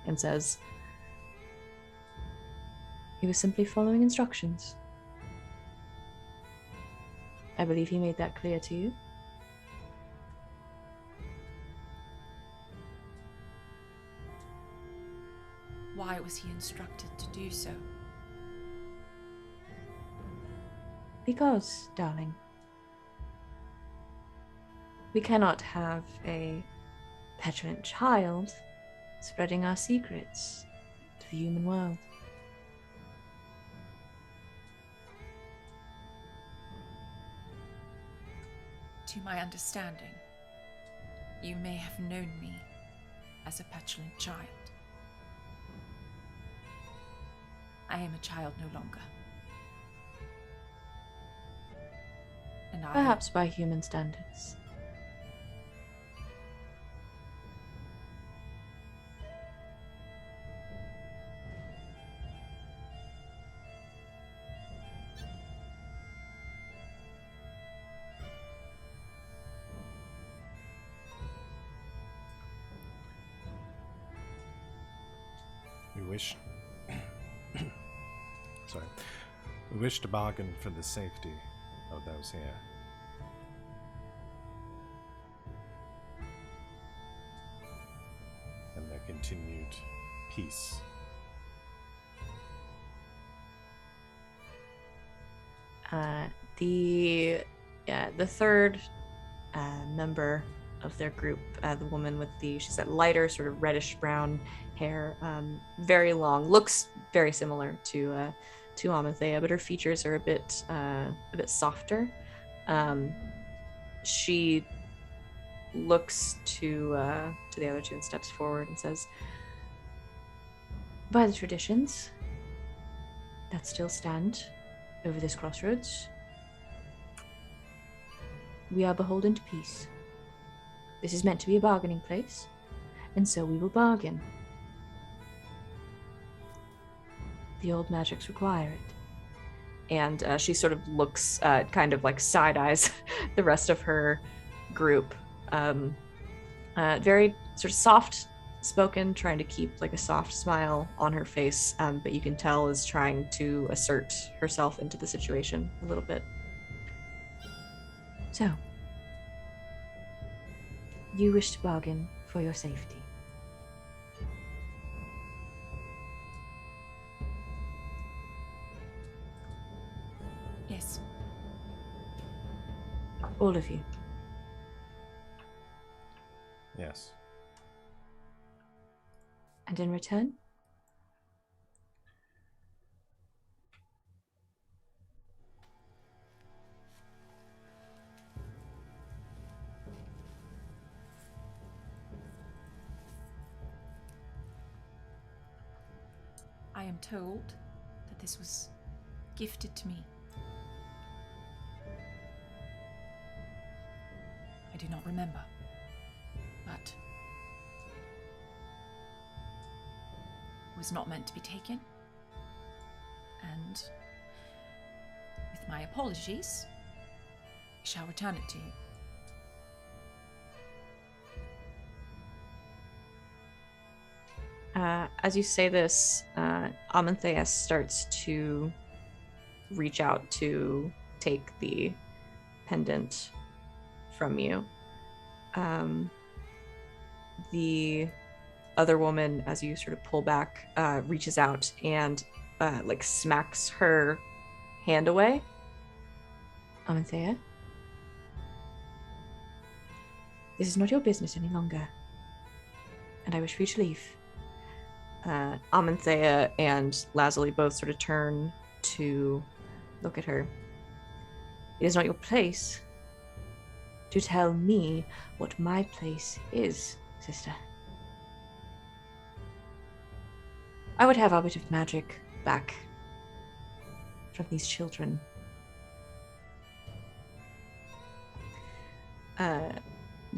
and says, "He was simply following instructions. I believe he made that clear to you." Why was he instructed to do so? Because, darling, we cannot have a petulant child spreading our secrets to the human world. To my understanding, you may have known me as a petulant child. I am a child no longer. And Perhaps by human standards. We wish... Sorry. We wish to bargain for the safety of those here. And their continued peace. The third member of their group, the woman with she's that lighter sort of reddish brown hair, very long, looks very similar to Amanthea, but her features are a bit softer. She looks to the other two and steps forward and says, "By the traditions that still stand over this crossroads, we are beholden to peace. This is meant to be a bargaining place, and so we will bargain. The old magics require it." And she sort of looks, kind of like side-eyes the rest of her group. Very sort of soft-spoken, trying to keep like a soft smile on her face, but you can tell is trying to assert herself into the situation a little bit. "So, you wish to bargain for your safety. Yes. All of you." Yes. "And in return?" I am told that this was gifted to me. I do not remember, but it was not meant to be taken. And with my apologies, I shall return it to you. As you say this, Amanthea starts to reach out to take the pendant from you. The other woman, as you sort of pull back, reaches out and like smacks her hand away. "Amanthea, this is not your business any longer, and I wish for you to leave. Amanthea and Lazuli both sort of turn to look at her. It is not your place to tell me what my place is, sister. I would have our bit of magic back from these children.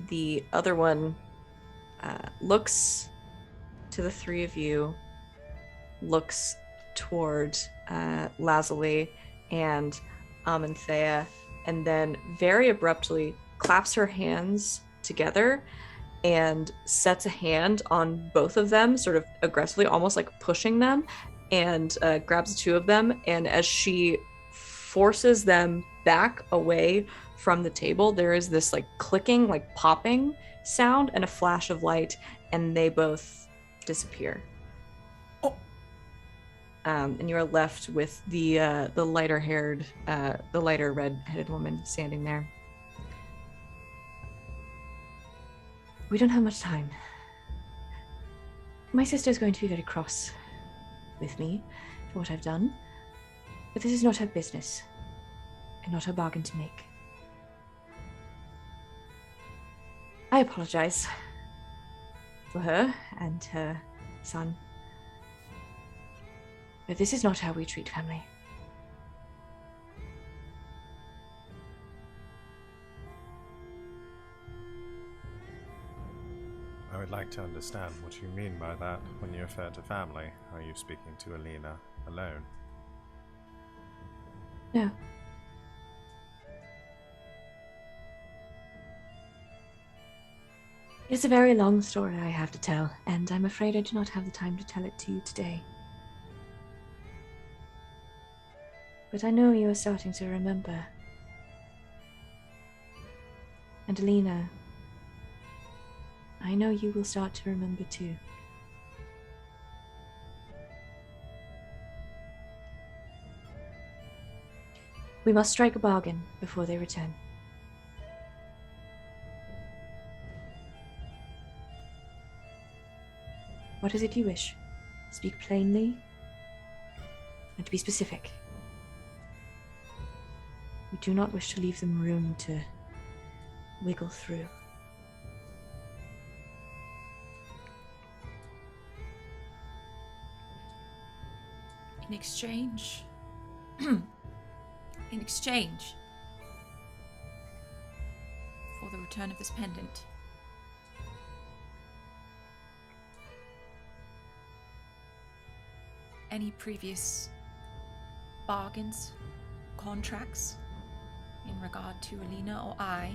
The other one looks to the three of you, looks toward Lazuli and Amanthea, and then very abruptly claps her hands together and sets a hand on both of them, sort of aggressively, almost like pushing them, and grabs two of them. And as she forces them back away from the table, there is this like clicking, like popping sound and a flash of light, and they both disappear. Oh. And you're left with the lighter red-headed woman standing there. We don't have much time. My sister's going to be very cross with me for what I've done, but this is not her business and not her bargain to make. I apologize for her and her son, but this is not how we treat family. I would like to understand what you mean by that when you refer to family. Are you speaking to Alina alone? No. It's a very long story I have to tell, and I'm afraid I do not have the time to tell it to you today. But I know you are starting to remember. And Alina, I know you will start to remember too. We must strike a bargain before they return. What is it you wish? Speak plainly and to be specific. We do not wish to leave them room to wiggle through. In exchange for the return of this pendant, any previous bargains, contracts in regard to Alina or I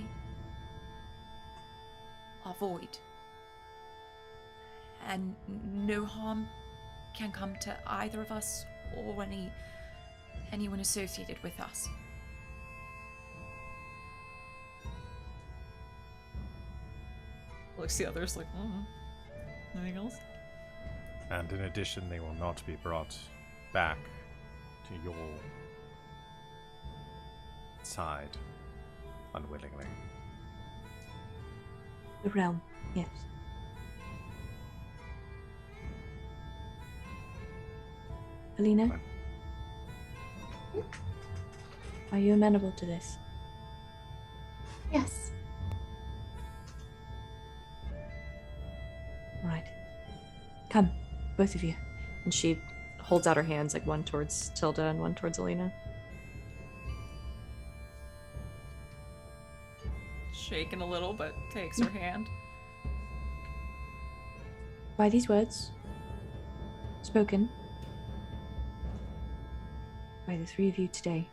are void, and no harm can come to either of us or anyone associated with us. Looks the others like, anything else? And in addition, they will not be brought back to your side unwillingly. The realm, yes. Alina? Are you amenable to this? Yes. Right. Come, both of you. And she holds out her hands, like one towards Tilda and one towards Alina. Shaking a little, but takes her hand. By these words, spoken by the three of you today,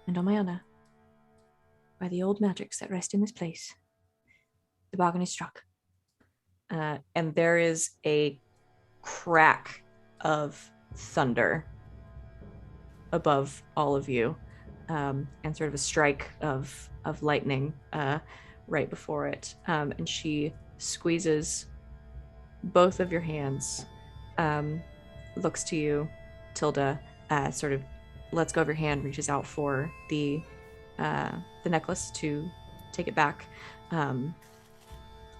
and on my honor, by the old magics that rest in this place, the bargain is struck. And there is a crack of thunder above all of you, and sort of a strike of lightning right before it. And she squeezes both of your hands, looks to you, Tilda, sort of lets go of your hand, reaches out for the necklace to take it back,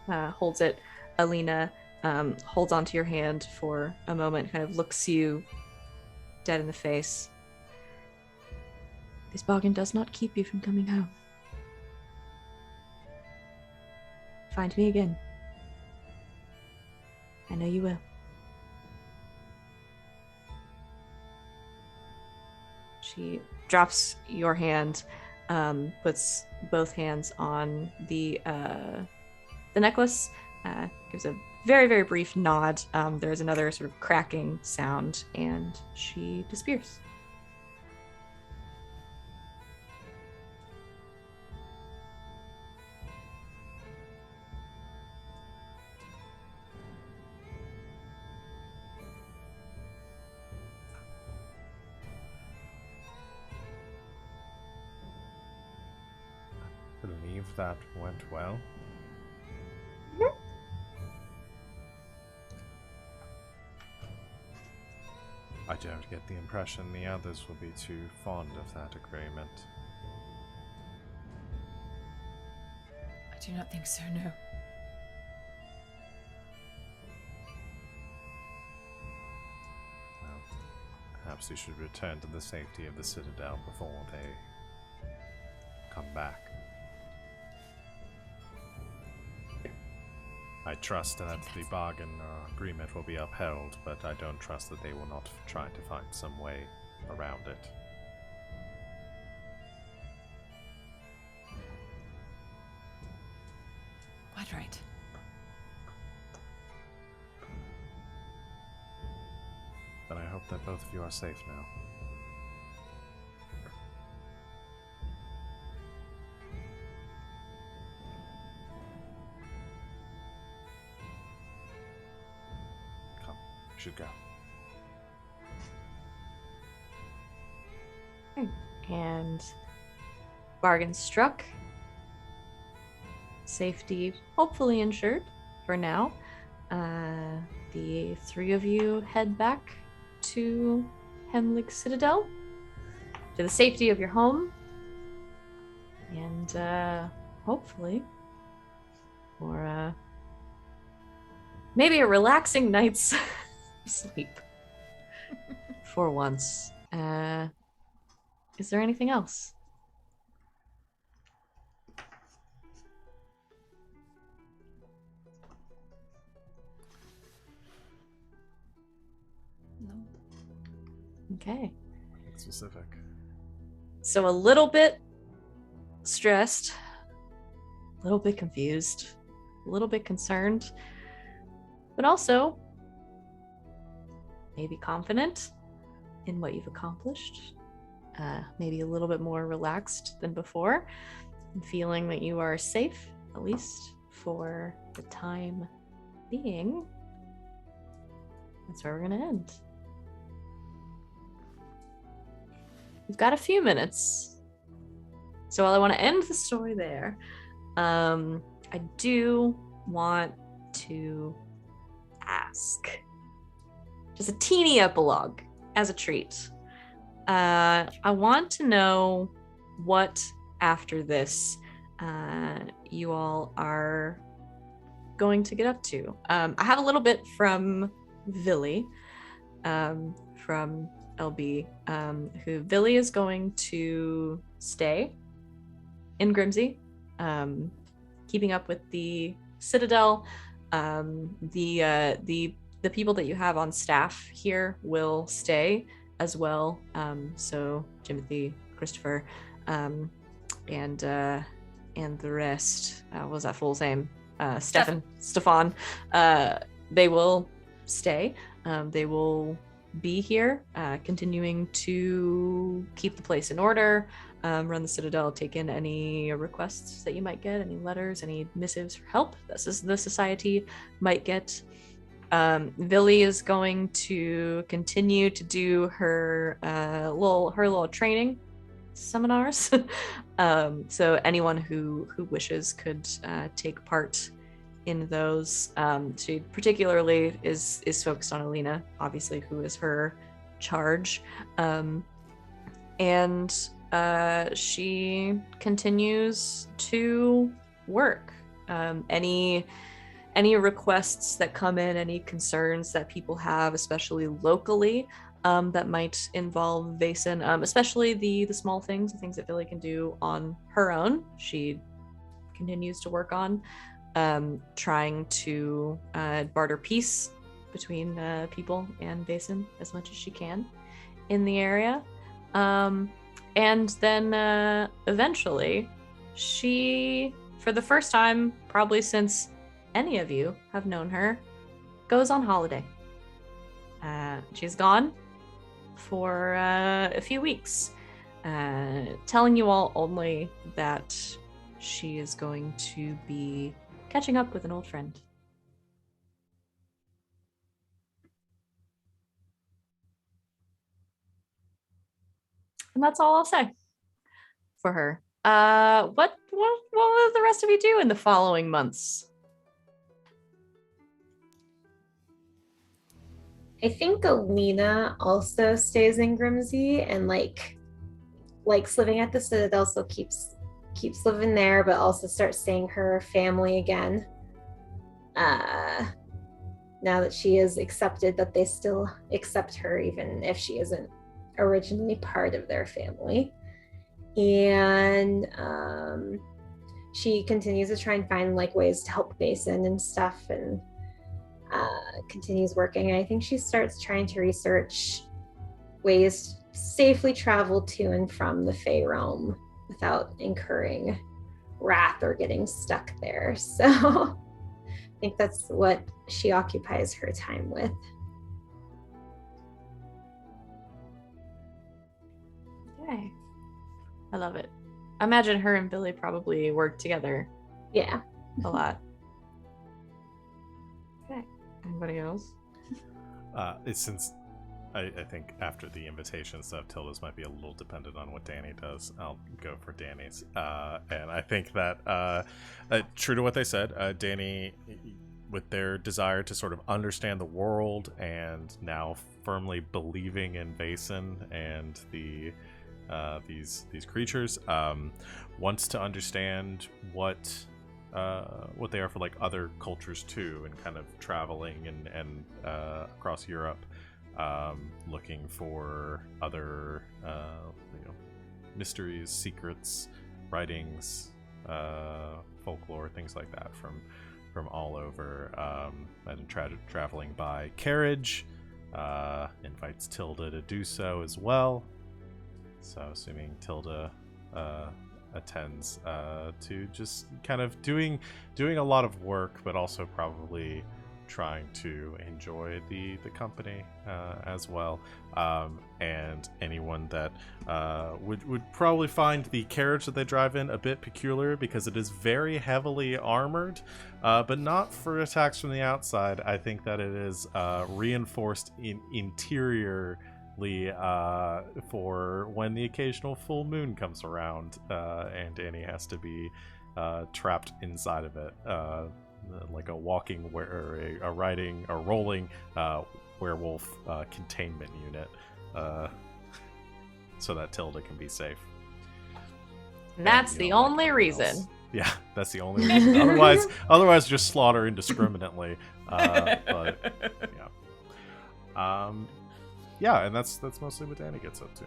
holds it. Alina holds onto your hand for a moment, kind of looks you dead in the face. This bargain does not keep you from coming home. Find me again. I know you will. She drops your hand, puts both hands on the necklace, gives a very, very brief nod. There's another sort of cracking sound, and she disappears. Believe that went well. I don't get the impression the others will be too fond of that agreement. I do not think so, no. Well, perhaps we should return to the safety of the Citadel before they come back. I trust that the bargain agreement will be upheld, but I don't trust that they will not try to find some way around it. Quite right. Then I hope that both of you are safe now. Should go. And bargain struck. Safety hopefully ensured for now. The three of you head back to Hemlig Citadel, to the safety of your home, and hopefully for maybe a relaxing night's sleep for once. Is there anything else? No. Okay. Specific. So a little bit stressed, a little bit confused, a little bit concerned, but also maybe confident in what you've accomplished, maybe a little bit more relaxed than before, and feeling that you are safe, at least for the time being. That's where we're going to end. We've got a few minutes. So while I want to end the story there, I do want to ask just a teeny epilogue as a treat. I want to know what after this you all are going to get up to. I have a little bit from Villy, from LB, who Villy is going to stay in Grimsey, keeping up with the Citadel. The people that you have on staff here will stay as well. So Timothy, Christopher, and the rest. What was that full name? Stefan. They will stay. They will be here, continuing to keep the place in order, run the Citadel, take in any requests that you might get, any letters, any missives for help that the Society might get. Villy is going to continue to do her little training seminars. So anyone who wishes could take part in those. She particularly is focused on Alina, obviously, who is her charge. And she continues to work. Any any requests that come in, any concerns that people have, especially locally, that might involve Vaesen, especially the small things, the things that Billy can do on her own. She continues to work on trying to barter peace between people and Vaesen as much as she can in the area. And then eventually, she, for the first time, probably since any of you have known her, goes on holiday. She's gone for a few weeks, telling you all only that she is going to be catching up with an old friend. And that's all I'll say for her. What will the rest of you do in the following months? I think Alina also stays in Grimsby and likes living at the Citadel, so keeps living there, but also starts seeing her family again. Now that she is accepted, that they still accept her even if she isn't originally part of their family. And she continues to try and find ways to help Vaesen and stuff, and continues working. I think she starts trying to research ways to safely travel to and from the Fey realm without incurring wrath or getting stuck there. So I think that's what she occupies her time with. Okay. I love it. I imagine her and Billy probably work together. Yeah. A lot. Okay. Anybody else? Since I think after the invitation stuff, Tilda's might be a little dependent on what Danni does. I'll go for Danny's. And I think that, true to what they said, Danni, with their desire to sort of understand the world and now firmly believing in Vaesen and these creatures, wants to understand what they are for other cultures too, and kind of traveling and across Europe, looking for other mysteries, secrets, writings, folklore, things like that from all over, and traveling by carriage. Invites Tilda to do so as well. So assuming Tilda attends to just kind of doing a lot of work, but also probably trying to enjoy the company as well. And anyone that would probably find the carriage that they drive in a bit peculiar, because it is very heavily armored, but not for attacks from the outside. I think that it is reinforced interiorly for when the occasional full moon comes around, and Danny has to be trapped inside of it, like a walking or a riding or rolling werewolf containment unit, so that Tilda can be safe. And that's the only reason. Else. Yeah, that's the only reason. otherwise just slaughter indiscriminately. But yeah. Yeah, and that's mostly what Danny gets up to.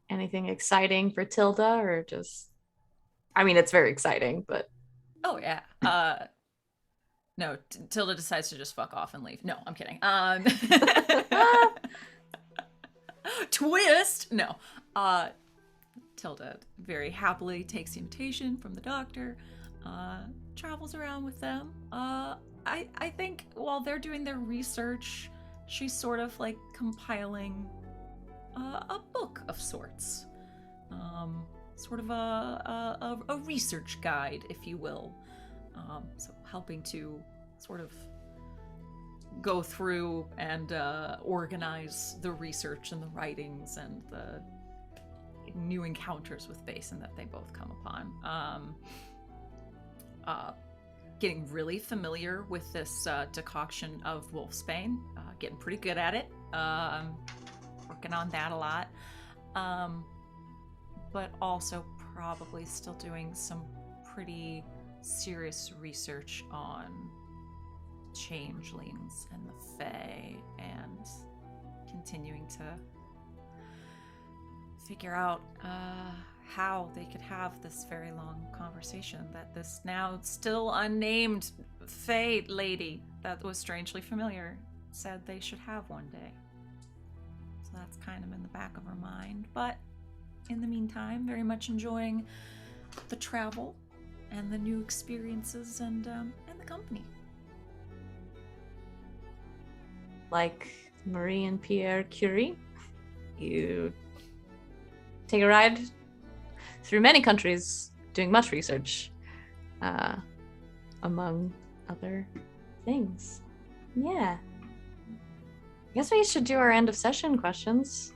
Anything exciting for Tilda, or just... I mean, it's very exciting, but... Oh, yeah. No, Tilda decides to just fuck off and leave. No, I'm kidding. Twist! No. Tilda very happily takes the invitation from the doctor, travels around with them. I think while they're doing their research, she's sort of compiling a book of sorts. Sort of a research guide, if you will. So helping to sort of go through and organize the research and the writings and the new encounters with Vaesen that they both come upon. Getting really familiar with this decoction of wolfsbane, getting pretty good at it. Working on that a lot. but also probably still doing some pretty serious research on changelings and the Fae, and continuing to figure out how they could have this very long conversation that this now still unnamed Fae lady that was strangely familiar said they should have one day. So that's kind of in the back of her mind. But in the meantime, very much enjoying the travel and the new experiences and the company. Like Marie and Pierre Curie, you take a ride through many countries doing much research, among other things. Yeah. I guess we should do our end of session questions,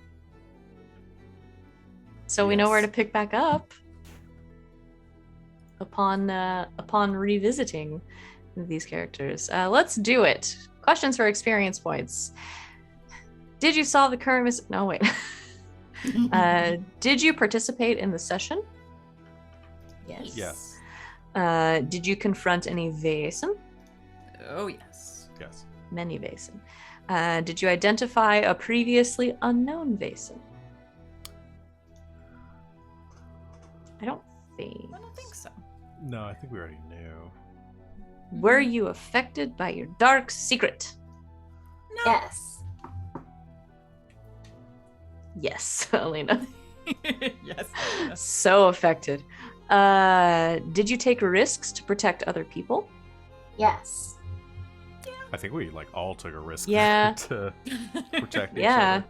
so we know where to pick back up upon revisiting these characters. Let's do it. Questions for experience points. Did you solve the current No, wait. Did you participate in the session? Yes. Yes. Did you confront any Vaesen? Oh, yes. Yes. Many Vaesen. Did you identify a previously unknown Vaesen? I don't think so. No, I think we already knew. Were you affected by your dark secret? No. Yes. Yes, Elena. Yes. So affected. Did you take risks to protect other people? Yes. I think we all took a risk Yeah. to protect each Yeah.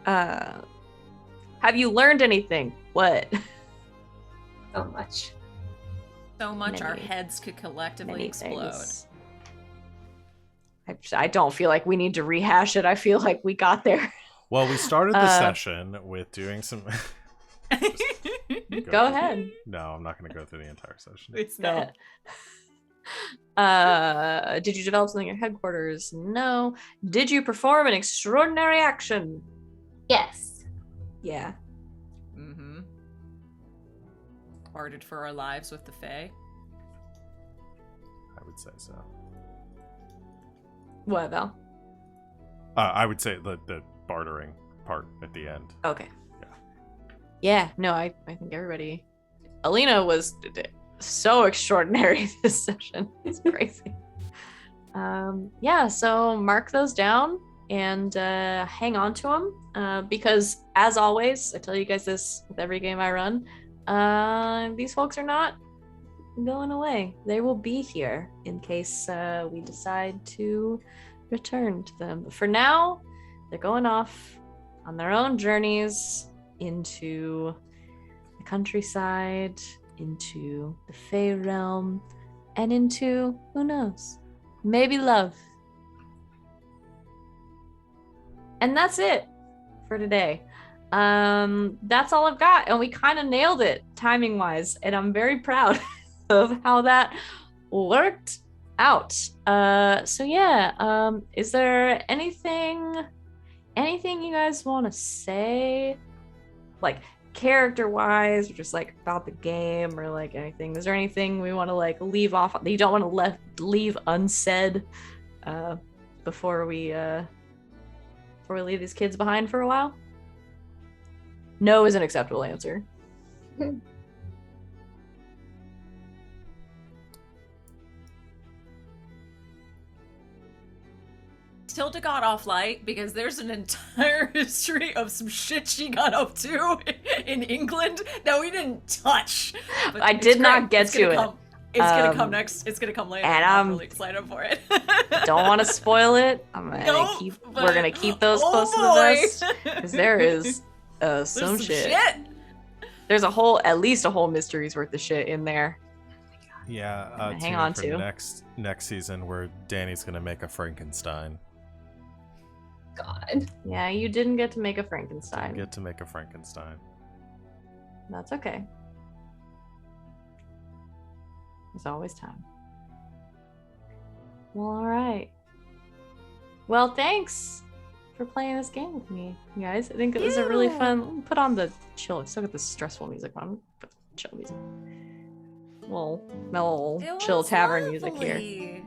other. Have you learned anything? What? So much. So much our Many- heads could collectively Many explode. things. I don't feel like we need to rehash it. I feel like we got there. Well, we started the session with doing some. Go ahead. No, I'm not going to go through the entire session. It's not. Did you develop something at headquarters? No. Did you perform an extraordinary action? Yes. Yeah. Mm-hmm. Parted for our lives with the Fae. I would say so. What, Val? I would say the bartering part at the end. Okay. Yeah. Yeah, no, I think everybody... Alina was so extraordinary this session. It's crazy. Yeah, so mark those down and hang on to them. Because, as always, I tell you guys this with every game I run, these folks are not going away. They will be here in case we decide to return to them. But for now, they're going off on their own journeys into the countryside, into the Fae realm, and into, who knows, maybe love. And that's it for today. That's all I've got, and we kind of nailed it timing wise, and I'm very proud of how that worked out. So yeah, is there anything you guys want to say, like character wise, or just about the game, or anything? Is there anything we want to leave off that you don't want to leave unsaid before we leave these kids behind for a while? No is an acceptable answer. Tilda got off light because there's an entire history of some shit she got up to in England that we didn't touch. But I did not get to it. It's gonna come next. It's gonna come later. And I'm really excited for it. Don't want to spoil it. We're gonna keep those close to the vest because there is some shit. There's at least a whole mystery's worth of shit in there. Yeah, hang on to next season where Danny's gonna make a Frankenstein. God. Yeah, you didn't get to make a Frankenstein. Get to make a Frankenstein. That's okay. There's always time. Well, all right. Well, thanks for playing this game with me, you guys. I think it was a really fun. Put on the chill. I still got the stressful music on. Put chill music. Well, mellow, chill tavern music here.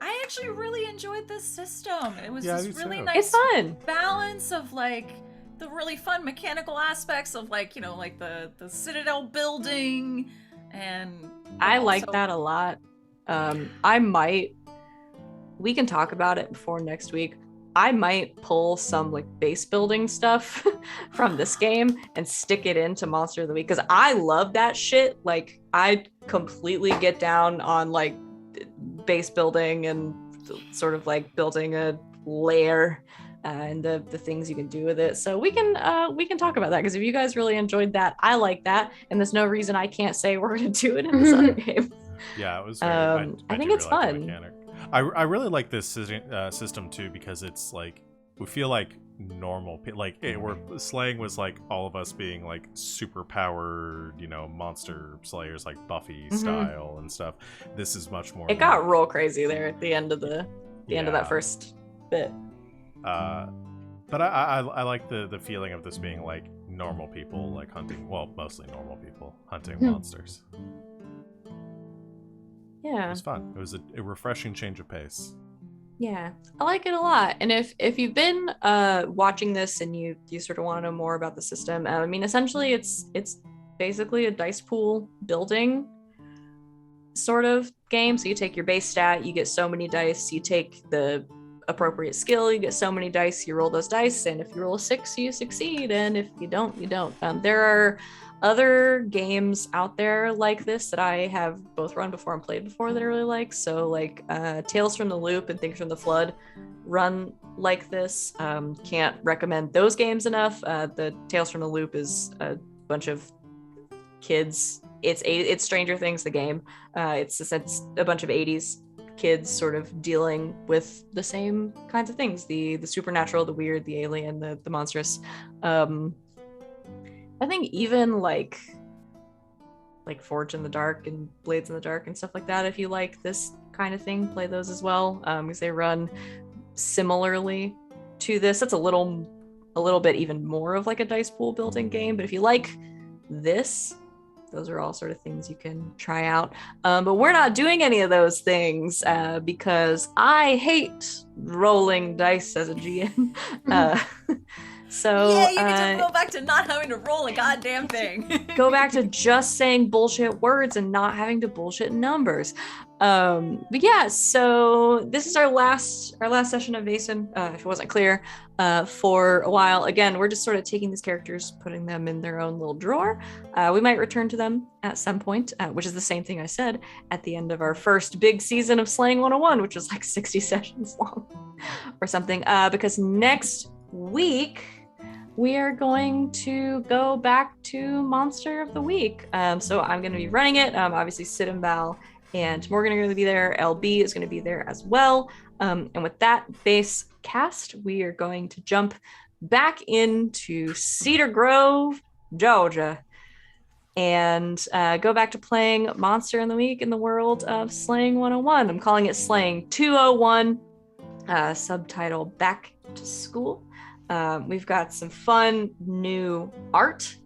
I actually really enjoyed this system. It was Yeah, this really too. nice It's fun. balance of like the really fun mechanical aspects of like, you know, like the citadel building, and I also- like that a lot. We can talk about it before next week. I might pull some like base building stuff from this game and stick it into Monster of the Week because I love that shit. Like I completely get down on like base building and sort of like building a lair and the things you can do with it. So we can talk about that because if you guys really enjoyed that, I like that, and there's no reason I can't say we're gonna do it in this other game. Yeah, it was very, I think do it's really like the fun. mechanic. I really like this system too because it's like we feel like normal like we're slaying was like all of us being like super powered, you know, monster slayers like Buffy style and stuff. This is much more It got real crazy there at the end of end of that first bit. But I like the feeling of this being like normal people like hunting, well, mostly normal people hunting monsters. Yeah, it was fun. It was a refreshing change of pace. Yeah, I like it a lot. And if you've been watching this and you sort of want to know more about the system, I mean, essentially it's basically a dice pool building sort of game. So you take your base stat, you get so many dice, you take the appropriate skill, you get so many dice, you roll those dice, and if you roll a 6, you succeed, and if you don't, you don't. There are other games out there like this that I have both run before and played before that I really like. So like Tales from the Loop and Things from the Flood run like this. Can't recommend those games enough. The Tales from the Loop is a bunch of kids. It's Stranger Things, the game. It's a bunch of 80s kids sort of dealing with the same kinds of things, the supernatural, the weird, the alien, the monstrous. I think even like Forge in the Dark and Blades in the Dark and stuff like that, if you like this kind of thing, play those as well, because they run similarly to this. That's a little bit even more of like a dice pool building game, but if you like this, those are all sort of things you can try out. But we're not doing any of those things because I hate rolling dice as a GM. So yeah, you can just go back to not having to roll a goddamn thing. Go back to just saying bullshit words and not having to bullshit numbers. But yeah, so this is our last session of Vaesen, if it wasn't clear, for a while. Again, we're just sort of taking these characters, putting them in their own little drawer. We might return to them at some point, which is the same thing I said at the end of our first big season of Slaying 101, which was like 60 sessions long or something, because next week we are going to go back to Monster of the Week. So I'm going to be running it. Obviously, Sid and Val and Morgan are going to be there. LB is going to be there as well. And with that base cast, we are going to jump back into Cedar Grove, Georgia, and go back to playing Monster in the Week in the world of Slaying 101. I'm calling it Slaying 201, subtitle Back to School. We've got some fun new art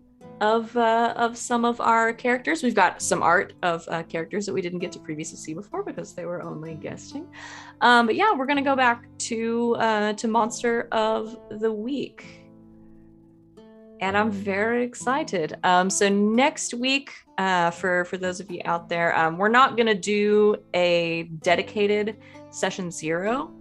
of some of our characters. We've got some art of characters that we didn't get to previously see before because they were only guesting. But yeah, we're gonna go back to Monster of the Week, and I'm very excited. So next week, for those of you out there, we're not gonna do a dedicated session 0.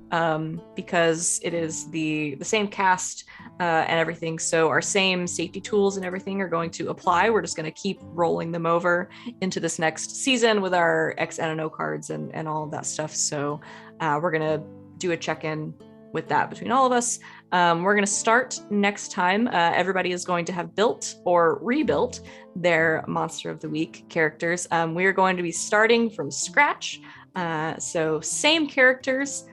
Because it is the same cast and everything, so our same safety tools and everything are going to apply. We're just going to keep rolling them over into this next season with our X and O cards and all of that stuff. So we're going to do a check-in with that between all of us. We're going to start next time. Everybody is going to have built or rebuilt their Monster of the Week characters. We are going to be starting from scratch. So same characters,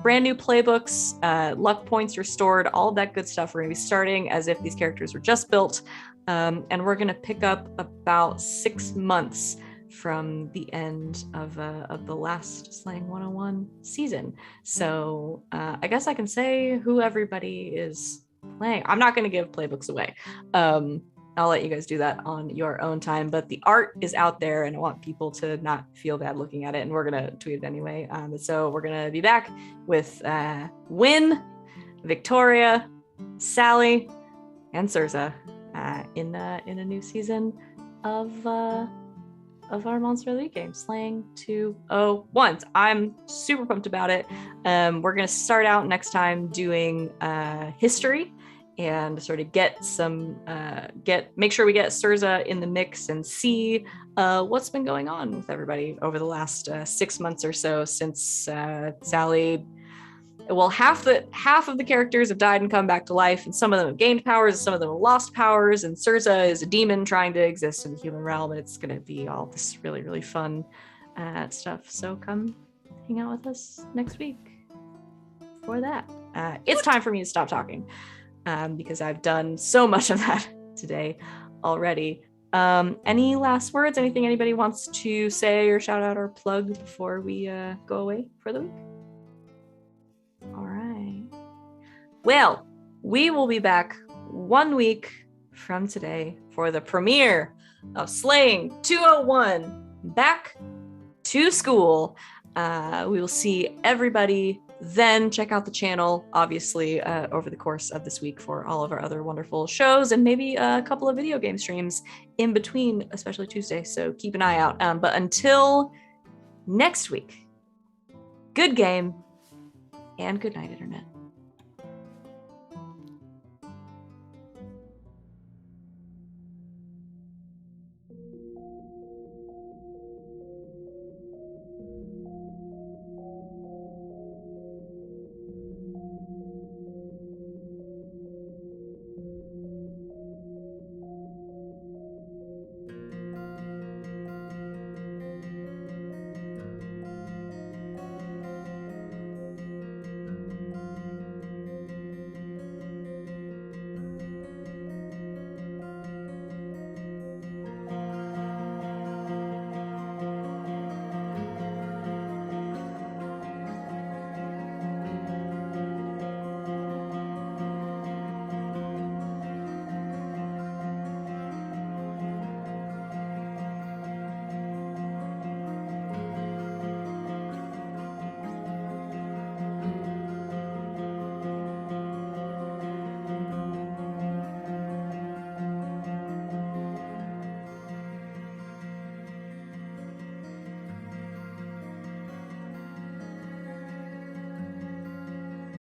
brand new playbooks, luck points restored, all of that good stuff. We're going to be starting as if these characters were just built, and we're going to pick up about 6 months from the end of the last Slaying 101 season. So I guess I can say who everybody is playing. I'm not going to give playbooks away. I'll let you guys do that on your own time, but the art is out there and I want people to not feel bad looking at it, and we're going to tweet it anyway. So we're going to be back with Win, Victoria, Sally, and Surza in a new season of our Monster League game, Slaying 201. I'm super pumped about it. We're going to start out next time doing history and sort of make sure we get Surza in the mix and see what's been going on with everybody over the last 6 months or so since Sally. Well, half of the characters have died and come back to life, and some of them have gained powers, and some of them have lost powers, and Surza is a demon trying to exist in the human realm, and it's going to be all this really, really fun stuff. So come hang out with us next week for that. It's time for me to stop talking because I've done so much of that today already. Any last words? Anything anybody wants to say or shout out or plug before we go away for the week? All right. Well, we will be back 1 week from today for the premiere of Slaying 201, Back to School. We will see everybody then. Check out the channel, obviously, over the course of this week for all of our other wonderful shows and maybe a couple of video game streams in between, especially Tuesday. So keep an eye out. But until next week, good game. And good night, Internet.